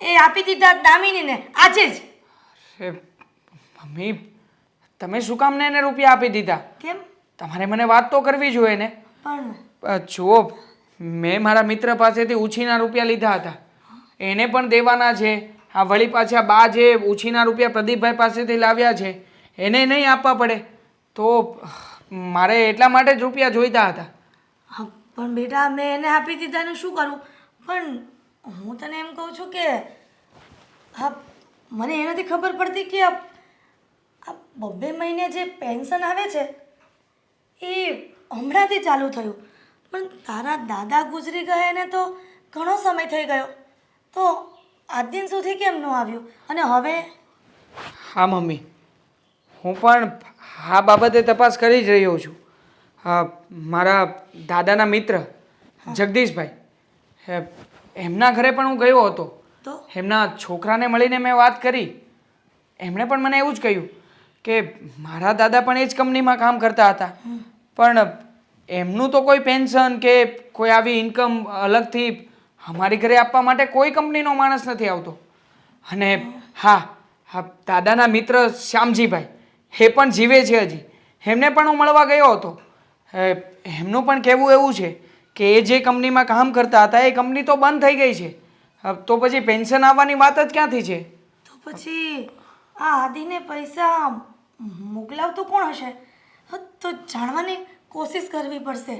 S3: એ આપી દીધા દામિનીને આજે જ.
S4: એ મમ્મી, તમે શું કામ ને એને રૂપિયા આપી દીધા?
S3: કેમ?
S4: તમારે મને વાત તો કરવી જોઈએ ને.
S3: પણ
S4: જુઓ, મેં મારા મિત્ર પાસેથી ઉછીના રૂપિયા લીધા હતા, એને પણ દેવાના છે. આ વળી પાછા બા જે ઉછીના રૂપિયા પ્રદીપભાઈ પાસેથી લાવ્યા છે એને નહીં આપવા પડે, તો મારે એટલા માટે જ રૂપિયા જોઈતા હતા.
S3: હા, પણ બેટા મેં એને આપી દીધા એનું શું કરું? પણ હું તને એમ કહું છું કે હા, મને એ નથી ખબર પડતી કે આ 2 મહિને જે પેન્શન આવે છે એ હમણાંથી ચાલુ થયું, પણ તારા દાદા ગુજરી ગયા એને તો ઘણો સમય થઈ ગયો, તો આજ દિન સુધી કેમ ન આવ્યું? અને હવે?
S4: હા મમ્મી, હું પણ આ બાબતે તપાસ કરી જ રહ્યો છું. મારા દાદાના મિત્ર જગદીશભાઈ, એમના ઘરે પણ હું ગયો હતો.
S3: તો
S4: એમના છોકરાને મળીને મેં વાત કરી. એમણે પણ મને એવું જ કહ્યું કે મારા દાદા પણ એ જ કંપનીમાં કામ કરતા હતા, પણ એમનું તો કોઈ પેન્શન કે કોઈ આવી ઇન્કમ અલગથી અમારી ઘરે આપવા માટે કોઈ કંપનીનો માણસ નથી આવતો. અને હા, દાદાના મિત્ર શ્યામજીભાઈ એ પણ જીવે છે હજી, એમને પણ હું મળવા ગયો હતો. એમનું પણ કહેવું એવું છે કે એ જે કંપનીમાં કામ કરતા હતા એ કંપની તો બંધ થઈ ગઈ છે, તો પછી પેન્શન આવવાની વાત જ ક્યાંથી છે?
S3: તો પછી આ આદિને પૈસા મોકલાવતું કોણ હશે? તો જાણવાની કોશિશ કરવી પડશે.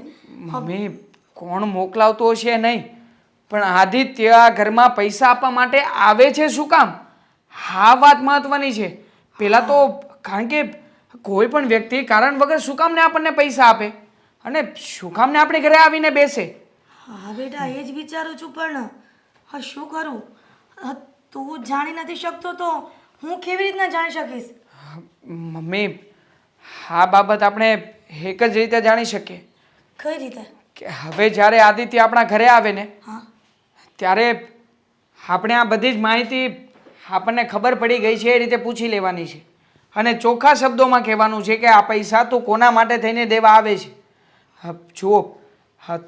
S4: મમ્મી, કોણ મોકલાવતો હશે નહીં, પણ આદિત્ય આ ઘરમાં પૈસા આપવા માટે આવે છે શું કામ? આ વાત મહત્વની છે. પહેલાં તો કારણ કે કોઈ પણ વ્યક્તિ કારણ વગર શું કામને આપણને પૈસા આપે અને શું કામને આપણે ઘરે આવીને બેસે?
S3: હા બેટા, એ જ વિચારું છું, પણ હા શું કરું? તું જાણી નથી શકતો તો હું કેવી રીતના જાણી શકીશ?
S4: મમ્મી, આ બાબત આપણે એક જ રીતે જાણી શકીએ
S3: કઈ રીતે?
S4: કે હવે જ્યારે આદિત્ય આપણા ઘરે આવે ને
S3: હા
S4: ત્યારે આપણે આ બધી જ માહિતી આપણને ખબર પડી ગઈ છે એ રીતે પૂછી લેવાની છે અને ચોખ્ખા શબ્દોમાં કહેવાનું છે કે આ પૈસા તું કોના માટે થઈને દેવા આવે છે. જુઓ,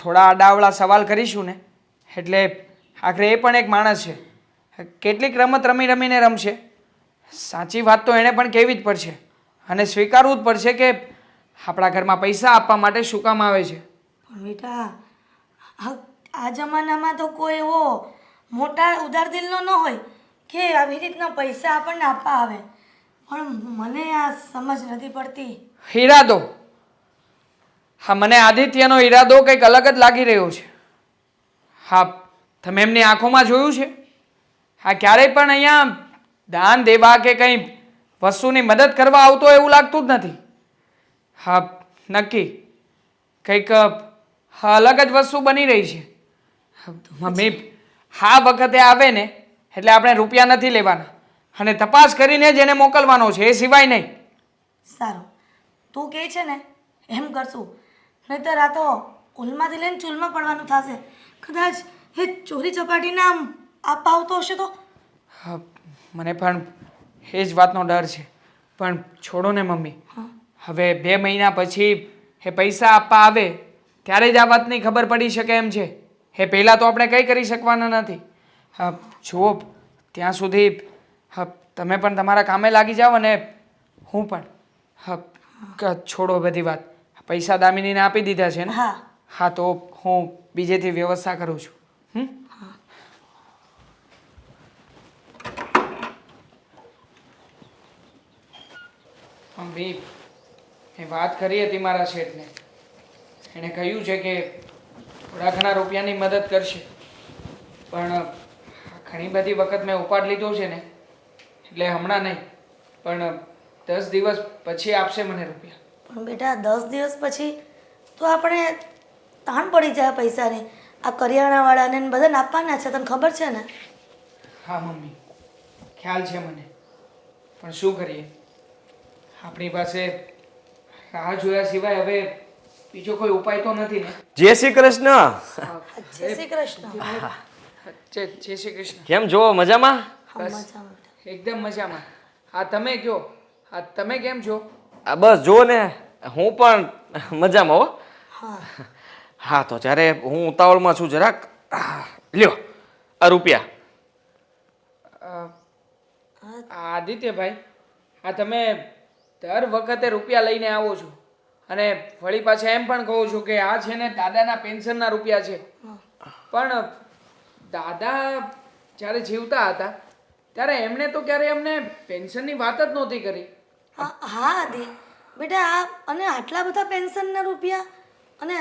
S4: થોડા આડાવડા સવાલ કરીશું ને એટલે આખરે એ પણ એક માણસ છે કેટલીક રમત રમી રમીને રમશે. સાચી વાત તો એણે પણ કહેવી જ પડશે અને સ્વીકારવું જ પડશે કે આપણા ઘરમાં પૈસા આપવા માટે શું કામ આવે છે.
S3: પણ બેટા આ જમાનામાં તો કોઈ એવો મોટા ઉદાર દિલનો ન હોય કે આવી રીતના પૈસા આપણને આપવા આવે. પણ મને આ સમજ નથી પડતી.
S4: ઈરાદો, હા, મને આદિત્યનો ઈરાદો કંઈક અલગ જ લાગી રહ્યો છે. હા, તમે એમની આંખોમાં જોયું છે? હા, ક્યારેય પણ અહીંયા દાન દેવા કે કંઈ વસ્તુની મદદ કરવા આવતો એવું લાગતું જ નથી. હા, નક્કી કંઈક અલગ જ વસ્તુ બની રહી છે. મમ્મી, આ વખતે આવે ને એટલે આપણે રૂપિયા નથી લેવાના અને તપાસ કરીને જ એને મોકલવાનો છે, એ સિવાય નહીં.
S3: સારું, તું કહે છે ને એમ કરશું. નહીંતર આ તો ઉલમાંથી લઈને ચૂલમાં પડવાનું થશે. કદાચ એ ચોરી ચપાટીના આમ આપવા આવતો હશે તો.
S4: હા, મને પણ એ જ વાતનો ડર છે. પણ છોડો ને મમ્મી, હવે 2 મહિના પછી એ પૈસા આપવા આવે ત્યારે જ આ વાતની ખબર પડી શકે એમ છે. એ પહેલાં તો આપણે કંઈ કરી શકવાના નથી. હા, જુઓ, ત્યાં સુધી તમે પણ તમારા કામે લાગી જાઓ અને હું પણ. હા, છોડો બધી વાત. પૈસા દામિનીને આપી દીધા છે ને?
S3: હા.
S4: હા, તો હું બીજેથી વ્યવસ્થા કરું છું. મમ્મી, મેં વાત કરી હતી મારા શેઠને. એણે કહ્યું છે કે થોડા ઘણા રૂપિયાની મદદ કરશે. પણ ઘણી બધી વખત મેં ઉપાડ લીધો છે ને એટલે હમણાં નહીં, પણ 10 દિવસ પછી આપશે મને રૂપિયા.
S3: પણ બેટા 10 દિવસ પછી તો આપણે તાણ પડી જાય પૈસાની. આ કરિયાણાવાળાને ને બધાને આપવાના છે, તને ખબર છે ને?
S4: હા મમ્મી, ખ્યાલ છે મને. પણ શું કરીએ, આપણી પાસે રાહ જોયા સિવાય હવે બીજો કોઈ ઉપાય તો નથી ને.
S7: જય શ્રી કૃષ્ણ.
S3: જય શ્રી કૃષ્ણ.
S4: જય શ્રી કૃષ્ણ.
S7: કેમ છો, મજામાં?
S3: હા, મજામાં.
S4: એકદમ મજામાં. હા, તમે કયો, હા, તમે કેમ છો?
S7: બસ જો ને, હું પણ મજામાં હો.
S3: હા.
S7: હા, તો જ્યારે હું ઉતાવળમાં છું જરાક, લ્યો આ રૂપિયા.
S4: આદિત્યભાઈ, આ તમે દર વખતે રૂપિયા લઈને આવો છો અને વળી પાછા એમ પણ કહો છો કે આ છે ને દાદાના પેન્શનના રૂપિયા છે. પણ દાદા જ્યારે જીવતા હતા ત્યારે એમણે તો ક્યારે અમને પેન્શનની વાત જ નહોતી કરી.
S3: હા આદિ, બેટા આ અને આટલા બધા પેન્શનના રૂપિયા અને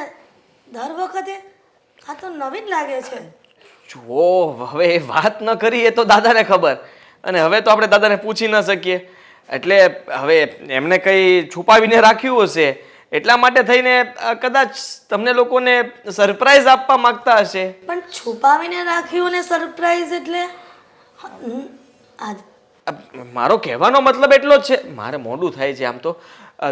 S3: દર વખતે આ તો નવીન લાગે છે.
S7: જો હવે એ વાત ન કરી એ તો દાદાને ખબર, અને હવે તો આપણે દાદાને પૂછી ન શકીએ. એટલે હવે એમને કંઈ છુપાવીને રાખ્યું હશે, એટલા માટે થઈને કદાચ તમને લોકોને સરપ્રાઈઝ આપવા માંગતા હશે.
S3: પણ છુપાવીને રાખ્યું ને સરપ્રાઈઝ એટલે
S7: મારો કહેવાનો મતલબ એટલો જ છે. મારે મોડું થાય છે આમ તો.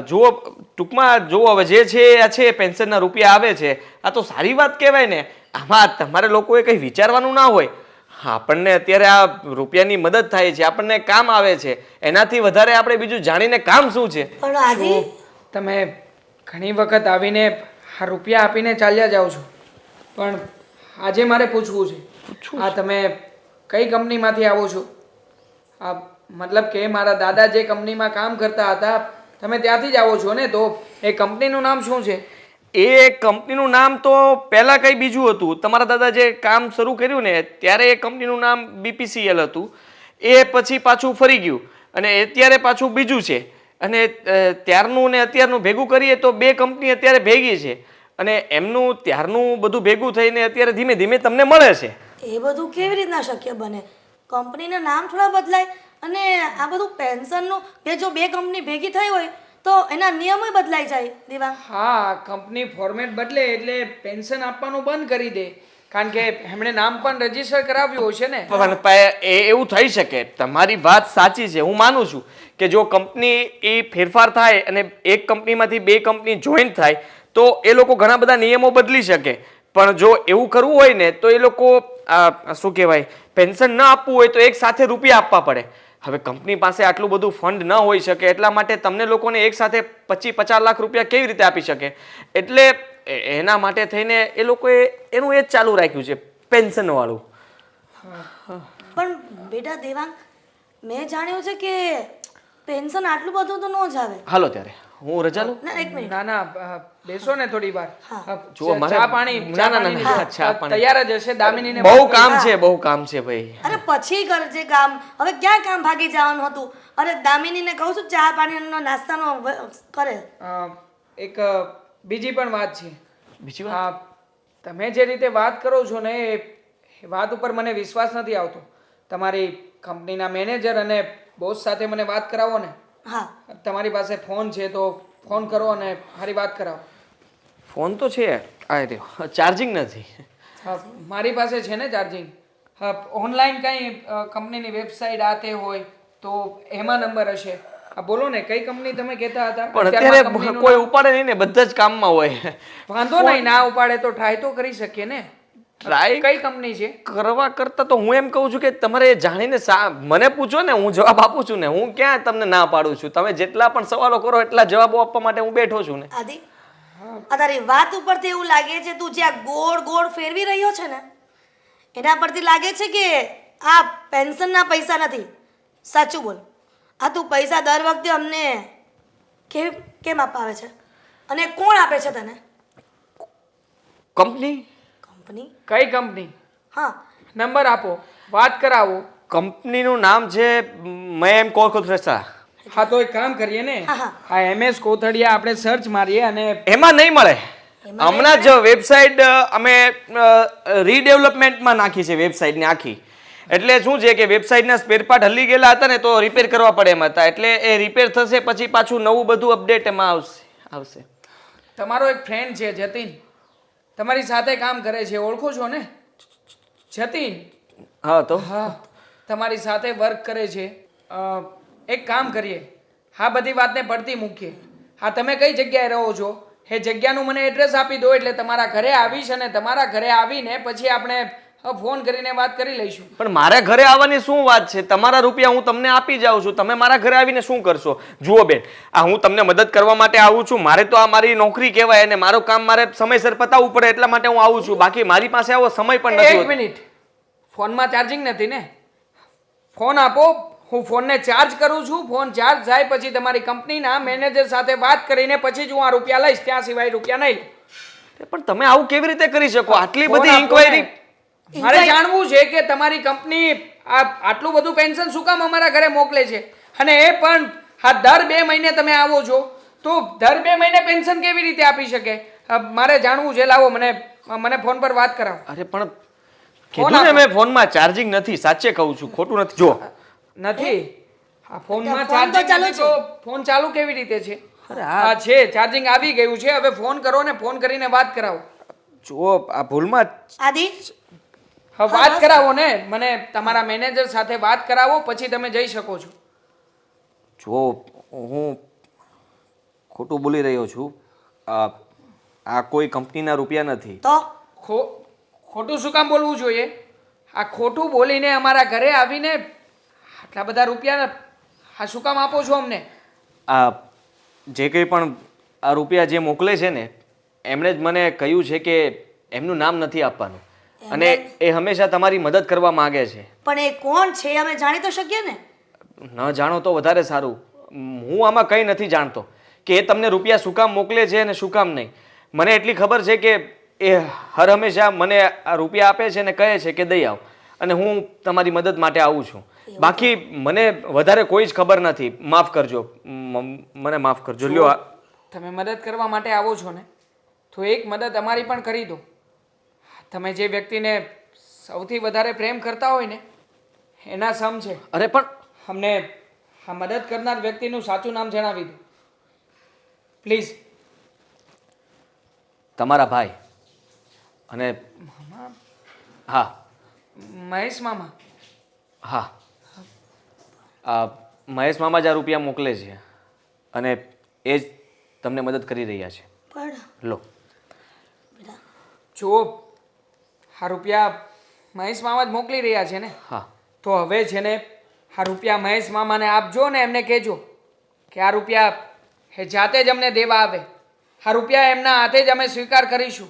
S7: જુઓ, ટૂંકમાં જુઓ, હવે જે છે આ છે પેન્શનના રૂપિયા આવે છે, આ તો સારી વાત કહેવાય ને. આમાં તમારે લોકોએ કંઈ વિચારવાનું ના હોય. આપણને અત્યારે આ રૂપિયાની મદદ થાય છે, આપણને કામ આવે છે, એનાથી વધારે આપણે બીજું જાણીને કામ શું છે?
S3: પણ આદિ,
S4: તમે ઘણી વખત આવીને આ રૂપિયા આપીને ચાલ્યા જાઓ છો, પણ આજે મારે પૂછવું છે, આ તમે કઈ કંપનીમાંથી આવો છો? આ મતલબ કે મારા દાદા જે કંપનીમાં કામ કરતા હતા તમે ત્યાંથી જ આવો છો ને? તો એ કંપનીનું નામ શું છે?
S7: એ કંપનીનું નામ તો પહેલાં કંઈ બીજું હતું. તમારા દાદા જે કામ શરૂ કર્યું ને ત્યારે એ કંપનીનું નામ BPCL હતું. એ પછી પાછું ફરી ગયું અને અત્યારે પાછું બીજું છે. અને ત્યારનું ને અત્યારનું ભેગું કરીએ તો 2 કંપની અત્યારે ભેગી છે. અને એમનું ત્યારનું બધું ભેગું થઈને અત્યારે ધીમે ધીમે તમને મળે છે.
S3: એ બધું કેવી રીતના શક્ય બને? કંપનીના નામ થોડા બદલાય અને આ બધું પેન્શનનું જો 2 કંપની ભેગી થઈ હોય તો એના નિયમો બદલાઈ જાય દેવા.
S4: હા, કંપની ફોર્મેટ બદલે એટલે પેન્શન આપવાનું બંધ કરી દે, કારણ કે એમણે નામ પણ રજીસ્ટર કરાવ્યું હશે ને.
S7: પણ એવું થઈ શકે. તમારી વાત સાચી છે, હું માનું છું કે જો કંપની એ ફેરફાર થાય અને એક કંપનીમાંથી 2 કંપની જોઈન્ટ થાય તો એ લોકો ઘણા બધા નિયમો બદલી શકે. પણ જો એવું કરવું હોય ને તો એ લોકો શું કહેવાય, પેન્શન ન આપવું હોય તો એક સાથે રૂપિયા આપવા પડે. હવે કંપની પાસે આટલું બધું ફંડ ન હોઈ શકે, એટલા માટે તમને લોકોને એક સાથે 25-50 લાખ રૂપિયા કેવી રીતે આપી શકે? એટલે એના માટે થઈને એ લોકોએ એનું એ જ ચાલુ રાખ્યું છે, પેન્શન વાળું.
S3: પણ બેટા દેવાંગ, મેં જાણ્યું છે કે પેન્શન આટલું બધું તો ન જ આવે.
S7: હાલો ત્યારે હું રજા લઉં.
S3: ના એક મિનિટ.
S4: ના ના બેસો ને થોડી વાર
S7: જુઓ, મારે-
S4: ચા પાણી
S7: ના, ના, ના,
S4: ચા
S7: ચા પાણી.
S4: તૈયાર જ હશે. દામિનીને
S7: બહુ કામ છે, બહુ કામ છે ભાઈ.
S3: અરે પછી કરજે કામ. હવે ક્યાં કામ ભાગી જવાનું હતું? અરે દામિનીને કહું છું ચા પાણીનો નાસ્તાનો કરે.
S4: એક બીજી પણ વાત છે.
S7: બીજી વાત?
S4: તમે જે રીતે વાત કરો છો ને એ વાત ઉપર મને વિશ્વાસ નથી આવતો. તમારી કંપનીના મેનેજર અને બોસ સાથે મને વાત કરાવો ને.
S3: હા
S4: તમારી પાસે ફોન છે તો ફોન કરો અને મારી વાત કરાવો.
S7: ફોન તો છે, આ રહ્યો, ચાર્જિંગ નથી.
S4: મારી પાસે છે ને ચાર્જિંગ. ઓનલાઈન કંઈ કંપનીની વેબસાઇટ આ તે હોય તો એમાં નંબર હશે. બોલો ને કઈ કંપની તમે કહેતા હતા?
S7: પણ
S4: અત્યારમાં
S7: અત્યારે
S4: કંપનીનું
S7: કોઈ ઉપાડે નહીં ને, બધા જ કામમાં હોય.
S4: વાંધો નહીં, ના ઉપાડે તો ટ્રાય તો કરી શકીએ ને.
S7: ટ્રાય
S4: કઈ કંપની છે?
S7: કરવા કરતા તો હું એમ કહું છું કે તમારે જાણીને મને પૂછો ને, હું જવાબ આપું છું ને. હું ક્યાં તમને ના પાડું છું? તમે જેટલા પણ સવાલો કરો એટલા જવાબો આપવા માટે હું બેઠો છું ને.
S3: આદિ, આ તારી વાત ઉપરથી એવું લાગે છે તું જે આ ગોળ ગોળ ફેરવી રહ્યો છે ને એના પરથી લાગે છે કે આ પેન્શનના પૈસા નથી. સાચું બોલ, આ તું પૈસા દર વખતે અમને કેમ અપાવે છે અને કોણ આપે છે તને?
S7: કંપની?
S3: કંપની?
S4: કઈ કંપની?
S3: હા
S4: નંબર આપો, વાત કરાવો.
S7: કંપનીનું નામ છે મયમ કોથળિયા.
S4: હા તો એક કામ કરીએ ને,
S3: હા, હા.
S4: આ MS કોથળિયા આપણે સર્ચ મારીએ અને
S7: એમાં નહીં મળે. હમણાં જ વેબસાઇટ અમે રીડેવલપમેન્ટમાં નાખી છે, વેબસાઇટને આખી. એટલે શું છે કે વેબસાઇટના સ્પેર પાર્ટ હલી ગયેલા હતા ને તો રિપેર કરવા પડે એમ હતા. એટલે એ રિપેર થશે પછી પાછું નવું બધું અપડેટ એમાં આવશે.
S4: તમારો એક ફ્રેન્ડ છે જતીન, તમારી સાથે કામ કરે છે, ઓળખો છો ને જતીન?
S7: હા તો
S4: હા, તમારી સાથે વર્ક કરે છે. એક કામ કરીએ, આ બધી વાતને પડતી મૂકીએ. હા, તમે કઈ જગ્યાએ રહો છો એ જગ્યાનું મને એડ્રેસ આપી દો એટલે તમારા ઘરે આવીશ અને તમારા ઘરે આવીને પછી આપણે ફોન કરીને વાત કરી લઈશું.
S7: પણ મારે ઘરે આવવાની શું વાત છે? તમારા રૂપિયા હું તમને આપી જાઉં છું, તમે મારા ઘરે આવીને શું કરશો? જુઓ બેન, આ હું તમને મદદ કરવા માટે આવું છું. મારે તો આ મારી નોકરી કહેવાય અને મારું કામ મારે સમયસર પતાવવું પડે એટલા માટે હું આવું છું. બાકી મારી પાસે આવો સમય પણ નથી
S4: એક
S7: હોતો.
S4: મિનિટ, ફોનમાં ચાર્જિંગ નથી ને? ફોન આપો, હું ફોનને ચાર્જ કરું છું. ફોન ચાર્જ થાય પછી તમારી કંપનીના મેનેજર સાથે વાત કરીને પછી જ હું આ રૂપિયા લઈશ, ત્યાં સિવાય રૂપિયા નહીં લઉં.
S7: પણ તમે આવું કેવી રીતે કરી શકો? આટલી
S4: ફોન
S7: બધી
S4: આપો
S7: ઇન્ક્વાયરી.
S4: ને. મારે જાણવું છે કે તમારી કંપની આટલું બધું પેન્શન શું કામ અમારા ઘરે મોકલે છે? અને એ પણ દર 2 મહિને તમે આવો છો તો દર 2 મહિને પેન્શન કેવી રીતે આપી શકે? મારે જાણવું છે. લાવો મને ફોન પર વાત કરાવો.
S7: અરે પણ કીધું ને મેં, ફોનમાં ચાર્જિંગ નથી. સાચે કહું છું, ખોટું નથી. જો
S4: નથી આ ફોનમાં
S3: ફોન તો
S4: ચાર્જિંગ
S3: ચાલુ
S4: નથી તો ફોન ચાલુ કેવી રીતે છે?
S7: અરે
S4: હા છે, ચાર્જિંગ આવી ગયું છે. હવે ફોન કરો ને, ફોન કરીને વાત કરાવો.
S7: જુઓ, આ ભૂલમાં
S3: આદિ,
S4: હવે વાત કરાવો ને, મને તમારા મેનેજર સાથે વાત કરાવો પછી તમે જઈ શકો છો.
S7: જો હું ખોટું બોલી રહ્યો છું. આ કોઈ કંપનીના રૂપિયા નથી.
S3: તો
S4: ખોટું શું કામ બોલવું જોઈએ? આ ખોટું બોલીને અમારા ઘરે આવીને આટલા બધા રૂપિયા આ શું કામ આપો છો અમને?
S7: આ જે કંઈ પણ આ રૂપિયા જે મોકલે છે ને એમણે જ મને કહ્યું છે કે એમનું નામ નથી આપવાનું અને એ હંમેશા તમારી મદદ કરવા માંગે છે.
S3: પણ એ કોણ છે અમે જાણી તો શકીએ ને?
S7: ન જાણો તો વધારે સારું. હું આમાં કંઈ નથી જાણતો કે એ તમને રૂપિયા શું કામ મોકલે છે અને શું કામ નહીં. મને એટલી ખબર છે કે એ હર હંમેશા મને આ રૂપિયા આપે છે અને કહે છે કે દઈ આવ અને હું તમારી મદદ માટે આવું છું. બાકી મને વધારે કોઈ જ ખબર નથી. માફ કરજો, મને માફ કરજો. લ્યો,
S4: તમે મદદ કરવા માટે આવો છો ને તો એક મદદ અમારી પણ કરી દો. તમે જે વ્યક્તિને સૌથી વધારે પ્રેમ કરતા હોય ને એના સમ છે.
S7: અરે પણ
S4: અમને આ મદદ કરનાર વ્યક્તિનું સાચું નામ જણાવી દો પ્લીઝ.
S7: તમારા ભાઈ અને હા
S4: મહેશ મામા.
S7: હા, આ મહેશ મામા જ આ રૂપિયા મોકલે છે અને એ જ તમને મદદ કરી રહ્યા છે.
S3: પણ
S7: લો,
S4: જુઓ, આ રૂપિયા મહેશ મામા જ મોકલી રહ્યા છે ને?
S7: હા.
S4: તો હવે છે ને આ રૂપિયા મહેશ મામાને આપજો ને એમને કહેજો કે આ રૂપિયા એ જાતે જ અમને દેવા આવે. આ રૂપિયા એમના હાથે જ અમે સ્વીકાર કરીશું,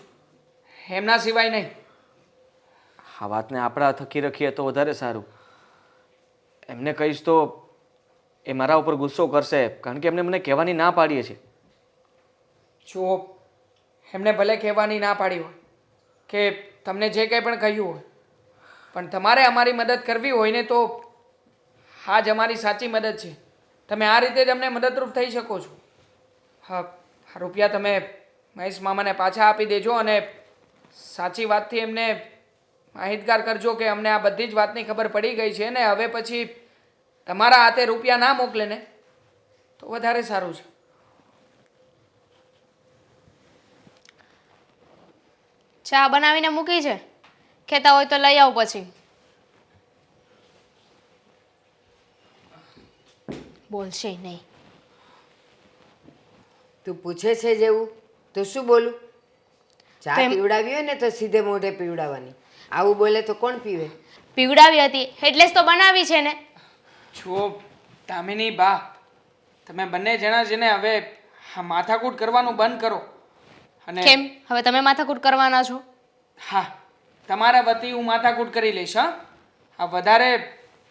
S4: એમના સિવાય નહીં.
S7: આ વાતને આપણા થકી રખીએ તો વધારે સારું. એમને કહીશ તો એ મારા ઉપર ગુસ્સો કરશે, કારણ કે એમને મને કહેવાની ના પાડીએ છે.
S4: જુઓ, એમને ભલે કહેવાની ના પાડી હોય કે તમને જે કંઈ પણ કહ્યું હોય, પણ તમારે અમારી મદદ કરવી હોય ને તો આ જ અમારી સાચી મદદ છે. તમે આ રીતે જ અમને મદદરૂપ થઈ શકો છો. હા, આ રૂપિયા તમે મહેશ મામાને પાછા આપી દેજો અને સાચી વાતથી એમને માહિતગાર કરજો કે અમને આ બધી જ વાતની ખબર પડી ગઈ છે ને હવે પછી તમારા હાથે રૂપિયા ના મોકલે ને તો વધારે સારું છે.
S5: ચા બનાવીને મૂકી છે, કહેતા હોય તો લઈ આવ પછી. બોલશે નહીં.
S2: તું પૂછે છે જેવું તો શું બોલું? ચા
S5: તો એમ-
S2: પીવડાવી હોય ને તો સીધે મોઢે પીવડાવવાની. આવું બોલે તો કોણ પીવે?
S5: પીવડાવી હતી એટલે જ તો બનાવી છે ને.
S4: જુઓ દામિની બા, તમે બંને જણા છે ને હવે આ માથાકૂટ કરવાનું બંધ કરો. અને
S5: કેમ હવે તમે માથાકૂટ કરવાના છો?
S4: હા, તમારા વતી હું માથાકૂટ કરી લઈશ. હા, આ વધારે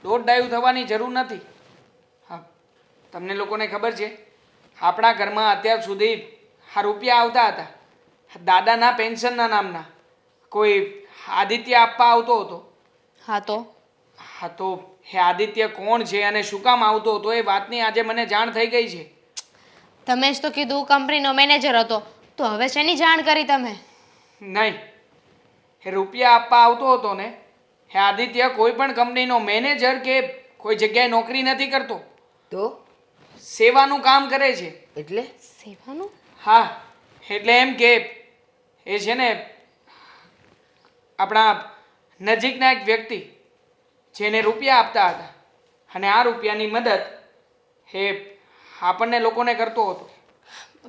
S4: દોઢ ડાયું થવાની જરૂર નથી. હા, તમને લોકોને ખબર છે આપણા ઘરમાં અત્યાર સુધી આ રૂપિયા આવતા હતા દાદાના પેન્શનના નામના. કોઈ આદિત્ય આપવા આવતો હતો.
S5: હા તો
S4: હા તો એ આદિત્ય કોણ છે અને શું કામ આવતો હતો એ વાતની આજે મને જાણ થઈ ગઈ છે.
S5: તમે જ તો કીધું કંપનીનો મેનેજર હતો, તો હવે શેની જાણ કરી તમે?
S4: નહીં, એ રૂપિયા આપવા આવતો હતો ને એ આદિત્ય કોઈ પણ કંપનીનો મેનેજર કે કોઈ જગ્યાએ નોકરી નથી કરતો.
S2: તો
S4: સેવાનું કામ કરે છે.
S2: એટલે
S5: સેવાનું?
S4: હા, એટલે એમ કે એ છે ને આપણા નજીકના એક વ્યક્તિ જેને રૂપિયા આપતા હતા અને આ રૂપિયાની મદદ એ આપણને લોકોને કરતો હતો.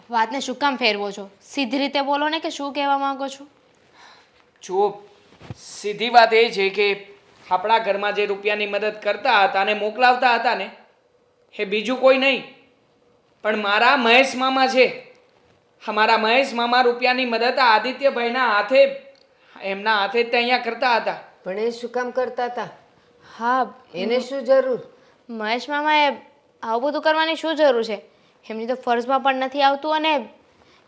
S5: વાતને શું કામ ફેરવો છો? સીધી રીતે બોલો ને કે શું કહેવા માંગો છો?
S4: જુઓ, સીધી વાત એ છે કે આપણા ઘરમાં જે રૂપિયાની મદદ કરતા હતા અને મોકલાવતા હતા ને એ બીજું કોઈ નહીં પણ મારા મહેશ મામા છે. મારા મહેશ મામા રૂપિયાની મદદ આ આદિત્યભાઈના હાથે એમના હાથે જ તે અહીંયા કરતા હતા.
S2: પણ એ શું કામ કરતા હતા?
S5: હા,
S2: એને શું જરૂર?
S5: મહેશ મામાએ આવું બધું કરવાની શું જરૂર છે? એમની તો ફરજમાં પણ નથી આવતું અને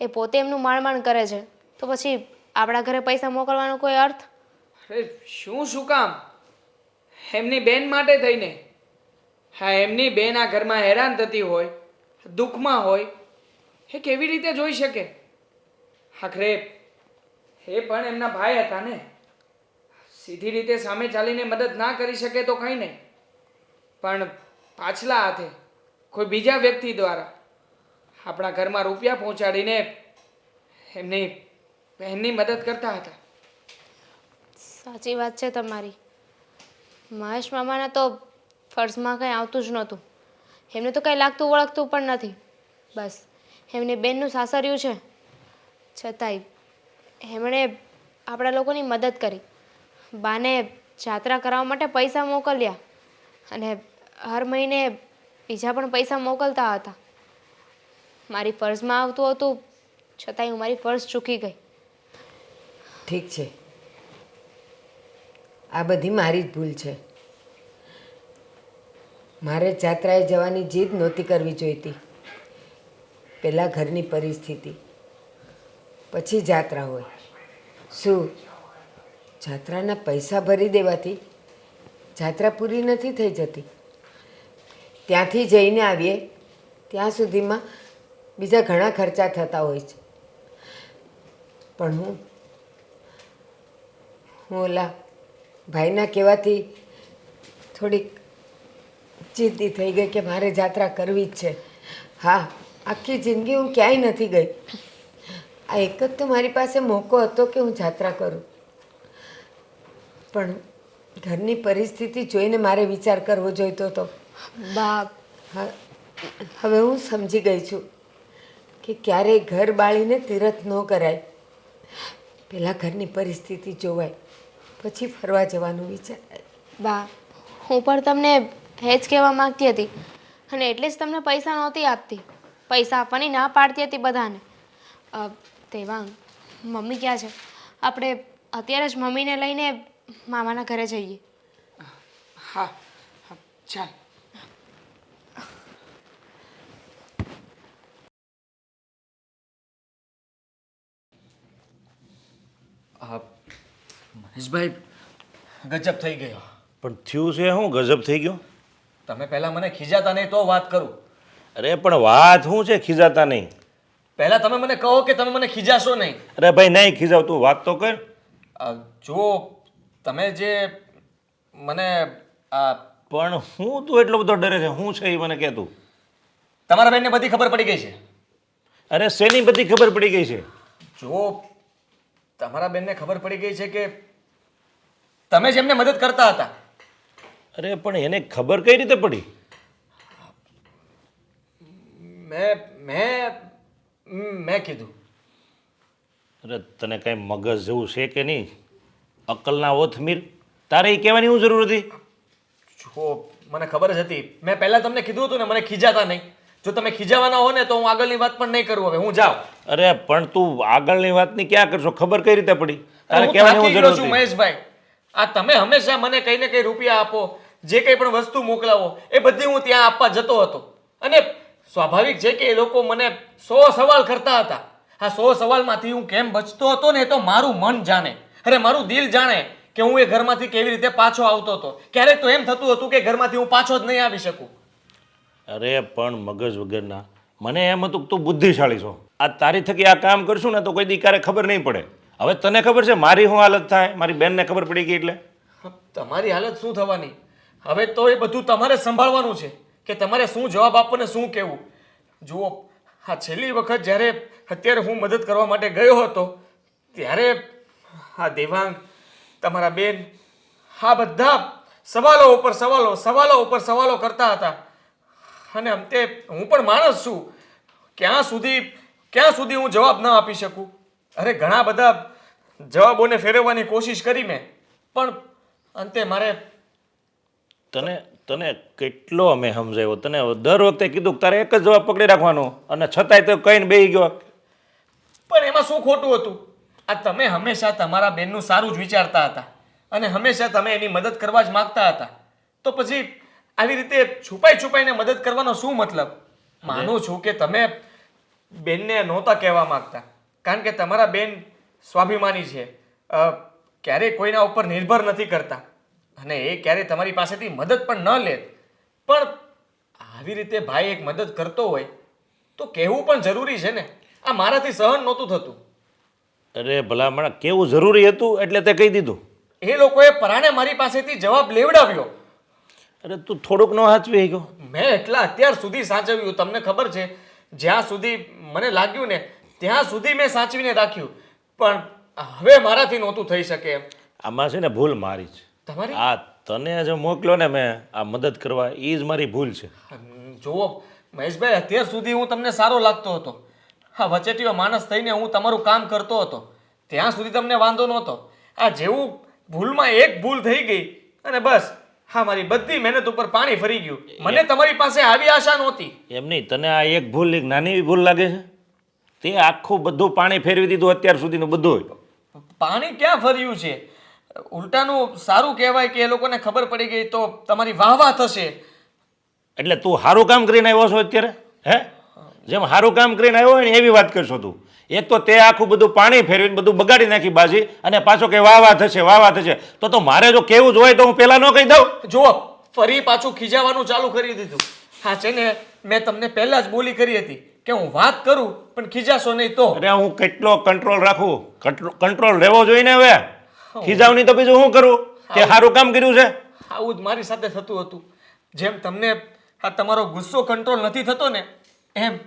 S5: એ પોતે એમનું માણ કરે છે, તો પછી આપણા ઘરે પૈસા મોકલવાનો કોઈ અર્થ?
S4: અરે શું કામ? એમની બેન માટે થઈને. હા, એમની બેન આ ઘરમાં હેરાન થતી હોય, દુઃખમાં હોય, એ કેવી રીતે જોઈ શકે? આખરે એ પણ એમના ભાઈ હતા ને. સીધી રીતે સામે ચાલીને મદદ ના કરી શકે તો કંઈ નહીં, પણ પાછલા હાથે કોઈ બીજા વ્યક્તિ દ્વારા આપણા ઘરમાં રૂપિયા પહોંચાડીને એમની બહેનની મદદ કરતા હતા.
S5: સાચી વાત છે તમારી. મહેશ મામાના તો ફર્ઝમાં કંઈ આવતું જ નહોતું. એમને તો કંઈ લાગતું વળગતું પણ નથી. બસ એમની બેનનું સાસરિયું છે, છતાંય એમણે આપણા લોકોની મદદ કરી. બાને જાત્રા કરાવવા માટે પૈસા મોકલ્યા અને હર મહિને બીજા પણ પૈસા મોકલતા હતા. મારી ફર્ઝમાં આવતું હતું, છતાંય હું મારી ફર્ઝ ચૂકી ગઈ.
S2: ઠીક છે, આ બધી મારી જ ભૂલ છે. મારે જાત્રાએ જવાની જીદ નહોતી કરવી જોઈતી. પહેલાં ઘરની પરિસ્થિતિ, પછી જાત્રા હોય. શું જાત્રાના પૈસા ભરી દેવાથી જાત્રા પૂરી નથી થઈ જતી? ત્યાંથી જઈને આવીએ ત્યાં સુધીમાં બીજા ઘણા ખર્ચા થતા હોય છે. પણ હું ઓલા ભાઈના કહેવાથી થોડીક જિદ્દી થઈ ગઈ કે મારે જાત્રા કરવી જ છે. હા, આખી જિંદગી હું ક્યાંય નથી ગઈ. આ એક જ તો મારી પાસે મોકો હતો કે હું જાત્રા કરું. પણ ઘરની પરિસ્થિતિ જોઈને મારે વિચાર કરવો જોઈતો હતો.
S5: બાપ,
S2: હવે હું સમજી ગઈ છું કે ક્યારેય ઘર બાળીને તીરથ ન કરાય. પહેલાં ઘરની પરિસ્થિતિ જોવાય, પછી ફરવા જવાનું વિચારાય.
S5: બા, હું પણ તમને એ જ કહેવા માંગતી હતી અને એટલે જ તમને પૈસા નહોતી આપતી. પૈસા આપવાની ના પાડતી હતી બધાને. દેવાંગ, મમ્મી ક્યાં છે? આપણે અત્યારે જ મમ્મીને લઈને મામાના ઘરે જઈએ.
S4: હા, ચાલ. મહેશભાઈ ગજબ થઈ ગયો.
S6: પણ થયું છે શું ગજબ થઈ ગયો?
S7: તમે પહેલા મને ખીજાતા નહીં તો વાત કરું.
S6: અરે પણ વાત શું છે ખીજાતા નહીં?
S7: પહેલા તમે મને કહો કે તમે મને ખીજાશો નહીં.
S6: અરે ભાઈ નહીં ખીજાવ, તું વાત તો કર.
S7: જો તમે જે મને
S6: પણ હું તું એટલો બધો ડરે છે? શું છે એ મને કહે તું.
S7: તમારા બેનને બધી ખબર પડી ગઈ છે.
S6: અરે શેની બધી ખબર પડી ગઈ છે?
S7: જો તમારા બેનને ખબર પડી ગઈ છે કે તમે જ એમને મદદ કરતા હતા.
S6: અરે પણ એને ખબર કઈ રીતે પડી?
S7: મેં કીધું.
S6: અરે તને કઈ મગજ જેવું છે કે નહીં? અક્કલના ઓથ મીર, તારે એ કહેવાની શું જરૂર હતી?
S7: જો મને ખબર જ હતી. મેં પહેલા તમને કીધું હતું ને મને ખીજાતા નહીં. જો તમે ખીજાવાના હો ને તો હું આગળની વાત પણ નહીં કરું. હવે હું જાઉં.
S6: અરે પણ તું આગળની વાતની ક્યાં કરશો? ખબર કઈ રીતે પડી? તારે
S7: હું
S6: કહેવાની
S7: થાકી
S6: શું
S7: ગયો
S6: જરૂર
S7: છું
S6: હતી?
S7: મહેશભાઈ. આ તમે હંમેશા મને કઈ ને કઈ રૂપિયા આપો, જે કઈ પણ વસ્તુ મોકલાવો એ બધી હું ત્યાં આપવા જતો હતો. અને સ્વાભાવિક છે કે એ લોકો મને 100 સવાલ કરતા હતા. આ 100 સવાલમાંથી હું કેમ બચતો હતો ને એ તો મારું મન જાણે. અરે મારું દિલ જાણે કે હું એ ઘરમાંથી કેવી રીતે પાછો આવતો હતો. ક્યારેક તો એમ થતું હતું કે ઘરમાંથી હું પાછો જ નહીં આવી શકું.
S6: અરે પણ મગજ વગરના, મને એમ હતું કે તું બુદ્ધિશાળી છો. આ તારી થકી આ કામ કરશું ને તો કોઈ દી ક્યારે ખબર નહીં પડે. હવે તને ખબર છે મારી શું હાલત થાય? મારી બેનને ખબર પડી ગઈ એટલે
S7: તમારી હાલત શું થવાની? હવે તો એ બધું તમારે સંભાળવાનું છે કે તમારે શું જવાબ આપવો ને શું કહેવું. જુઓ, આ છેલ્લી વખત જ્યારે અત્યારે હું મદદ કરવા માટે ગયો હતો ત્યારે આ દેવાંગ, તમારા બેન, આ બધા સવાલો ઉપર સવાલો કરતા હતા. અને અંતે હું પણ માણસ છું. ક્યાં સુધી હું જવાબ ન આપી શકું? અરે ઘણા બધા જવાબોને ફેરવવાની કોશિશ કરી મેં, પણ અંતે મારે
S6: તને કેટલો અમે સમજાવ્યો. તને દર વખતે કીધું કે તારે એક જ જવાબ પકડી રાખવાનો, અને છતાંય તો કહીને બેસી ગયો.
S7: પણ એમાં શું ખોટું હતું? આ તમે હંમેશા તમારા બેનનું સારું જ વિચારતા હતા અને હંમેશા તમે એની મદદ કરવા જ માંગતા હતા. તો પછી આવી રીતે છુપાઈને મદદ કરવાનો શું મતલબ? માનું છું કે તમે બેનને નહોતા કહેવા માંગતા, કારણ કે તમારા બેન સ્વાભિમાની છે, ક્યારેય કોઈના ઉપર નિર્ભર નથી કરતા અને એ ક્યારેય તમારી પાસેથી મદદ પણ ન લે. પણ આવી રીતે ભાઈ એક મદદ કરતો હોય તો કહેવું પણ જરૂરી છે ને. આ મારાથી સહન નહોતું થતું.
S6: અરે ભલા મારા, કેવું જરૂરી હતું એટલે તે કહી દીધું.
S7: એ લોકોએ પરાણે મારી પાસેથી જવાબ લેવડાવ્યો.
S6: અરે તું થોડુંક ન સાચવી ગયો?
S7: મેં એટલા અત્યાર સુધી સાચવ્યું. તમને ખબર છે, જ્યાં સુધી મને લાગ્યું ને ત્યાં સુધી મેં સાચવીને રાખ્યું. પણ હવે મારાથી નહોતું થઈ શકે એમ.
S6: આમાં છે ને ભૂલ મારી છે.
S7: તમારી?
S6: આ તને જે મોકલ્યો ને મેં આ મદદ કરવા, એ જ મારી ભૂલ છે.
S7: જુઓ મહેશભાઈ, અત્યાર સુધી હું તમને સારો લાગતો હતો. હા, વચેટીયો માણસ થઈને હું તમારું કામ કરતો હતો, ત્યાં સુધી તમને વાંધો નહોતો. આ જેવું ભૂલમાં એક ભૂલ થઈ ગઈ અને બસ હા, મારી બધી મહેનત ઉપર પાણી ફરી ગયું. મને તમારી પાસે આવી આશા નહોતી.
S6: એમ નહીં, તને આ એક ભૂલ, એક નાની એવી ભૂલ લાગે છે? તે આખું બધું પાણી ફેરવી દીધું અત્યાર સુધીનું બધું.
S7: પાણી ક્યાં ફર્યું છે? ઉલટાનું સારું કહેવાય કે એ લોકોને ખબર પડી ગઈ તો તમારી વાહ થશે.
S6: એટલે તું સારું કામ કરીને આવ્યો છો અત્યારે? હે, જેમ સારું કામ કરીને આવ્યો હોય ને એવી વાત કરશો તું. એક તો તે આખું બધું પાણી ફેરવીને બધું બગાડી નાખી બાજી, અને પાછો કે વાહ થશે. તો મારે જો કેવું જ હોય તો હું પેલા ન કહી દઉં?
S7: જુઓ, ફરી પાછું ખીજાવાનું ચાલુ કરી દીધું. હા છે ને, મેં તમને પહેલા જ બોલી કરી હતી કે હું વાત કરું પણ ખીજાશો નહીં તો.
S6: અરે હું કેટલો કંટ્રોલ રાખું? કંટ્રોલ રહેવો જોઈએ ને. હવે ખીજાવની તો બીજું શું કરવું? તે સારું કામ કર્યું છે.
S7: આવું જ મારી સાથે થતું હતું. જેમ તમને આ તમારો ગુસ્સો કંટ્રોલ નથી થતો ને, એમ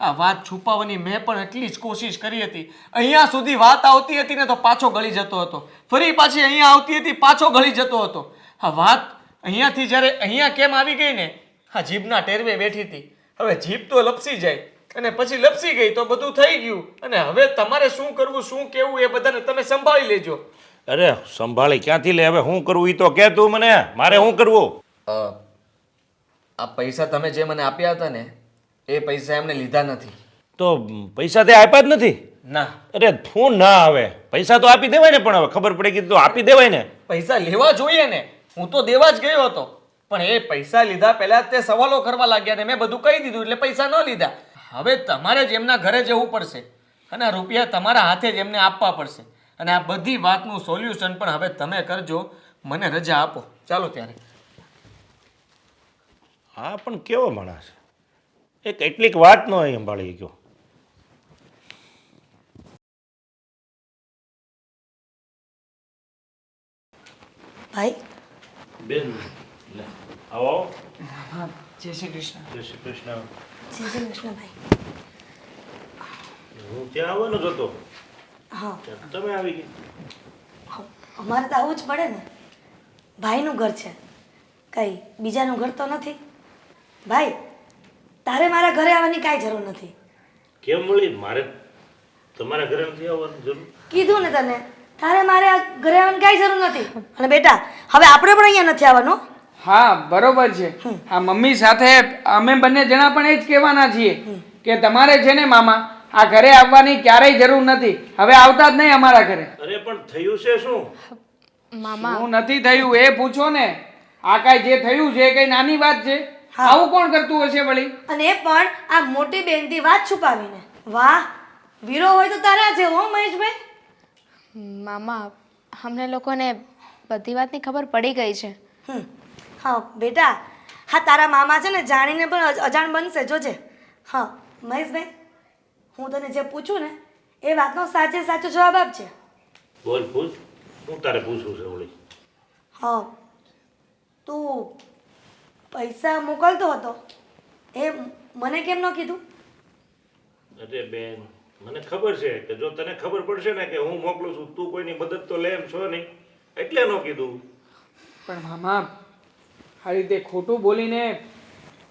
S7: આ વાત છુપાવવાની મેં પણ એટલી જ કોશિશ કરી હતી. અહીંયા સુધી વાત આવતી હતી ને તો પાછો ગળી જતો હતો, ફરી પાછી અહીંયા આવતી હતી પાછો ગળી જતો હતો. આ વાત અહીંયાથી જ્યારે અહીંયા કેમ આવી ગઈ ને, આ જીભના ટેરવે બેઠી હતી. હવે જીભ તો લપસી જાય અને પછી લપસી ગઈ તો બધું થઈ ગયું. અને હવે તમારે શું કરવું શું કેવું એ બધાને તમે સંભાળી લેજો.
S6: અરે સંભાળી ક્યાંથી લે? હવે શું કરવું એ તો કે તું મને. મારે શું કરવું?
S7: આ પૈસા તમે જે મને આપ્યા હતા ને એ પૈસા એમને લીધા નથી.
S6: તો પૈસા તે આપ્યા જ નથી?
S7: ના.
S6: અરે શું ના આવે? પૈસા તો આપી દેવાય ને. પણ હવે ખબર પડી ગઈ તો આપી દેવાય ને.
S7: પૈસા લેવા જોઈએ ને. હું તો દેવા જ ગયો હતો પણ એ પૈસા લીધા પહેલા તે સવાલો કરવા લાગ્યા ને મેં બધું કહી દીધું એટલે પૈસા ન લીધા. હવે તમારે જ એમના ઘરે જવું પડશે અને આ રૂપિયા તમારા હાથે જ એમને આપવા પડશે. અને આ બધી વાતનું સોલ્યુશન પણ હવે તમે કરજો. મને રજા આપો. ચાલો ત્યારે.
S6: હા પણ કેવો માણસ, એ કેટલીક વાત ન સંભાળી ગયો.
S3: ભાઈ
S6: બેન લે, આવો.
S4: હા જય શ્રી કૃષ્ણ.
S6: જય શ્રી કૃષ્ણ.
S3: જય શ્રી કૃષ્ણ ભાઈ.
S6: હું ત્યાં આવવાનો જ હતો,
S3: હા
S6: ત્યાં તમે આવી ગઈ.
S3: હા, અમારે તો આવું જ પડે ને. ભાઈનું ઘર છે, કંઈ બીજાનું ઘર તો નથી. ભાઈ તારે મારા ઘરે આવવાની કાંઈ જરૂર નથી.
S6: કેમ મળી? મારે તમારા ઘરે નથી આવવાની જરૂર.
S3: કીધું ને તને, તારે મારે આ ઘરે આવવાની કાંઈ જરૂર નથી. અને બેટા હવે આપણે પણ અહીંયા નથી આવવાનું.
S4: હા બરોબર છે. આ મમ્મી સાથે અમે બંને જણા પણ એ જ કહેવાના છીએ કે તમારે છે ને મામા આ ઘરે આવવાની ક્યારેય જરૂર નથી. હવે આવતા જ નહીં અમારા ઘરે.
S6: અરે પણ થયું છે શું?
S5: મામા
S4: શું નથી થયું એ પૂછો ને. આ કાંઈ જે થયું છે એ કઈ નાની વાત છે? આવું કોણ કરતું હશે વળી?
S3: અને એ પણ આ મોટી બેનથી વાત છુપાવીને. વાહ, વીરો હોય તો તારા જેવો હો મહેશભાઈ.
S5: મામા અમને લોકોને બધી વાતની ખબર પડી ગઈ છે.
S3: હા બેટા, હા તારા મામા છે ને જાણીને પણ અજાણ બનશે જોજે. હા મહેશભાઈ, હું તને જે પૂછું ને એ વાતનો સાચે સાચો જવાબ આપજે.
S6: બોલ પૂછ, હું તારે પૂછવું છે વળી.
S3: હા, તું પૈસા મોકલતો હતો એ મને કેમ ન કીધું?
S6: અરે બેન, મને ખબર છે કે જો તને ખબર પડશે ને કે હું મોકલું છું, તું કોઈની મદદ તો લે એમ છો નહીં, એટલે ન કીધું.
S4: પણ મામા આ રીતે ખોટું બોલીને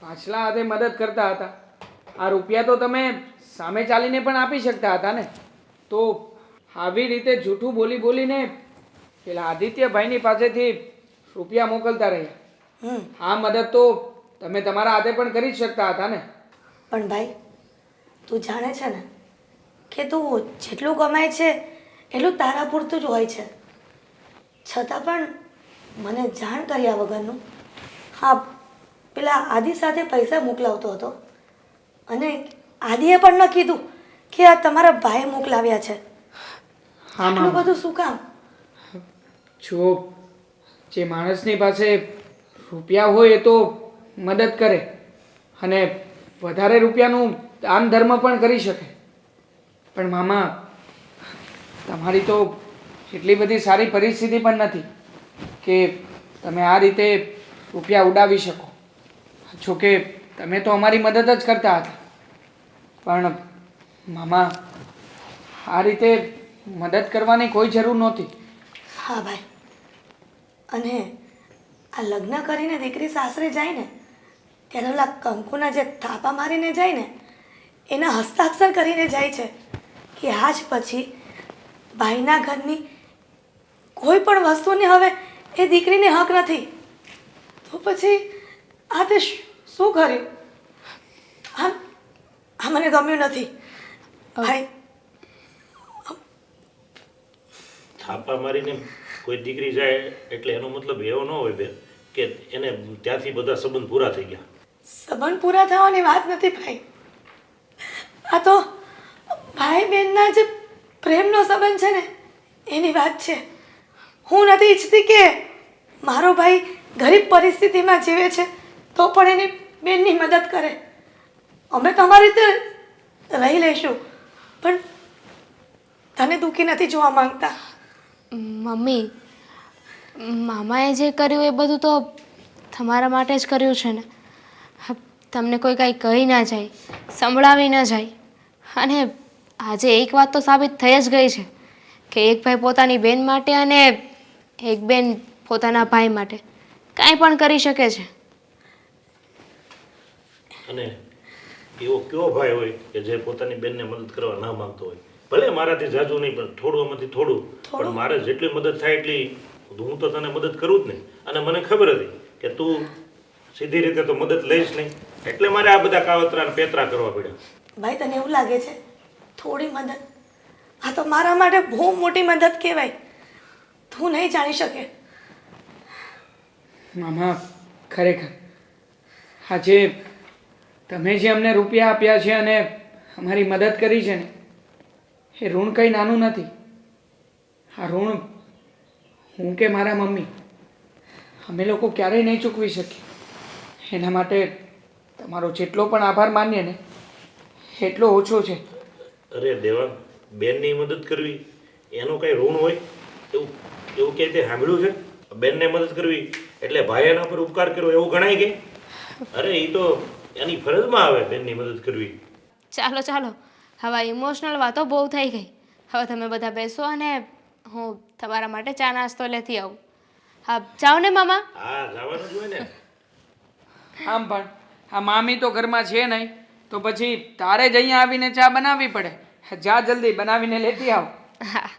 S4: પાછલા હાથે મદદ કરતા હતા. આ રૂપિયા તો તમે સામે ચાલીને પણ આપી શકતા હતા ને. તો આવી રીતે જૂઠું બોલી બોલીને પેલા આદિત્યભાઈની પાસેથી રૂપિયા મોકલતા રહ્યા. આ મદદ તો તમે તમારા હાથે પણ કરી જ શકતા હતા ને.
S3: પણ ભાઈ તું જાણે છે ને કે તું જેટલું કમાય છે એટલું તારા પૂરતું જ હોય છે. છતાં પણ મને જાણ કર્યા વગરનું હા પેલા આદિ સાથે પૈસા મોકલાવતો હતો. અને આદિએ પણ ન કીધું કે આ તમારા ભાઈ મોકલાવ્યા છે. આટલું બધું શું કામ?
S4: જો જે માણસની પાસે રૂપિયા હોય એ તો મદદ કરે અને વધારે રૂપિયાનું દાન ધર્મ પણ કરી શકે. પણ મામા તમારી તો એટલી બધી સારી પરિસ્થિતિ પણ નથી કે તમે આ રીતે રૂપિયા ઉડાવી શકો. જોકે તમે તો અમારી મદદ જ કરતા હતા, પણ મામા આ રીતે મદદ કરવાની કોઈ જરૂર નહોતી.
S3: હા ભાઈ, અને આ લગ્ન કરીને દીકરી સાસરે જાય ને ત્યારે ઓલા કંકુના જે થાપા મારીને જાય ને એના હસ્તાક્ષર કરીને જાય છે કે આજ પછી ભાઈના ઘરની કોઈ પણ વસ્તુને હવે એ દીકરીને હક નથી. તો પછી આ તે શું કર્યું? આ મને ગમ્યું નથી ભાઈ.
S6: થાપા મારીને કોઈ દીકરી જાય એટલે એનો મતલબ એવો ન હોય બેન કે એને ત્યાંથી બધા સંબંધ પૂરા થઈ ગયા.
S3: સંબંધ પૂરા થવાની વાત નથી ભાઈ. આ તો ભાઈ બહેનના જે પ્રેમનો સંબંધ છે ને એની વાત છે. હું નથી ઈચ્છતી કે મારો ભાઈ ગરીબ પરિસ્થિતિમાં જીવે છે તો પણ એની બેનની મદદ કરે. અમે તો અમારી રીતે રહી લઈશું, પણ તને દુઃખી નથી જોવા માંગતા.
S5: મમ્મી મામાએ જે કર્યું એ બધું તો તમારા માટે જ કર્યું છે ને. તમને કોઈ કાંઈ કહી ના જાય, સંભળાવી ના જાય. અને આજે એક વાત તો સાબિત થઈ જ ગઈ છે કે એક ભાઈ પોતાની બેન માટે અને એક બેન પોતાના ભાઈ માટે કાંઈ પણ કરી શકે છે.
S6: અને એવો કયો ભાઈ હોય કે જે પોતાની બેનને મદદ કરવા ના માંગતો હોય? ભલે મારાથી જાજુ નહીં પણ થોડું આમાંથી થોડું, પણ મારે જેટલી મદદ થાય એટલી હું તો તને મદદ કરું જ નહીં. અને મને ખબર હતી કે તું સીધી રીતે તો મદદ લઈશ નહીં, એટલે મારે આ બધા કાવતરા ને પેતરા કરવા પડ્યા.
S3: ભાઈ તને એવું લાગે છે થોડી મદદ? આ તો મારા માટે બહુ મોટી મદદ કહેવાય. તું નહીં જાણી શકે.
S4: મામા ખરેખર આજે તમે જે અમને રૂપિયા આપ્યા છે અને અમારી મદદ કરી છે ને એ ઋણ કંઈ નાનું નથી. આ ઋણ હું કે મારા મમ્મી અમે લોકો ક્યારેય નહીં ચૂકવી શકીએ. એના માટે તમારો જેટલો પણ આભાર માનીએ ને એટલો ઓછો છે.
S6: અરે દેવાંગ, બેનની મદદ કરવી એનું કઈ ઋણ હોય એવું એવું કે તે સાંભળ્યું છે? બેનને મદદ કરવી એટલે ભાઈ એના પર ઉપકાર કર્યો એવું ગણાય કે? અરે એ તો એની ફરજમાં આવે બેનની મદદ કરવી.
S5: ચાલો ચાલો, હવે ઇમોશનલ વાતો બહુ થઈ ગઈ. હવે તમે બધા બેસો અને હું તમારા માટે ચા નાસ્તો લેતી આવું. હા જાઓ ને મામા.
S6: હા, જવાનું જ હોય ને.
S4: આમ પણ આ મામી તો ઘરમાં છે નહીં, તો પછી તારે જ અહીંયા આવીને ચા બનાવવી પડે. જા જલ્દી બનાવીને લેતી આવ.
S5: હા